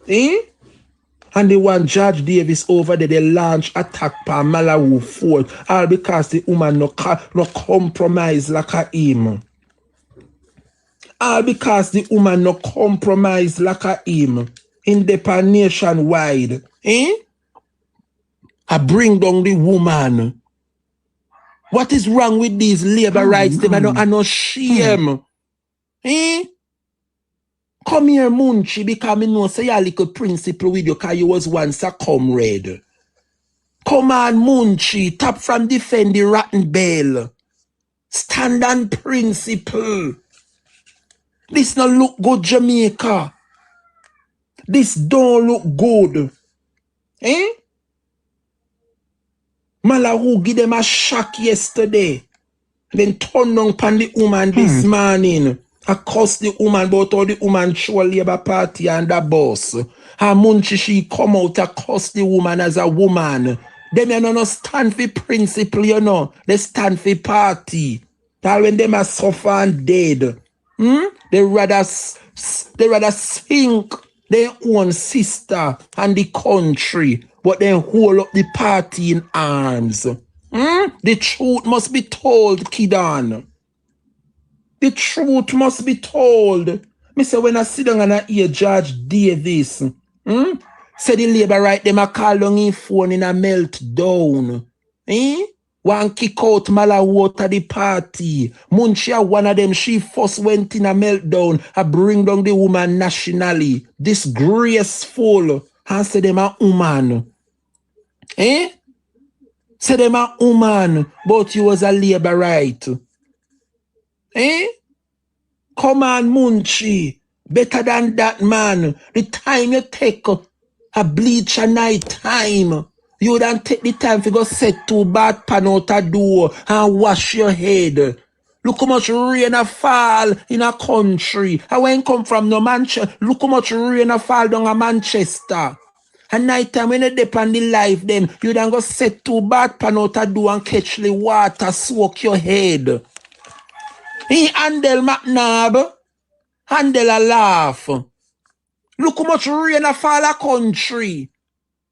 Eh? And the one Judge Davis over there, they launch attack pa Malawi Fort, all because the woman no compromise like a him. All because the woman no compromise like a him. In the nationwide, I bring down the woman. What is wrong with these labor rights? Them I no shame. Come here, Munchi, because I know say you little principle with you, because you was once a comrade. Come on, Munchi, top from defend the rotten bell. Stand on principle. This no look good, Jamaica. This don't look good. Malahu give them a shock yesterday. Then turn on upon the woman this morning. I cuss the woman about how the woman show Labour Party and the boss. And Munchi she come out to cuss the woman as a woman. Them you know no stand for principle, you know. They stand for party. That when them are suffer and dead. They rather sink their own sister and the country, but they hold up the party in arms. The truth must be told, Kidan. The truth must be told. Me say when I sit down and I hear Judge Davis, say the labor right, them a call down in phone in a meltdown. One kick out Malawi out of the party. Munchia, one of them, she first went in a meltdown. I bring down the woman nationally. Disgraceful. And say them a woman. Eh? Say them a woman. But you was a labor right. Eh? Come on, Munchi. Better than that, man. The time you take a bleach a night time. You don't take the time to go set two bath pan out a door and wash your head. Look how much rain a fall in a country. I when come from no Manchester. Look how much rain a fall down a Manchester. And night time when you dip on the life them, you don't go set two bath pan out a door and catch the water, soak your head. He handle McNabb. Handle a laugh. Look how much rain a fall a country.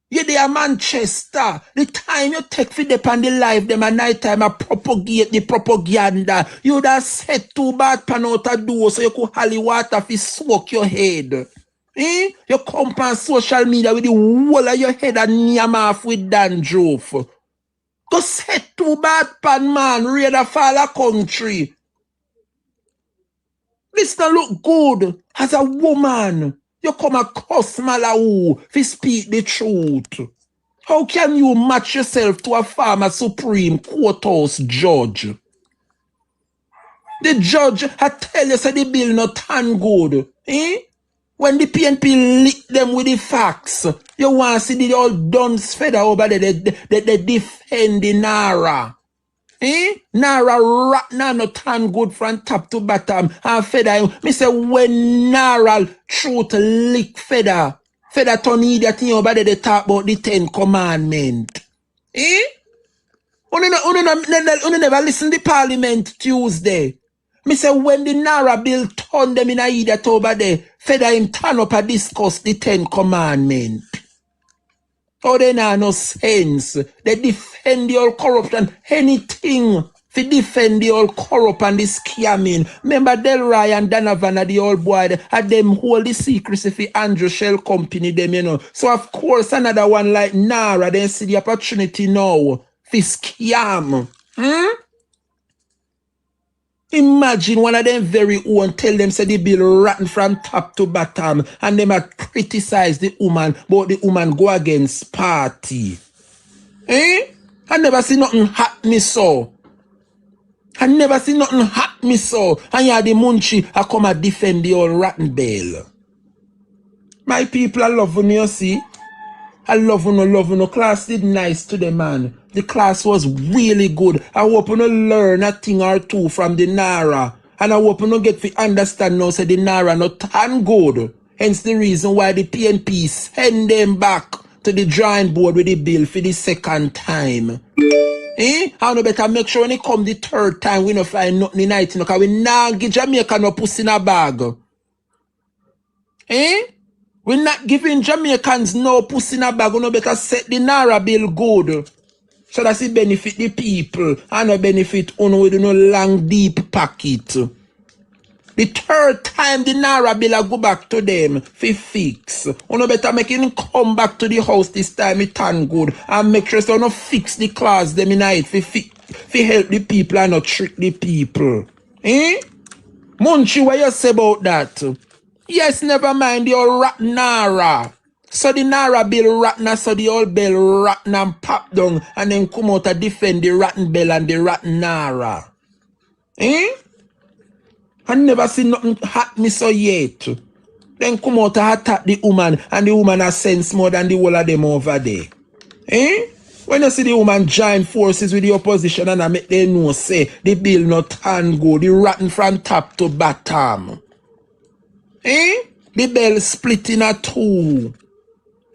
You there Manchester. The time you take for dip on the life them at night time a propagate the propaganda. You da set two bad pan out a door so you could holly water fi soak your head. Eh? You come on social media with the whole of your head and yam off with dandruff. Go set two bad pan man, rain a fall a country. This don't look good as a woman. You come across Malawi to speak the truth. How can you match yourself to a former Supreme Court House judge? The judge had tell you say the bill not turn good. Eh? When the PNP lick them with the facts, you want to see the old duns feather over there, they defend the Nara. Eh? Nara rat now no turn good from top to bottom and feather. Me say when Nara truth lick feather turn idiot thing over there they talk about the 10 commandments. Eh? Unu never listen to Parliament Tuesday. Me say when the Nara bill turn them in a idiot over there, feather him turn up and discuss the 10 commandments. Oh, they have no sense. They defend the old corruption. Anything to defend the old corrupt and the scamming. Remember Delroy and Donovan and the old boy, had them hold the secrecy for Andrew Shell Company, them, you know. So, of course, another one like Nara, they see the opportunity now for scam. Imagine one of them very own tell them say the bill rotten from top to bottom and them had criticize the woman, but the woman go against party. Eh? I never see nothing hot me so. I never see nothing hot me so. And yeah, the Munchi I come and defend the old rotten bill. My people I love when you see. I love you. Class did nice to the man. The class was really good. I hope you learn a thing or two from the Nara. And I hope you get to understand now say the Nara not tan good. Hence the reason why the PNP send them back to the drawing board with the bill for the second time. Eh? I know better make sure when it come the third time we no find nothing in it. Because we now give Jamaica no pussy in a bag. Eh? We're not giving Jamaicans no pussy in a bag. We no better set the Nara bill good. So that's it benefit the people and no benefit uno with no long deep pocket. The third time the Nara bill go back to them for fix. Uno better make him come back to the house this time it turn good and make sure so uno fix the class them in it for help the people and not trick the people. Eh? Munchi, what you say about that? Yes, never mind the old rat Nara. So the Nara bill rotten, so the old bell rotten and pop down and then come out to defend the rotten bell and the rotten Nara. Eh? I never seen nothing hot me so yet. Then come out to attack the woman and the woman has sense more than the whole of them over there. Eh? When you see the woman join forces with the opposition and I make them know say the bill not turn good, the rotten from top to bottom. Eh? The bell split in a two.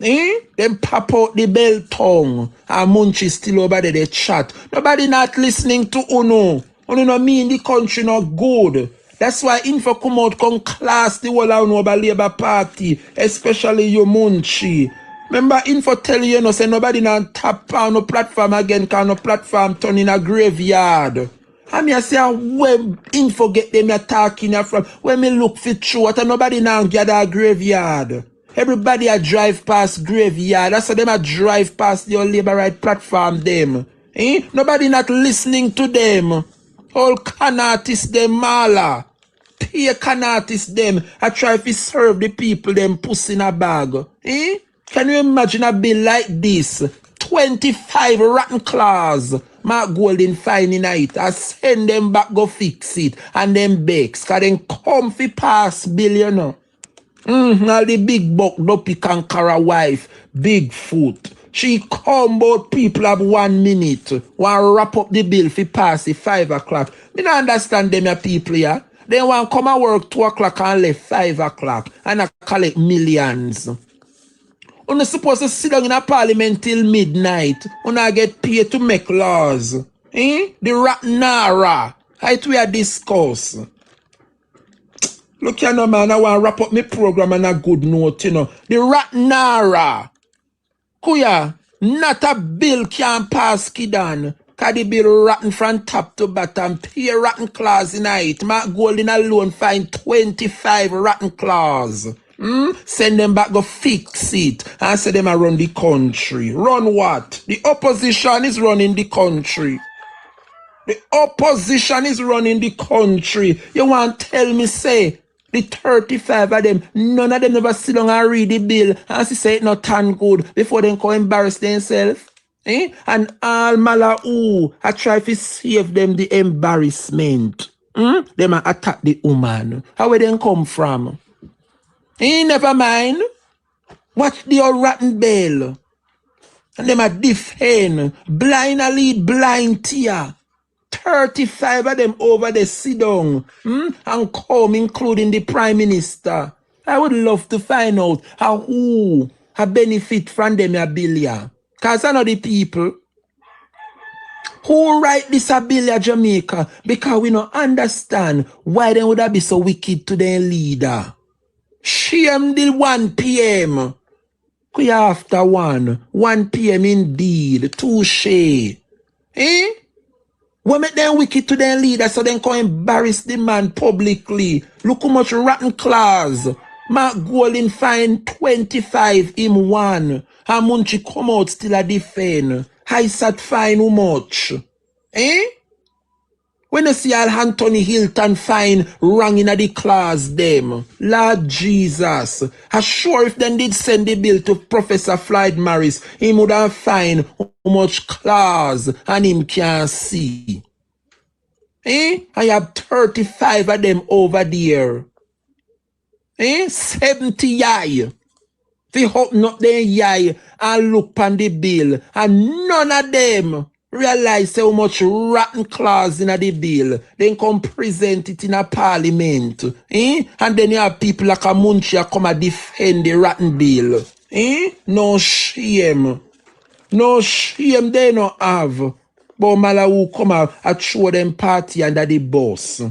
Eh? Then pop out the bell tongue and Munchi still over there they chat. Nobody not listening to Uno. Uno no mean the country not good. That's why info come out come class the whole of Uno Labour Party, especially you Munchi. Remember info tell you no say nobody not tap on no platform again cause no platform turn in a graveyard. And me say when info get them attacking from when me look for truth and nobody now gather a graveyard. Everybody a drive past graveyard. That's how them a drive past the Labour right platform them. Nobody not listening to them. All can artists them mala. Pay can artists them. I try to serve the people them pussy in a bag. Can you imagine a bill like this? 25 rotten claws. Mark Golden fine in it. I send them back go fix it. And them bakes. Cause them comfy pass bill, you know. Now the big buck dopey Kankara wife, big foot. She come about people have 1 minute. Want wrap up the bill for pass it 5 o'clock. Me don't understand them your people here. They want come and work 2 o'clock and left 5 o'clock. And I collect millions. You're not supposed to sit down in a parliament till midnight. You're not get paid to make laws. The rat nara. It we are discuss. Look here no man, I want to wrap up my program on a good note, you know. The rat nara. Kuya, not a bill can pass kidan. Cause the bill rotten from top to bottom. Pay rotten clause in it. Mark Golden alone find 25 rotten clause. Send them back, go fix it. And say them a run the country. Run what? The opposition is running the country. The opposition is running the country. You want to tell me, say, the 35 of them, none of them never sit down and read the bill and say it not turn good before they go embarrass themselves. And all mala I try to save them the embarrassment. Them a attack the woman. How will they come from? Never mind. Watch the old rotten bell. And them a defend. Blind a lead, blind tear. 35 of them over the sit down and come, including the Prime Minister. I would love to find out how who benefit from them a bill. Because I know the people who write this a bill Jamaica because we don't understand why they would have been so wicked to their leader. Shame the 1 p.m. We after 1 p.m. indeed. Touche. We make them wicked to their leader so they can embarrass the man publicly. Look how much rotten clause. Mark Golden fine 25 in 1. And Munchi come out still a defend. High sat fine how much? When you see all Anthony Hilton fine wrong in the clause them. Lord Jesus. I'm sure if they did send the bill to Professor Floyd Morris, he would have fine how much clause and him can see. I have 35 of them over there. 70 yai. They hope not their yai and look on the bill. And none of them realize how much rotten clause in the bill. Then come present it in a parliament. And then you have people like a Munchia come and defend the rotten bill. No shame. No shame they no have. But Malawu come out and show them party under the boss.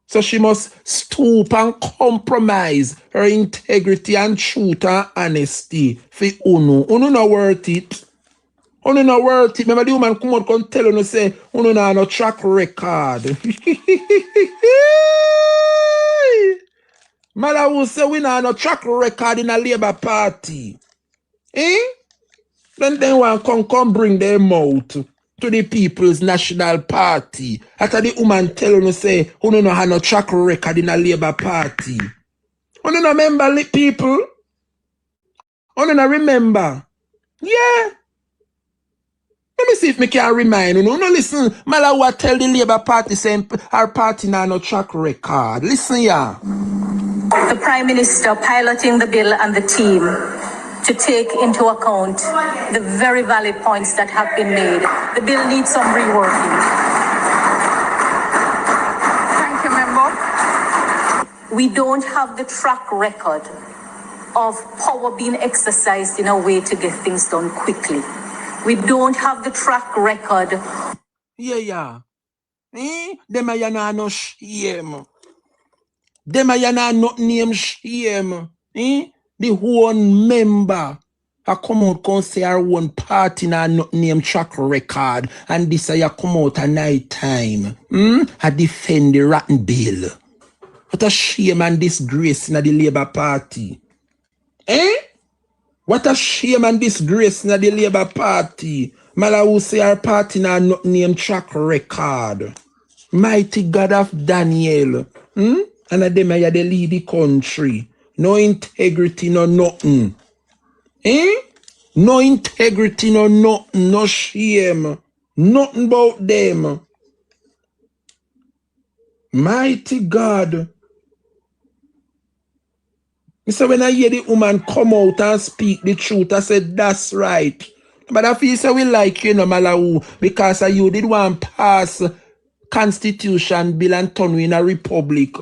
So she must stoop and compromise her integrity and truth and honesty for Unu. Unu not worth it. Unu not worth it. Remember the woman come out and tell you say Unu not no track record. Malawu say we not no track record in a Labour Party. Then they want come bring them out to the People's National Party. After the woman tell you say, who don't have no track record in a Labour Party. Who don't remember people? Who don't remember? Yeah. Let me see if me can remind you. No listen, Malawa tell the Labour Party saying our party now no track record. Listen yeah. The Prime Minister piloting the bill and the team to take into account the very valid points that have been made. The bill needs some reworking. Thank you, Member. We don't have the track record of power being exercised in a way to get things done quickly. We don't have the track record. Yeah. Them a yana no shame. Them a yana not name shame. The one member I come out and say our one party na not name track record and this I come out at night time. I defend the rotten bill. What a shame and disgrace in the Labour Party. What a shame and disgrace in the Labour Party. Malawi say our party now not name track record. Mighty God of Daniel. And of them are they lead the country. No integrity, no nothing. No integrity, no nothing, no shame. Nothing about them. Mighty God. So when I hear the woman come out and speak the truth, I said, that's right. But I feel so we like you, no Malawi, because you did one pass constitution bill and turn we in a republic.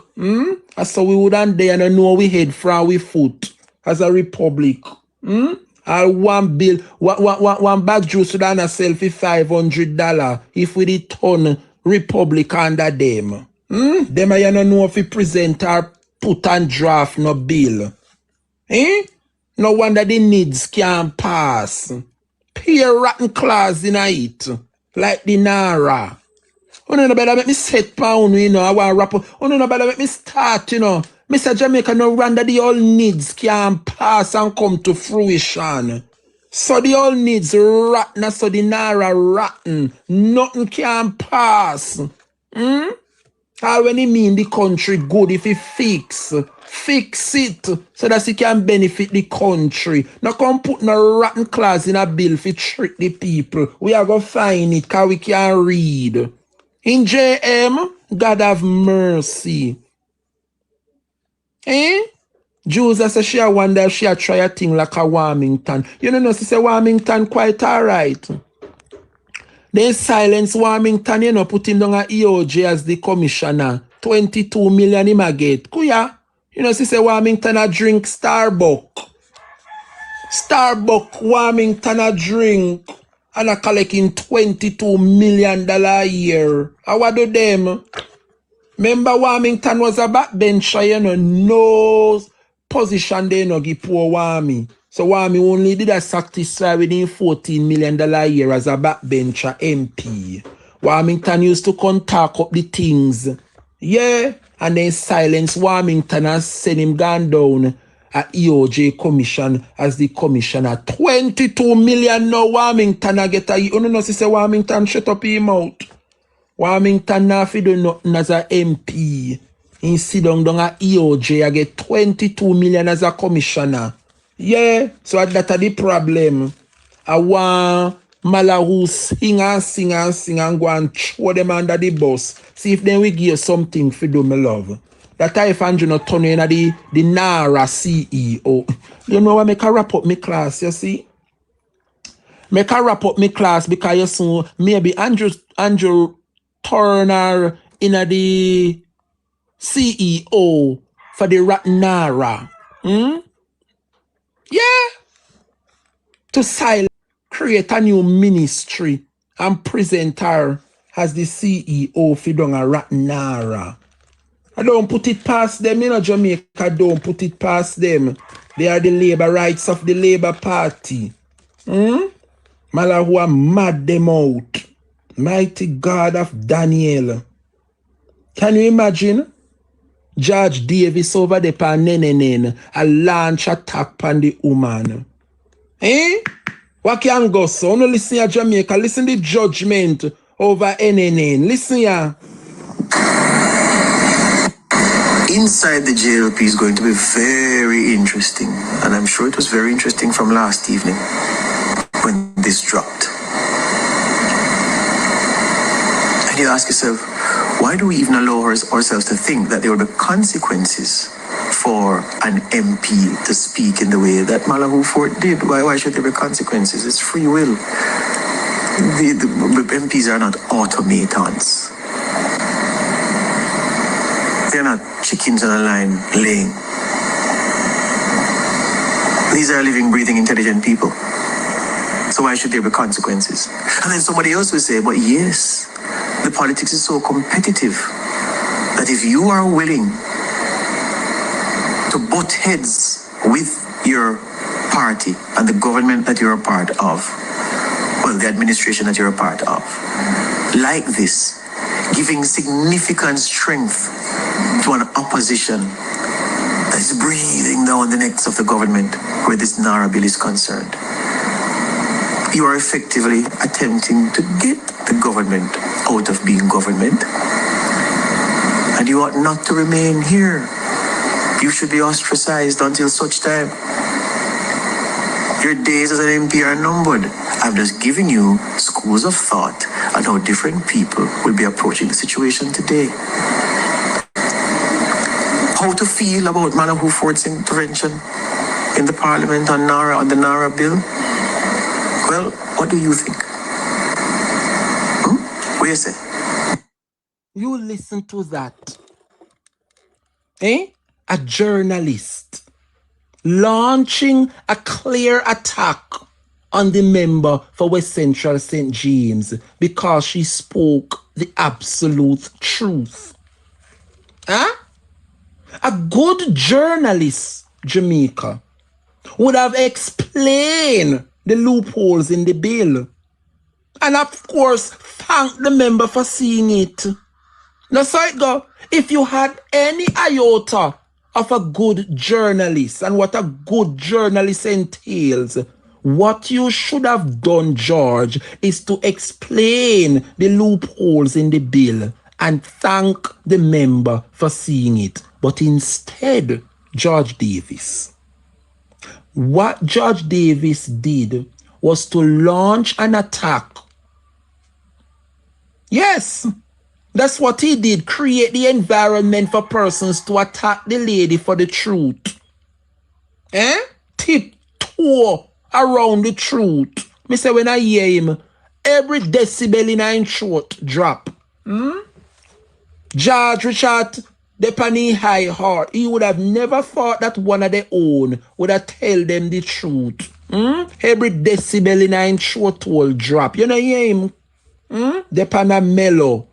So we wouldn't dare and know we head from we foot as a republic. One bill, one bag juice would have sell for $500 if we did turn republic under them. Them I don't know if we present or put and draft no bill. No wonder the needs can't pass. Pay rotten clause in it. Like the Nara. No better make me set pound, you know. I want to wrap up. No better make me start, you know. Mr. Jamaica no wonder the all needs can't pass and come to fruition. So the all needs rotten, so the Nara rotten. Nothing can pass. How when he mean the country good if he fix it so that he can benefit the country. Now come put no rotten clause in a bill for trick the people. We are going to find it because we can read. In JM, God have mercy. Jesus says she wonder if she try a thing like a Warmington. You know, she say Warmington quite alright. They silence Warmington, you know, put him down at EOJ as the commissioner. 22 million him a get. Kuya, you know, she say Warmington a drink Starbucks. Warmington a drink. And a collecting $22 million a year. How what do them? Remember Warmington was a backbencher, you know, no position they no give poor Warmy. So Warmy only did a satisfy within $14 million a year as a backbencher MP. Warmington used to come talk up the things. Yeah. And then silence Warmington and send him gone down at EOJ commission as the commissioner. 22 million now Warmington I get a you know she say Warmington shut up him out. Warmington now fi do nothing as a MP. He sit down at EOJ I get 22 million as a commissioner. Yeah, so that's the problem. I want Malawi sing and go and throw them under the bus. See if then we give something for do my love. That I find you not turn in the Nara CEO. You know what, make a wrap up my class, you see? Make a wrap up my class because you see maybe Andrew Turner in the CEO for the Nara. Yeah. To silence, create a new ministry and present her as the CEO for the Nara. I don't put it past them, you know, Jamaica don't put it past them. They are the labor rights of the Labour Party. Malawi mad them out. Mighty God of Daniel. Can you imagine? Judge Davis over the pan Nenenen a launch attack on the woman. What can go so? No listen to Jamaica. Listen to the judgment over NNN. Listen here. Inside the JLP is going to be very interesting. And I'm sure it was very interesting from last evening when this dropped. And you ask yourself, why do we even allow ourselves to think that there will be consequences for an MP to speak in the way that Malawi Fort did? Why should there be consequences? It's free will. The MPs are not automatons. They're not chickens on a line laying. These are living, breathing, intelligent people. So why should there be consequences? And then somebody else will say, but yes, the politics is so competitive that if you are willing to butt heads with your party and the government that you're a part of, well, the administration that you're a part of, like this, giving significant strength to an opposition that is breathing down the necks of the government where this Nara bill is concerned. you are effectively attempting to get the government out of being government. And you ought not to remain here. You should be ostracized until such time. Your days as an MP are numbered. I'm just giving you schools of thought on how different people will be approaching the situation today. How to feel about Madam Huford's intervention in the Parliament on the NARA bill? Well, what do you think? What do you say? You listen to that. A journalist launching a clear attack on the member for West Central St. James because she spoke the absolute truth. A good journalist, Jamaica, would have explained the loopholes in the bill. And of course, thank the member for seeing it. Now, so it go. If you had any iota of a good journalist and what a good journalist entails, what you should have done, George, is to explain the loopholes in the bill and thank the member for seeing it. But instead, George Davis, what George Davis did was to launch an attack. Yes, that's what he did, create the environment for persons to attack the lady for the truth. Tiptoe around the truth. Me say when I hear him, every decibel in his throat drop. George Richard, the penny high heart, he would have never thought that one of their own would have tell them the truth. Every decibel in his throat will drop. You know hear him? The Panamelo.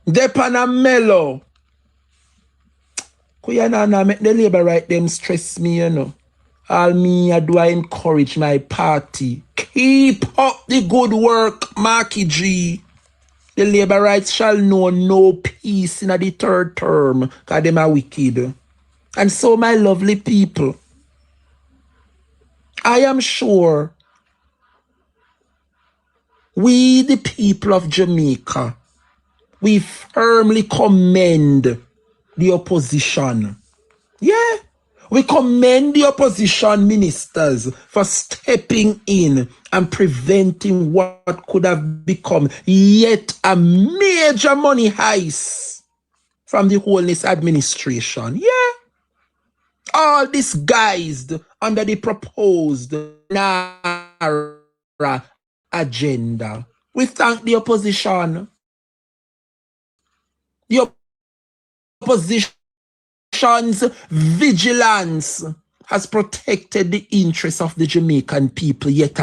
The Panamelo. Kuyana make the labor right them stress me, you know. All me I do I encourage my party. Keep up the good work, Marky G. The labor rights shall know no peace in the third term, because them are wicked. And so, my lovely people, I am sure we, the people of Jamaica, we firmly commend the opposition. Yeah, we commend the opposition ministers for stepping in and preventing what could have become yet a major money heist from the Holness administration. Yeah, all disguised under the proposed NARA agenda. We thank the opposition. The opposition's vigilance has protected the interests of the Jamaican people, yet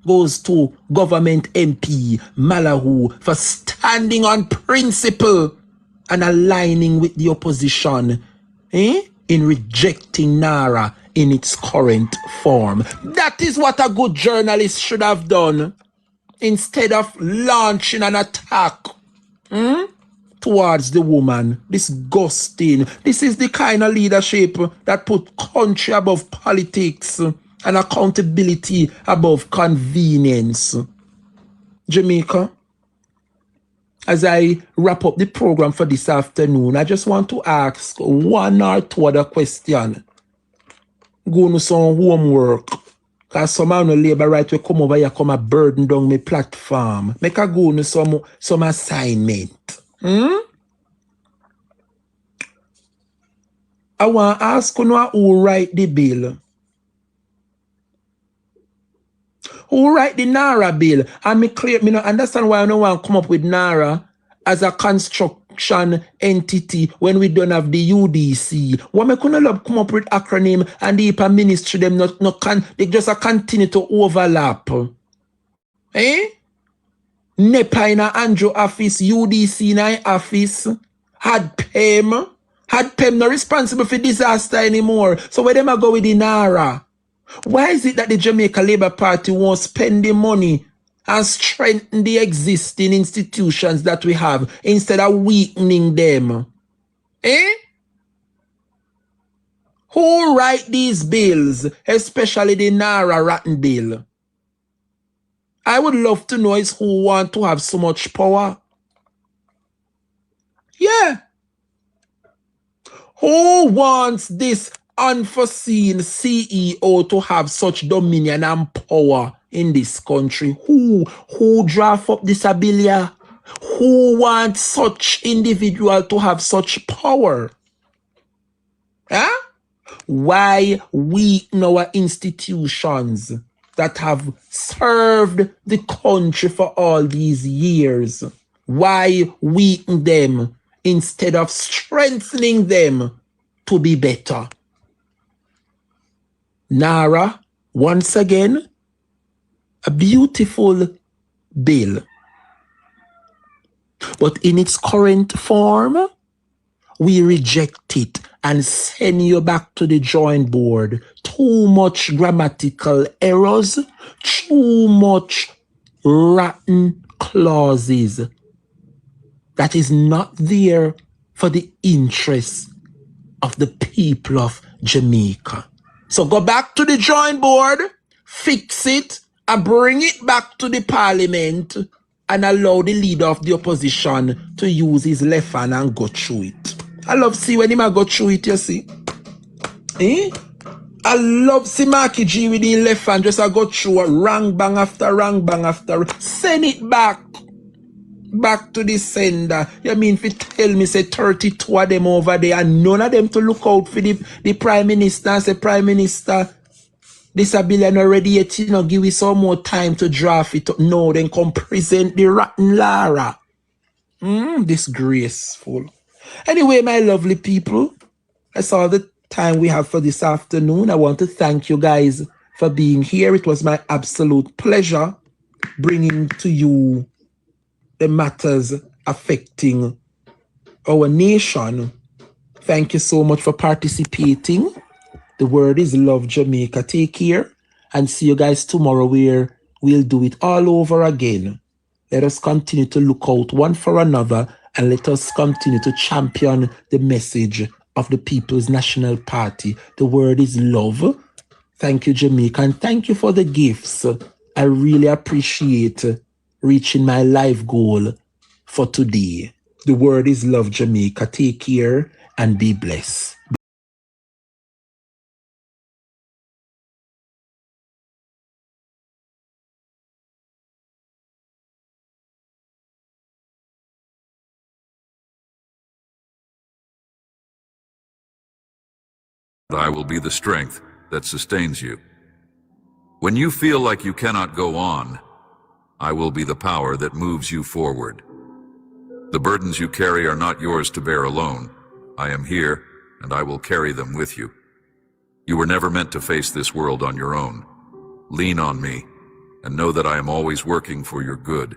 goes to government MP Malahoo for standing on principle and aligning with the opposition in rejecting NARA in its current form. That is what a good journalist should have done instead of launching an attack towards the woman. Disgusting. This is the kind of leadership that put country above politics and accountability above convenience. Jamaica, as I wrap up the program for this afternoon, I just want to ask one or two other questions. Go to some homework. Because some of the labor right will come over here, come and burden down my platform. Make a go to some assignment. I want to ask you who write the bill. Who write the NARA bill? And me clear, me not understand why I don't want to come up with NARA as a construction entity when we don't have the UDC. Why me couldn't love come up with acronym and the IPA ministry them they just continue to overlap. NEPA in a Andrew office, UDC in a office, had PEM not responsible for disaster anymore. So where them a go with the NARA? Why is it that the Jamaica Labour Party won't spend the money and strengthen the existing institutions that we have instead of weakening them? Who write these bills, especially the NARA rotten bill? I would love to know is who want to have so much power. Yeah. Who wants this unforeseen CEO to have such dominion and power in this country? Who draft up this ability? Who wants such individual to have such power? Huh? Why weaken our institutions that have served the country for all these years? Why weaken them instead of strengthening them to be better? Nara, once again, a beautiful bill. But in its current form, we reject it and send you back to the drawing board. Too much grammatical errors, too much rotten clauses that is not there for the interests of the people of Jamaica. So go back to the drawing board, fix it, and bring it back to the parliament and allow the leader of the opposition to use his left hand and go through it. I love see when he might go through it, you see. I love see Marky G with his left hand just go through a wrong bang after wrong bang after. Send it back to the sender. You mean if you tell me say 32 of them over there and none of them to look out for the Prime Minister and say, Prime Minister, this ability not ready yet, you know, give me some more time to draft it up. No, then come present the rotten Lara. Disgraceful. Anyway, my lovely people, that's all the time we have for this afternoon. I want to thank you guys for being here. It was my absolute pleasure bringing to you the matters affecting our nation. Thank you so much for participating. The word is love, Jamaica. Take care and see you guys tomorrow where we'll do it all over again. Let us continue to look out one for another and let us continue to champion the message of the People's National Party. The word is love. Thank you, Jamaica, and thank you for the gifts. I really appreciate reaching my life goal for today. The word is love, Jamaica. Take care and be blessed. I will be the strength that sustains you. When you feel like you cannot go on, I will be the power that moves you forward. The burdens you carry are not yours to bear alone. I am here, and I will carry them with you. You were never meant to face this world on your own. Lean on me, and know that I am always working for your good.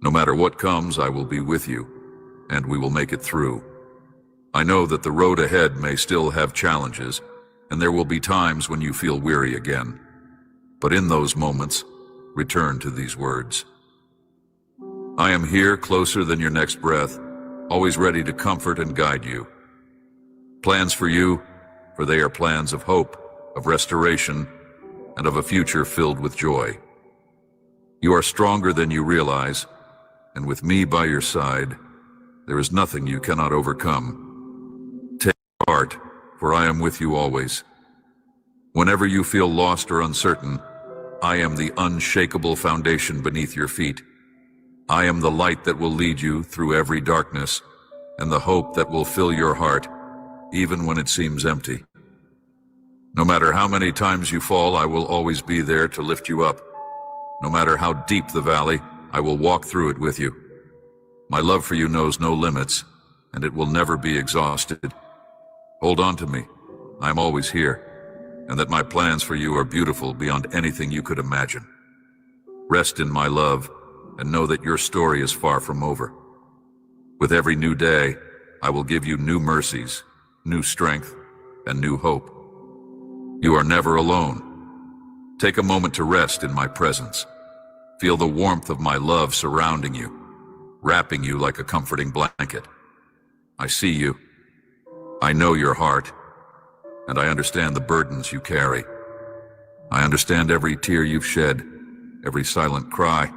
No matter what comes, I will be with you, and we will make it through. I know that the road ahead may still have challenges, and there will be times when you feel weary again. But in those moments, return to these words. I am here closer than your next breath, always ready to comfort and guide you. Plans for you, for they are plans of hope, of restoration, and of a future filled with joy. You are stronger than you realize, and with me by your side, there is nothing you cannot overcome. Take heart, for I am with you always. Whenever you feel lost or uncertain, I am the unshakable foundation beneath your feet. I am the light that will lead you through every darkness, and the hope that will fill your heart, even when it seems empty. No matter how many times you fall, I will always be there to lift you up. No matter how deep the valley, I will walk through it with you. My love for you knows no limits, and it will never be exhausted. Hold on to me. I am always here, and that my plans for you are beautiful beyond anything you could imagine. Rest in my love, and know that your story is far from over. With every new day, I will give you new mercies, new strength, and new hope. You are never alone. Take a moment to rest in my presence. Feel the warmth of my love surrounding you, wrapping you like a comforting blanket. I see you. I know your heart, and I understand the burdens you carry. I understand every tear you've shed, every silent cry,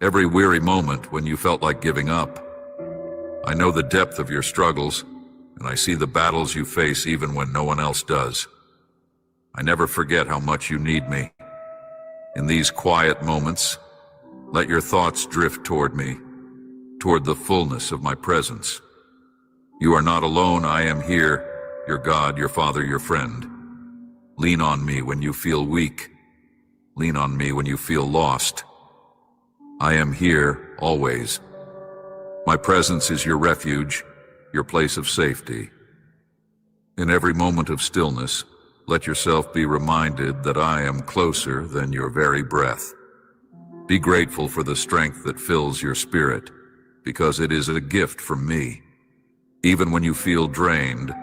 every weary moment when you felt like giving up. I know the depth of your struggles, and I see the battles you face even when no one else does. I never forget how much you need me. In these quiet moments, let your thoughts drift toward me, toward the fullness of my presence. You are not alone. I am here, your God, your Father, your friend. Lean on me when you feel weak. Lean on me when you feel lost. I am here, always. My presence is your refuge, your place of safety. In every moment of stillness, let yourself be reminded that I am closer than your very breath. Be grateful for the strength that fills your spirit, because it is a gift from me. Even when you feel drained,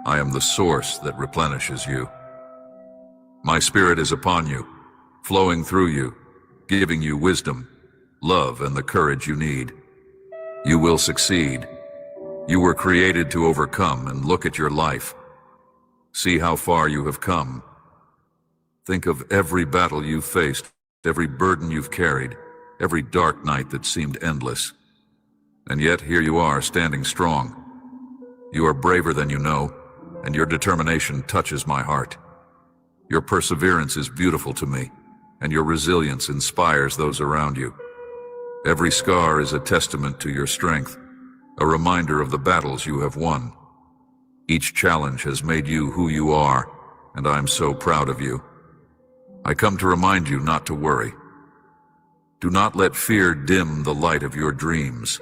I am the source that replenishes you. My spirit is upon you, flowing through you, giving you wisdom, love, and the courage you need. You will succeed. You were created to overcome, and look at your life. See how far you have come. Think of every battle you've faced, every burden you've carried, every dark night that seemed endless. And yet here you are, standing strong. You are braver than you know, and your determination touches my heart. Your perseverance is beautiful to me, and your resilience inspires those around you. Every scar is a testament to your strength, a reminder of the battles you have won. Each challenge has made you who you are, and I am so proud of you. I come to remind you not to worry. Do not let fear dim the light of your dreams.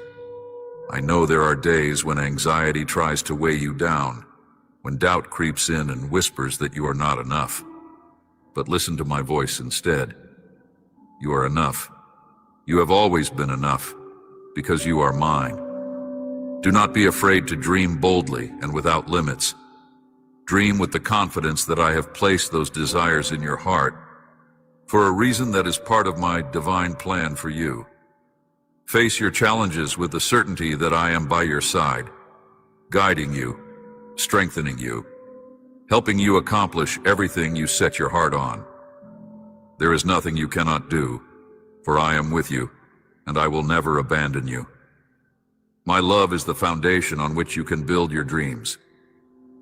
I know there are days when anxiety tries to weigh you down, when doubt creeps in and whispers that you are not enough. But listen to my voice instead. You are enough. You have always been enough, because you are mine. Do not be afraid to dream boldly and without limits. Dream with the confidence that I have placed those desires in your heart for a reason that is part of my divine plan for you. Face your challenges with the certainty that I am by your side, guiding you, strengthening you, helping you accomplish everything you set your heart on. There is nothing you cannot do, for I am with you, and I will never abandon you. My love is the foundation on which you can build your dreams.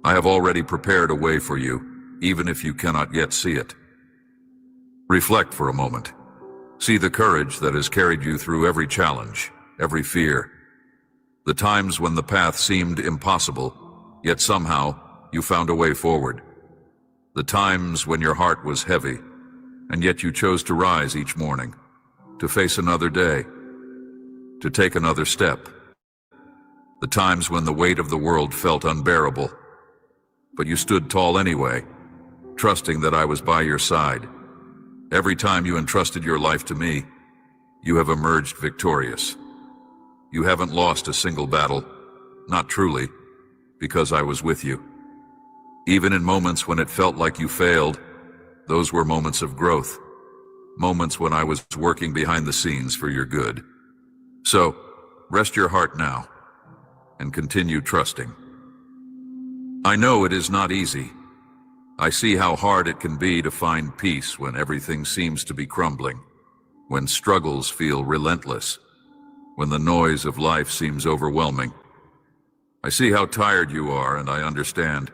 I have already prepared a way for you, even if you cannot yet see it. Reflect for a moment. See the courage that has carried you through every challenge, every fear. The times when the path seemed impossible, yet somehow you found a way forward. The times when your heart was heavy, and yet you chose to rise each morning, to face another day, to take another step. The times when the weight of the world felt unbearable, but you stood tall anyway, trusting that I was by your side. Every time you entrusted your life to me, you have emerged victorious. You haven't lost a single battle, not truly, because I was with you. Even in moments when it felt like you failed, those were moments of growth, moments when I was working behind the scenes for your good. So, rest your heart now, and continue trusting. I know it is not easy. I see how hard it can be to find peace when everything seems to be crumbling, when struggles feel relentless, when the noise of life seems overwhelming. I see how tired you are, and I understand.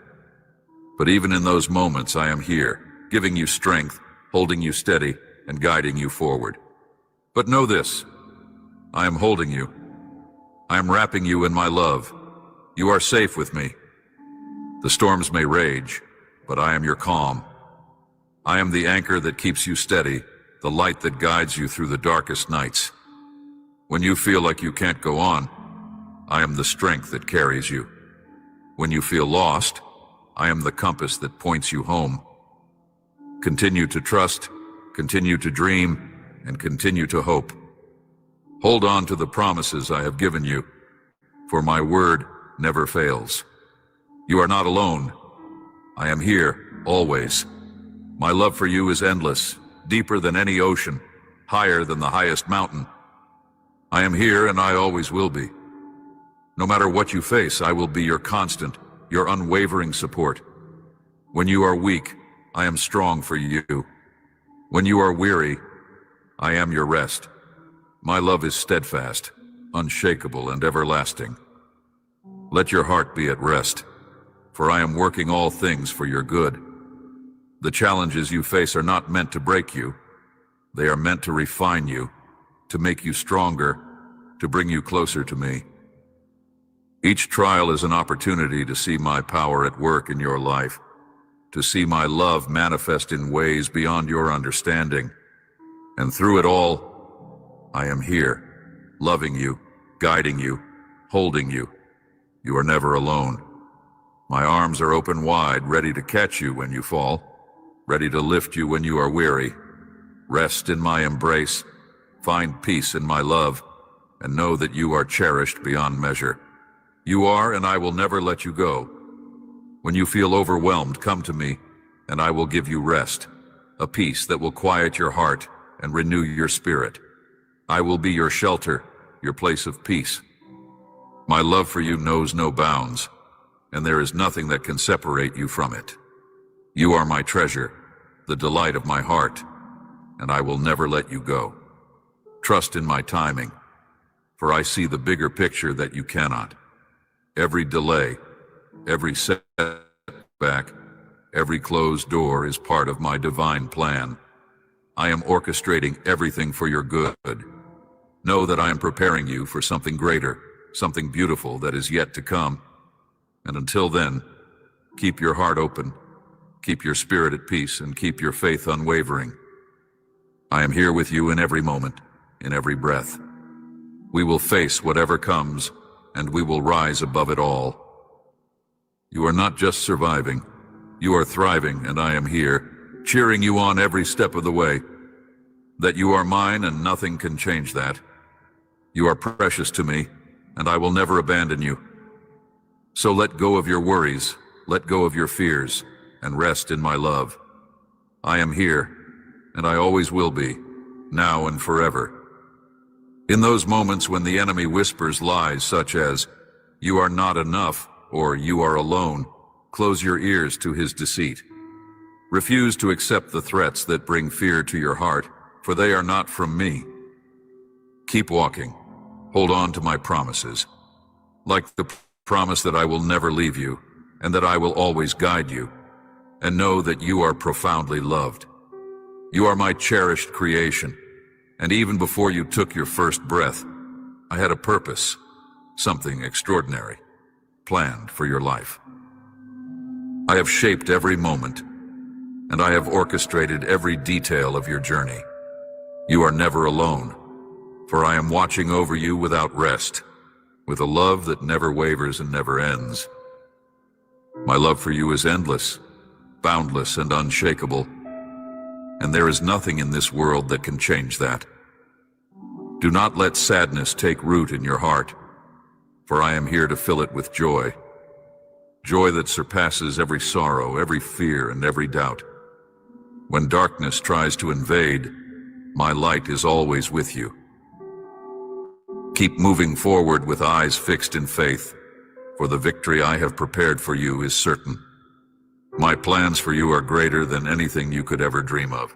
But even in those moments, I am here, giving you strength, holding you steady, and guiding you forward. But know this, I am holding you. I am wrapping you in my love. You are safe with me. The storms may rage, but I am your calm. I am the anchor that keeps you steady, the light that guides you through the darkest nights. When you feel like you can't go on, I am the strength that carries you. When you feel lost, I am the compass that points you home. Continue to trust, continue to dream, and continue to hope. Hold on to the promises I have given you, for my word never fails. You are not alone. I am here, always. My love for you is endless, deeper than any ocean, higher than the highest mountain. I am here and I always will be. No matter what you face, I will be your constant, your unwavering support. When you are weak, I am strong for you. When you are weary, I am your rest. My love is steadfast, unshakable, and everlasting. Let your heart be at rest, for I am working all things for your good. The challenges you face are not meant to break you. They are meant to refine you, to make you stronger, to bring you closer to me. Each trial is an opportunity to see my power at work in your life, to see my love manifest in ways beyond your understanding. And through it all, I am here, loving you, guiding you, holding you. You are never alone. My arms are open wide, ready to catch you when you fall, ready to lift you when you are weary. Rest in my embrace, find peace in my love, and know that you are cherished beyond measure. You are, and I will never let you go. When you feel overwhelmed, come to me, and I will give you rest, a peace that will quiet your heart and renew your spirit. I will be your shelter, your place of peace. My love for you knows no bounds, and there is nothing that can separate you from it. You are my treasure, the delight of my heart, and I will never let you go. Trust in my timing, for I see the bigger picture that you cannot. Every delay, every setback, every closed door is part of my divine plan. I am orchestrating everything for your good. Know that I am preparing you for something greater, something beautiful that is yet to come. And until then, keep your heart open, keep your spirit at peace, and keep your faith unwavering. I am here with you in every moment, in every breath. We will face whatever comes, and we will rise above it all. You are not just surviving, you are thriving, and I am here, cheering you on every step of the way. That you are mine and nothing can change that. You are precious to me, and I will never abandon you. So let go of your worries, let go of your fears, and rest in my love. I am here, and I always will be, now and forever. In those moments when the enemy whispers lies such as, "You are not enough," or "You are alone," close your ears to his deceit. Refuse to accept the threats that bring fear to your heart, for they are not from me. Keep walking. Hold on to my promises, like the promise that I will never leave you, and that I will always guide you, and know that you are profoundly loved. You are my cherished creation, and even before you took your first breath, I had a purpose, something extraordinary, planned for your life. I have shaped every moment, and I have orchestrated every detail of your journey. You are never alone, for I am watching over you without rest, with a love that never wavers and never ends. My love for you is endless, boundless, and unshakable, and there is nothing in this world that can change that. Do not let sadness take root in your heart, for I am here to fill it with joy. Joy that surpasses every sorrow, every fear, and every doubt. When darkness tries to invade, my light is always with you. Keep moving forward with eyes fixed in faith, for the victory I have prepared for you is certain. My plans for you are greater than anything you could ever dream of.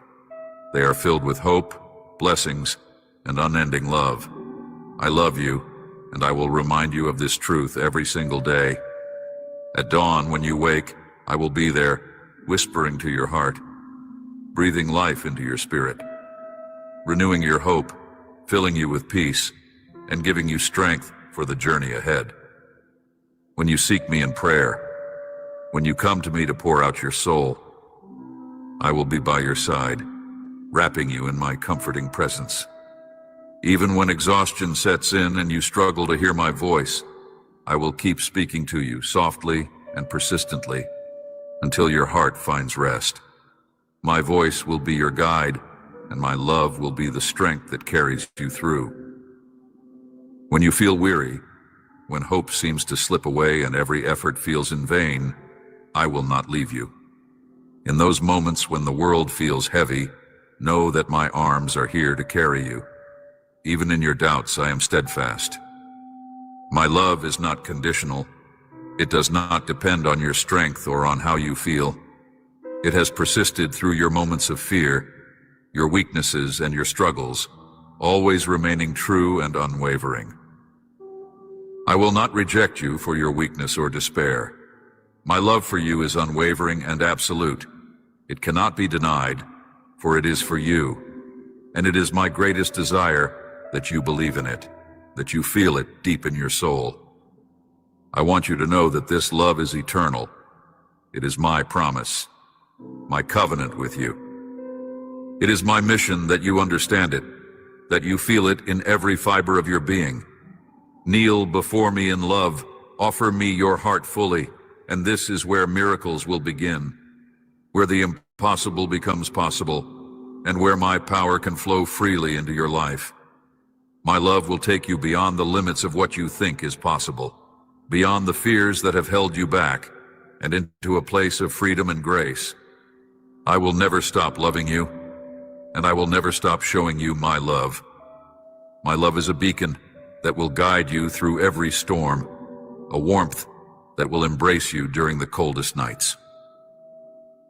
They are filled with hope, blessings, and unending love. I love you, and I will remind you of this truth every single day. At dawn, when you wake, I will be there, whispering to your heart, breathing life into your spirit, renewing your hope, filling you with peace, and giving you strength for the journey ahead. When you seek me in prayer, when you come to me to pour out your soul, I will be by your side, wrapping you in my comforting presence. Even when exhaustion sets in and you struggle to hear my voice, I will keep speaking to you softly and persistently until your heart finds rest. My voice will be your guide, and my love will be the strength that carries you through. When you feel weary, when hope seems to slip away and every effort feels in vain, I will not leave you. In those moments when the world feels heavy, know that my arms are here to carry you. Even in your doubts, I am steadfast. My love is not conditional. It does not depend on your strength or on how you feel. It has persisted through your moments of fear, your weaknesses and your struggles, always remaining true and unwavering. I will not reject you for your weakness or despair. My love for you is unwavering and absolute. It cannot be denied, for it is for you, and it is my greatest desire that you believe in it, that you feel it deep in your soul. I want you to know that this love is eternal. It is my promise, my covenant with you. It is my mission that you understand it, that you feel it in every fiber of your being. Kneel before me in love, offer me your heart fully, and this is where miracles will begin, where the impossible becomes possible, and where my power can flow freely into your life. My love will take you beyond the limits of what you think is possible, beyond the fears that have held you back, and into a place of freedom and grace. I will never stop loving you, and I will never stop showing you my love. My love is a beacon that will guide you through every storm, a warmth that will embrace you during the coldest nights.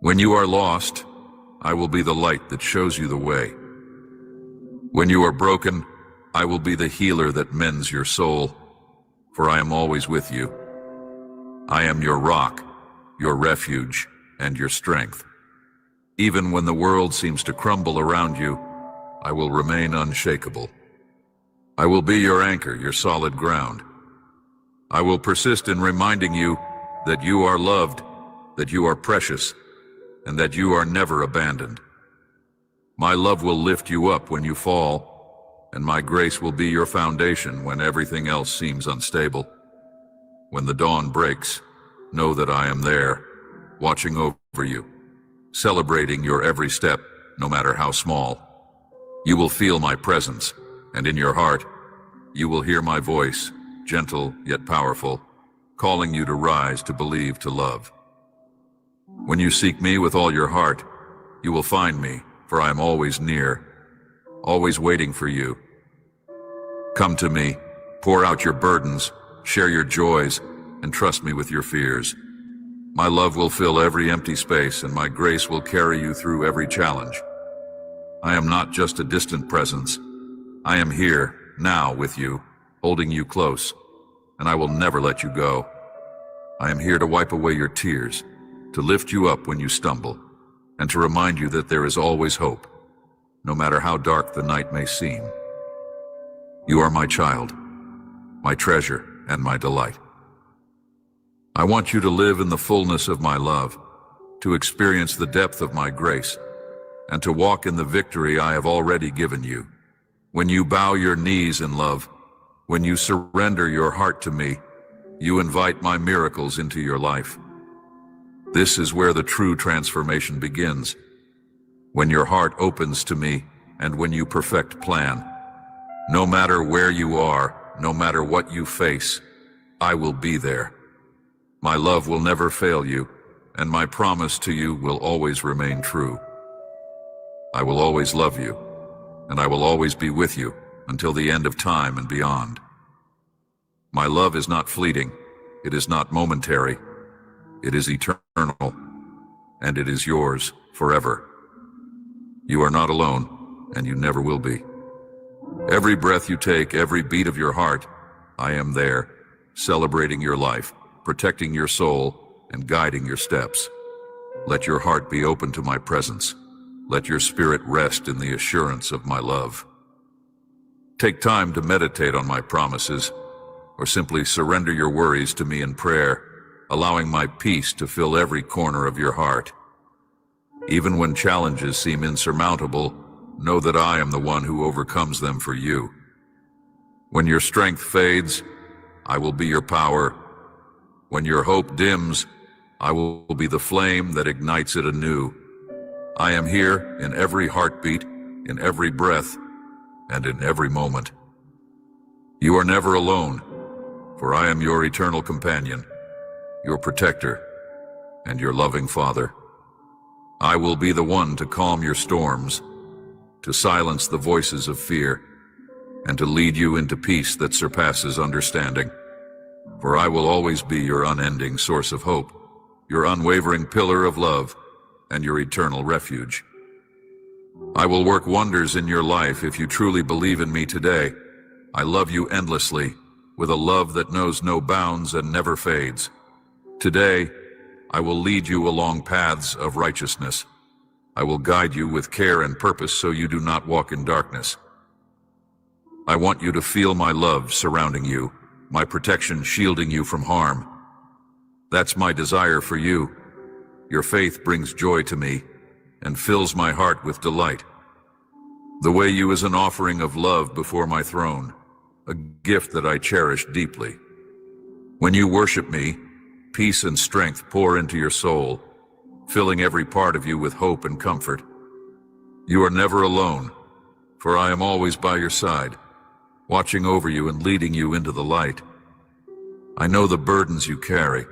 When you are lost, I will be the light that shows you the way. When you are broken, I will be the healer that mends your soul, for I am always with you. I am your rock, your refuge, and your strength. Even when the world seems to crumble around you, I will remain unshakable. I will be your anchor, your solid ground. I will persist in reminding you that you are loved, that you are precious, and that you are never abandoned. My love will lift you up when you fall, and my grace will be your foundation when everything else seems unstable. When the dawn breaks, know that I am there, watching over you, celebrating your every step, no matter how small. You will feel my presence, and in your heart, you will hear my voice, gentle yet powerful, calling you to rise, to believe, to love. When you seek me with all your heart, you will find me, for I am always near, always waiting for you. Come to me, pour out your burdens, share your joys, and trust me with your fears. My love will fill every empty space, and my grace will carry you through every challenge. I am not just a distant presence. I am here, now, with you, holding you close, and I will never let you go. I am here to wipe away your tears, to lift you up when you stumble, and to remind you that there is always hope, no matter how dark the night may seem. You are my child, my treasure, and my delight. I want you to live in the fullness of my love, to experience the depth of my grace, and to walk in the victory I have already given you. When you bow your knees in love, when you surrender your heart to me, you invite my miracles into your life. This is where the true transformation begins. When your heart opens to me, and when you perfect plan. No matter where you are, no matter what you face, I will be there. My love will never fail you, and my promise to you will always remain true. I will always love you, and I will always be with you until the end of time and beyond. My love is not fleeting, it is not momentary, it is eternal, and it is yours forever. You are not alone, and you never will be. Every breath you take, every beat of your heart, I am there, celebrating your life, protecting your soul, and guiding your steps. Let your heart be open to my presence. Let your spirit rest in the assurance of my love. Take time to meditate on my promises, or simply surrender your worries to me in prayer, allowing my peace to fill every corner of your heart. Even when challenges seem insurmountable, know that I am the one who overcomes them for you. When your strength fades, I will be your power. When your hope dims, I will be the flame that ignites it anew. I am here in every heartbeat, in every breath, and in every moment. You are never alone, for I am your eternal companion, your protector, and your loving Father. I will be the one to calm your storms, to silence the voices of fear, and to lead you into peace that surpasses understanding. For I will always be your unending source of hope, your unwavering pillar of love, and your eternal refuge. I will work wonders in your life if you truly believe in me today. I love you endlessly, with a love that knows no bounds and never fades. Today, I will lead you along paths of righteousness. I will guide you with care and purpose so you do not walk in darkness. I want you to feel my love surrounding you, my protection shielding you from harm. That's my desire for you. Your faith brings joy to me and fills my heart with delight. The way you is an offering of love before my throne, a gift that I cherish deeply. When you worship me, peace and strength pour into your soul, filling every part of you with hope and comfort. You are never alone, for I am always by your side, watching over you and leading you into the light. I know the burdens you carry,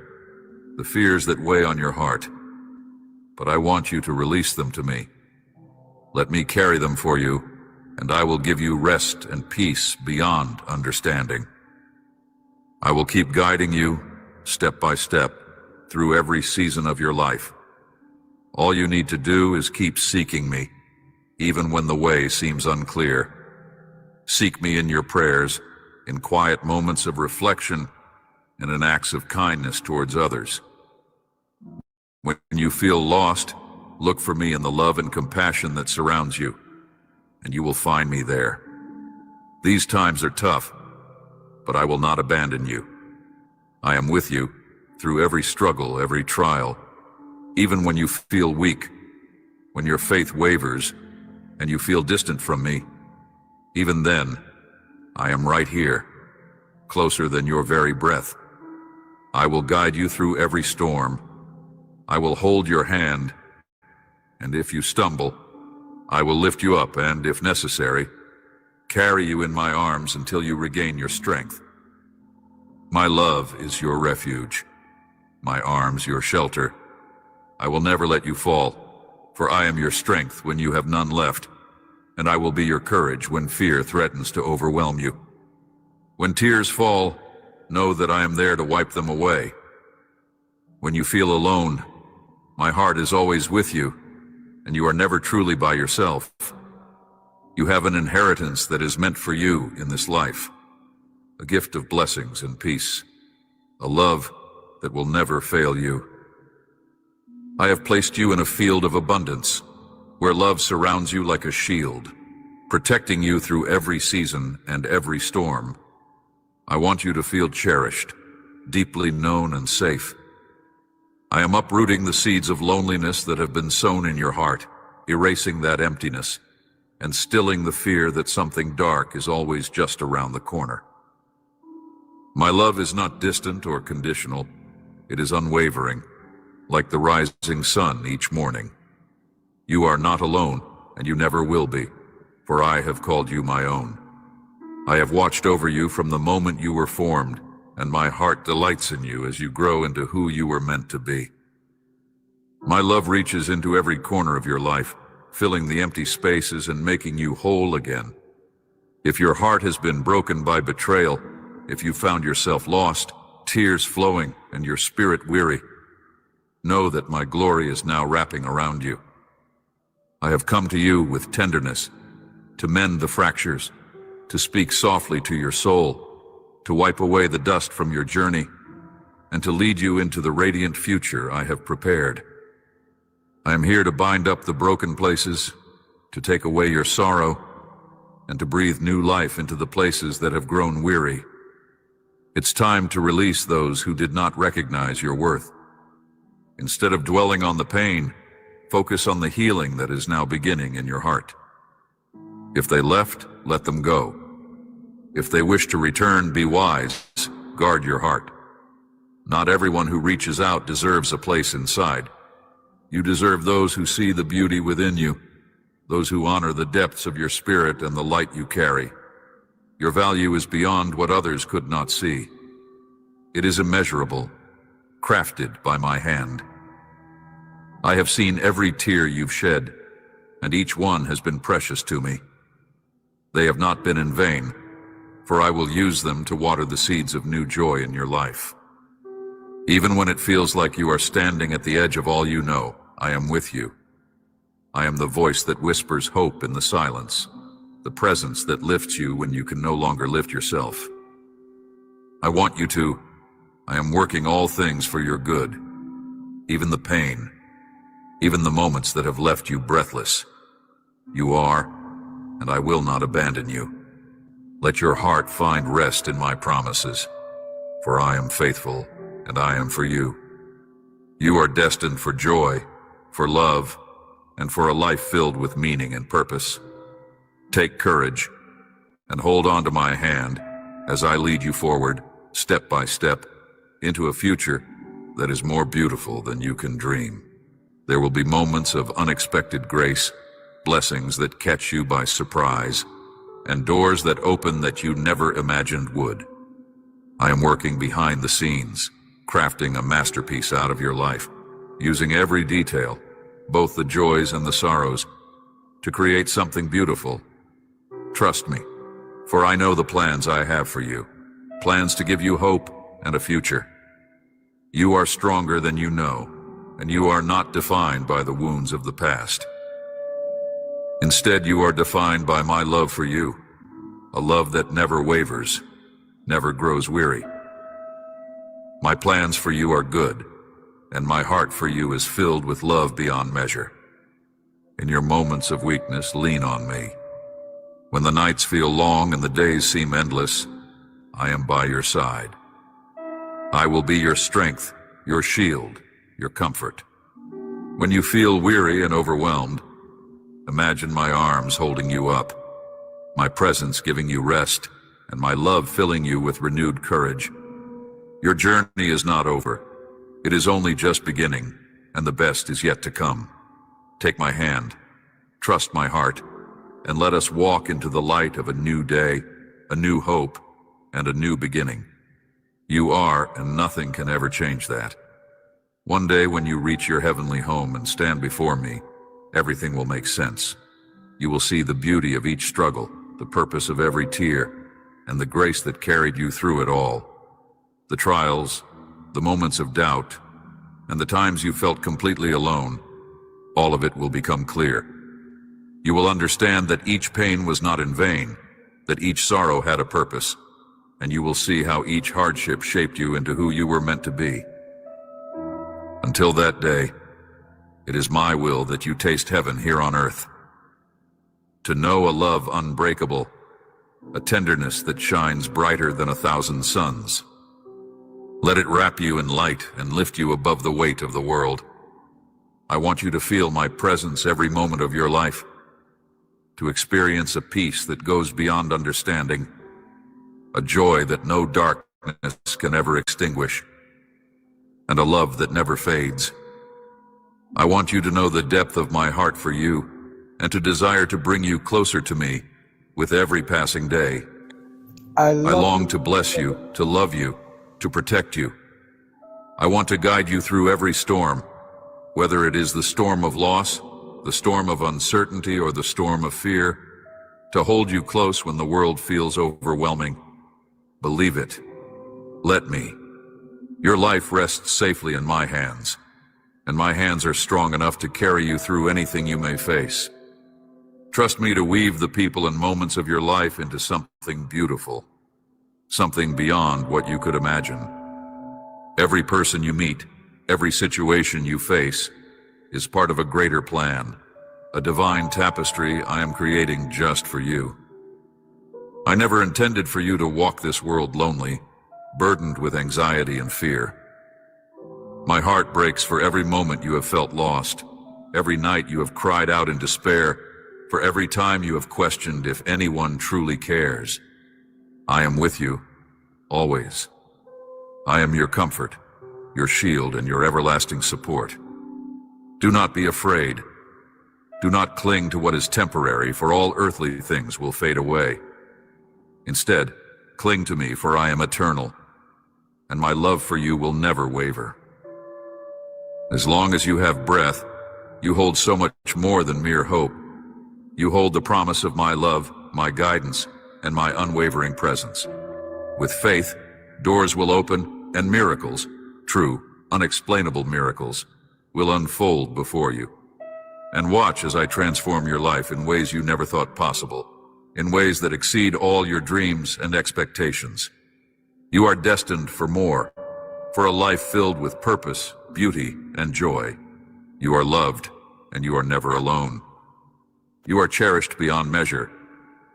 the fears that weigh on your heart, but I want you to release them to me. Let me carry them for you, and I will give you rest and peace beyond understanding. I will keep guiding you, step by step, through every season of your life. All you need to do is keep seeking me, even when the way seems unclear. Seek me in your prayers, in quiet moments of reflection, and in acts of kindness towards others. When you feel lost, look for me in the love and compassion that surrounds you, and you will find me there. These times are tough, but I will not abandon you. I am with you through every struggle, every trial, even when you feel weak, when your faith wavers, and you feel distant from me. Even then, I am right here, closer than your very breath. I will guide you through every storm. I will hold your hand, and if you stumble, I will lift you up and, if necessary, carry you in my arms until you regain your strength. My love is your refuge, my arms your shelter. I will never let you fall, for I am your strength when you have none left, and I will be your courage when fear threatens to overwhelm you. When tears fall, know that I am there to wipe them away. When you feel alone, my heart is always with you, and you are never truly by yourself. You have an inheritance that is meant for you in this life, a gift of blessings and peace, a love that will never fail you. I have placed you in a field of abundance, where love surrounds you like a shield, protecting you through every season and every storm. I want you to feel cherished, deeply known and safe. I am uprooting the seeds of loneliness that have been sown in your heart, erasing that emptiness, and stilling the fear that something dark is always just around the corner. My love is not distant or conditional. It is unwavering, like the rising sun each morning. You are not alone, and you never will be, for I have called you my own. I have watched over you from the moment you were formed, and my heart delights in you as you grow into who you were meant to be. My love reaches into every corner of your life, filling the empty spaces and making you whole again. If your heart has been broken by betrayal, if you found yourself lost, tears flowing, and your spirit weary, know that my glory is now wrapping around you. I have come to you with tenderness, to mend the fractures, to speak softly to your soul, to wipe away the dust from your journey, and to lead you into the radiant future I have prepared. I am here to bind up the broken places, to take away your sorrow, and to breathe new life into the places that have grown weary. It's time to release those who did not recognize your worth. Instead of dwelling on the pain, focus on the healing that is now beginning in your heart. If they left, let them go. If they wish to return, be wise. Guard your heart. Not everyone who reaches out deserves a place inside. You deserve those who see the beauty within you, those who honor the depths of your spirit and the light you carry. Your value is beyond what others could not see. It is immeasurable, crafted by my hand. I have seen every tear you've shed, and each one has been precious to me. They have not been in vain, for I will use them to water the seeds of new joy in your life. Even when it feels like you are standing at the edge of all you know, I am with you. I am the voice that whispers hope in the silence, the presence that lifts you when you can no longer lift yourself. I want you to. I am working all things for your good, even the pain, even the moments that have left you breathless. You are, and I will not abandon you. Let your heart find rest in my promises, for I am faithful, and I am for you. You are destined for joy, for love, and for a life filled with meaning and purpose. Take courage, and hold on to my hand as I lead you forward, step by step, into a future that is more beautiful than you can dream. There will be moments of unexpected grace, blessings that catch you by surprise, and doors that open that you never imagined would. I am working behind the scenes, crafting a masterpiece out of your life, using every detail, both the joys and the sorrows, to create something beautiful. Trust me, for I know the plans I have for you, plans to give you hope and a future. You are stronger than you know, and you are not defined by the wounds of the past. Instead, you are defined by my love for you, a love that never wavers, never grows weary. My plans for you are good, and my heart for you is filled with love beyond measure. In your moments of weakness, lean on me. When the nights feel long and the days seem endless, I am by your side. I will be your strength, your shield, your comfort. When you feel weary and overwhelmed, imagine my arms holding you up, my presence giving you rest, and my love filling you with renewed courage. Your journey is not over. It is only just beginning, and the best is yet to come. Take my hand, trust my heart, and let us walk into the light of a new day, a new hope, and a new beginning. You are, and nothing can ever change that. One day when you reach your heavenly home and stand before me, everything will make sense. You will see the beauty of each struggle, the purpose of every tear, and the grace that carried you through it all. The trials, the moments of doubt, and the times you felt completely alone, all of it will become clear. You will understand that each pain was not in vain, that each sorrow had a purpose, and you will see how each hardship shaped you into who you were meant to be. Until that day, it is my will that you taste heaven here on earth. To know a love unbreakable, a tenderness that shines brighter than 1,000 suns. Let it wrap you in light and lift you above the weight of the world. I want you to feel my presence every moment of your life, to experience a peace that goes beyond understanding, a joy that no darkness can ever extinguish, and a love that never fades. I want you to know the depth of my heart for you, and to desire to bring you closer to me with every passing day. I long to bless you, to love you, to protect you. I want to guide you through every storm, whether it is the storm of loss, the storm of uncertainty, or the storm of fear, to hold you close when the world feels overwhelming. Believe it. Let me. Your life rests safely in my hands, and my hands are strong enough to carry you through anything you may face. Trust me to weave the people and moments of your life into something beautiful, something beyond what you could imagine. Every person you meet, every situation you face, is part of a greater plan, a divine tapestry I am creating just for you. I never intended for you to walk this world lonely, burdened with anxiety and fear. My heart breaks for every moment you have felt lost, every night you have cried out in despair, for every time you have questioned if anyone truly cares. I am with you, always. I am your comfort, your shield, and your everlasting support. Do not be afraid. Do not cling to what is temporary, for all earthly things will fade away. Instead, cling to me, for I am eternal, and my love for you will never waver. As long as you have breath, you hold so much more than mere hope. You hold the promise of my love, my guidance, and my unwavering presence. With faith, doors will open, and miracles, true, unexplainable miracles, will unfold before you. and watch as I transform your life in ways you never thought possible, in ways that exceed all your dreams and expectations. You are destined for more, for a life filled with purpose, beauty, and joy. You are loved, and you are never alone. You are cherished beyond measure,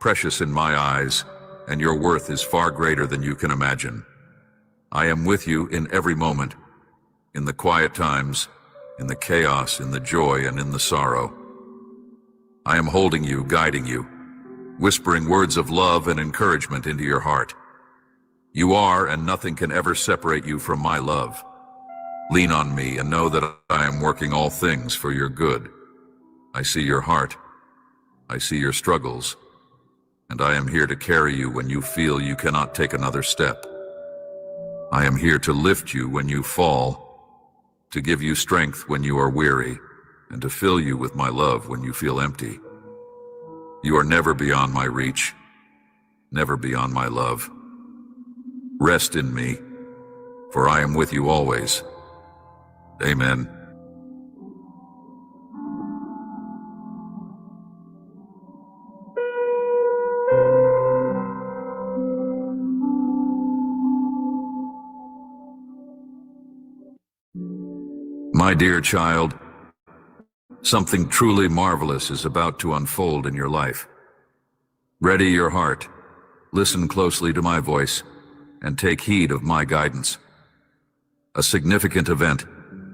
precious in my eyes, and your worth is far greater than you can imagine. I am with you in every moment, in the quiet times, in the chaos, in the joy, and in the sorrow. I am holding you, guiding you, whispering words of love and encouragement into your heart. You are, and nothing can ever separate you from my love. Lean on me and know that I am working all things for your good. I see your heart. I see your struggles. And I am here to carry you when you feel you cannot take another step. I am here to lift you when you fall, to give you strength when you are weary, and to fill you with my love when you feel empty. You are never beyond my reach, never beyond my love. Rest in me, for I am with you always. Amen. My dear child, something truly marvelous is about to unfold in your life. Ready your heart, listen closely to my voice, and take heed of my guidance. A significant event,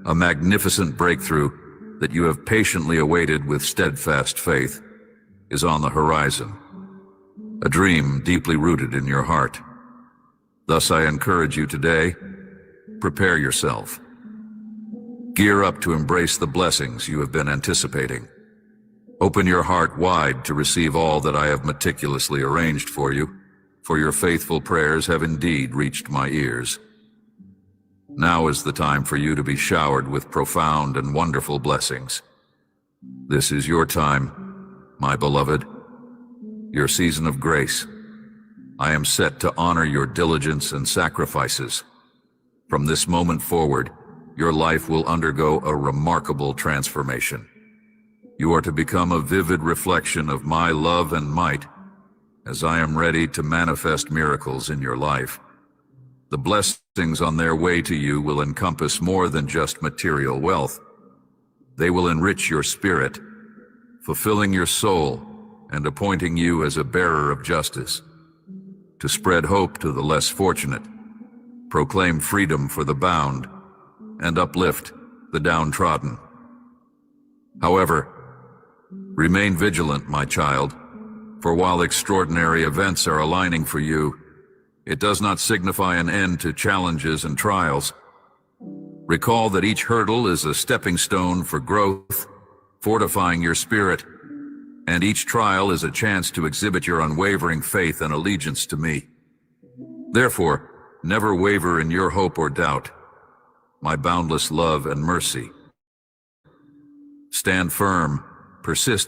a magnificent breakthrough that you have patiently awaited with steadfast faith, is on the horizon. A dream deeply rooted in your heart. Thus I encourage you today, prepare yourself. Gear up to embrace the blessings you have been anticipating. Open your heart wide to receive all that I have meticulously arranged for you, for your faithful prayers have indeed reached my ears. Now is the time for you to be showered with profound and wonderful blessings. This is your time, my beloved, your season of grace. I am set to honor your diligence and sacrifices. From this moment forward, your life will undergo a remarkable transformation. You are to become a vivid reflection of my love and might, as I am ready to manifest miracles in your life. The blessings on their way to you will encompass more than just material wealth. They will enrich your spirit, fulfilling your soul and appointing you as a bearer of justice, to spread hope to the less fortunate, proclaim freedom for the bound, and uplift the downtrodden. However, remain vigilant, my child, for while extraordinary events are aligning for you, it does not signify an end to challenges and trials. Recall that each hurdle is a stepping stone for growth, fortifying your spirit, and each trial is a chance to exhibit your unwavering faith and allegiance to me. Therefore, never waver in your hope or doubt. My boundless love and mercy. Stand firm, persist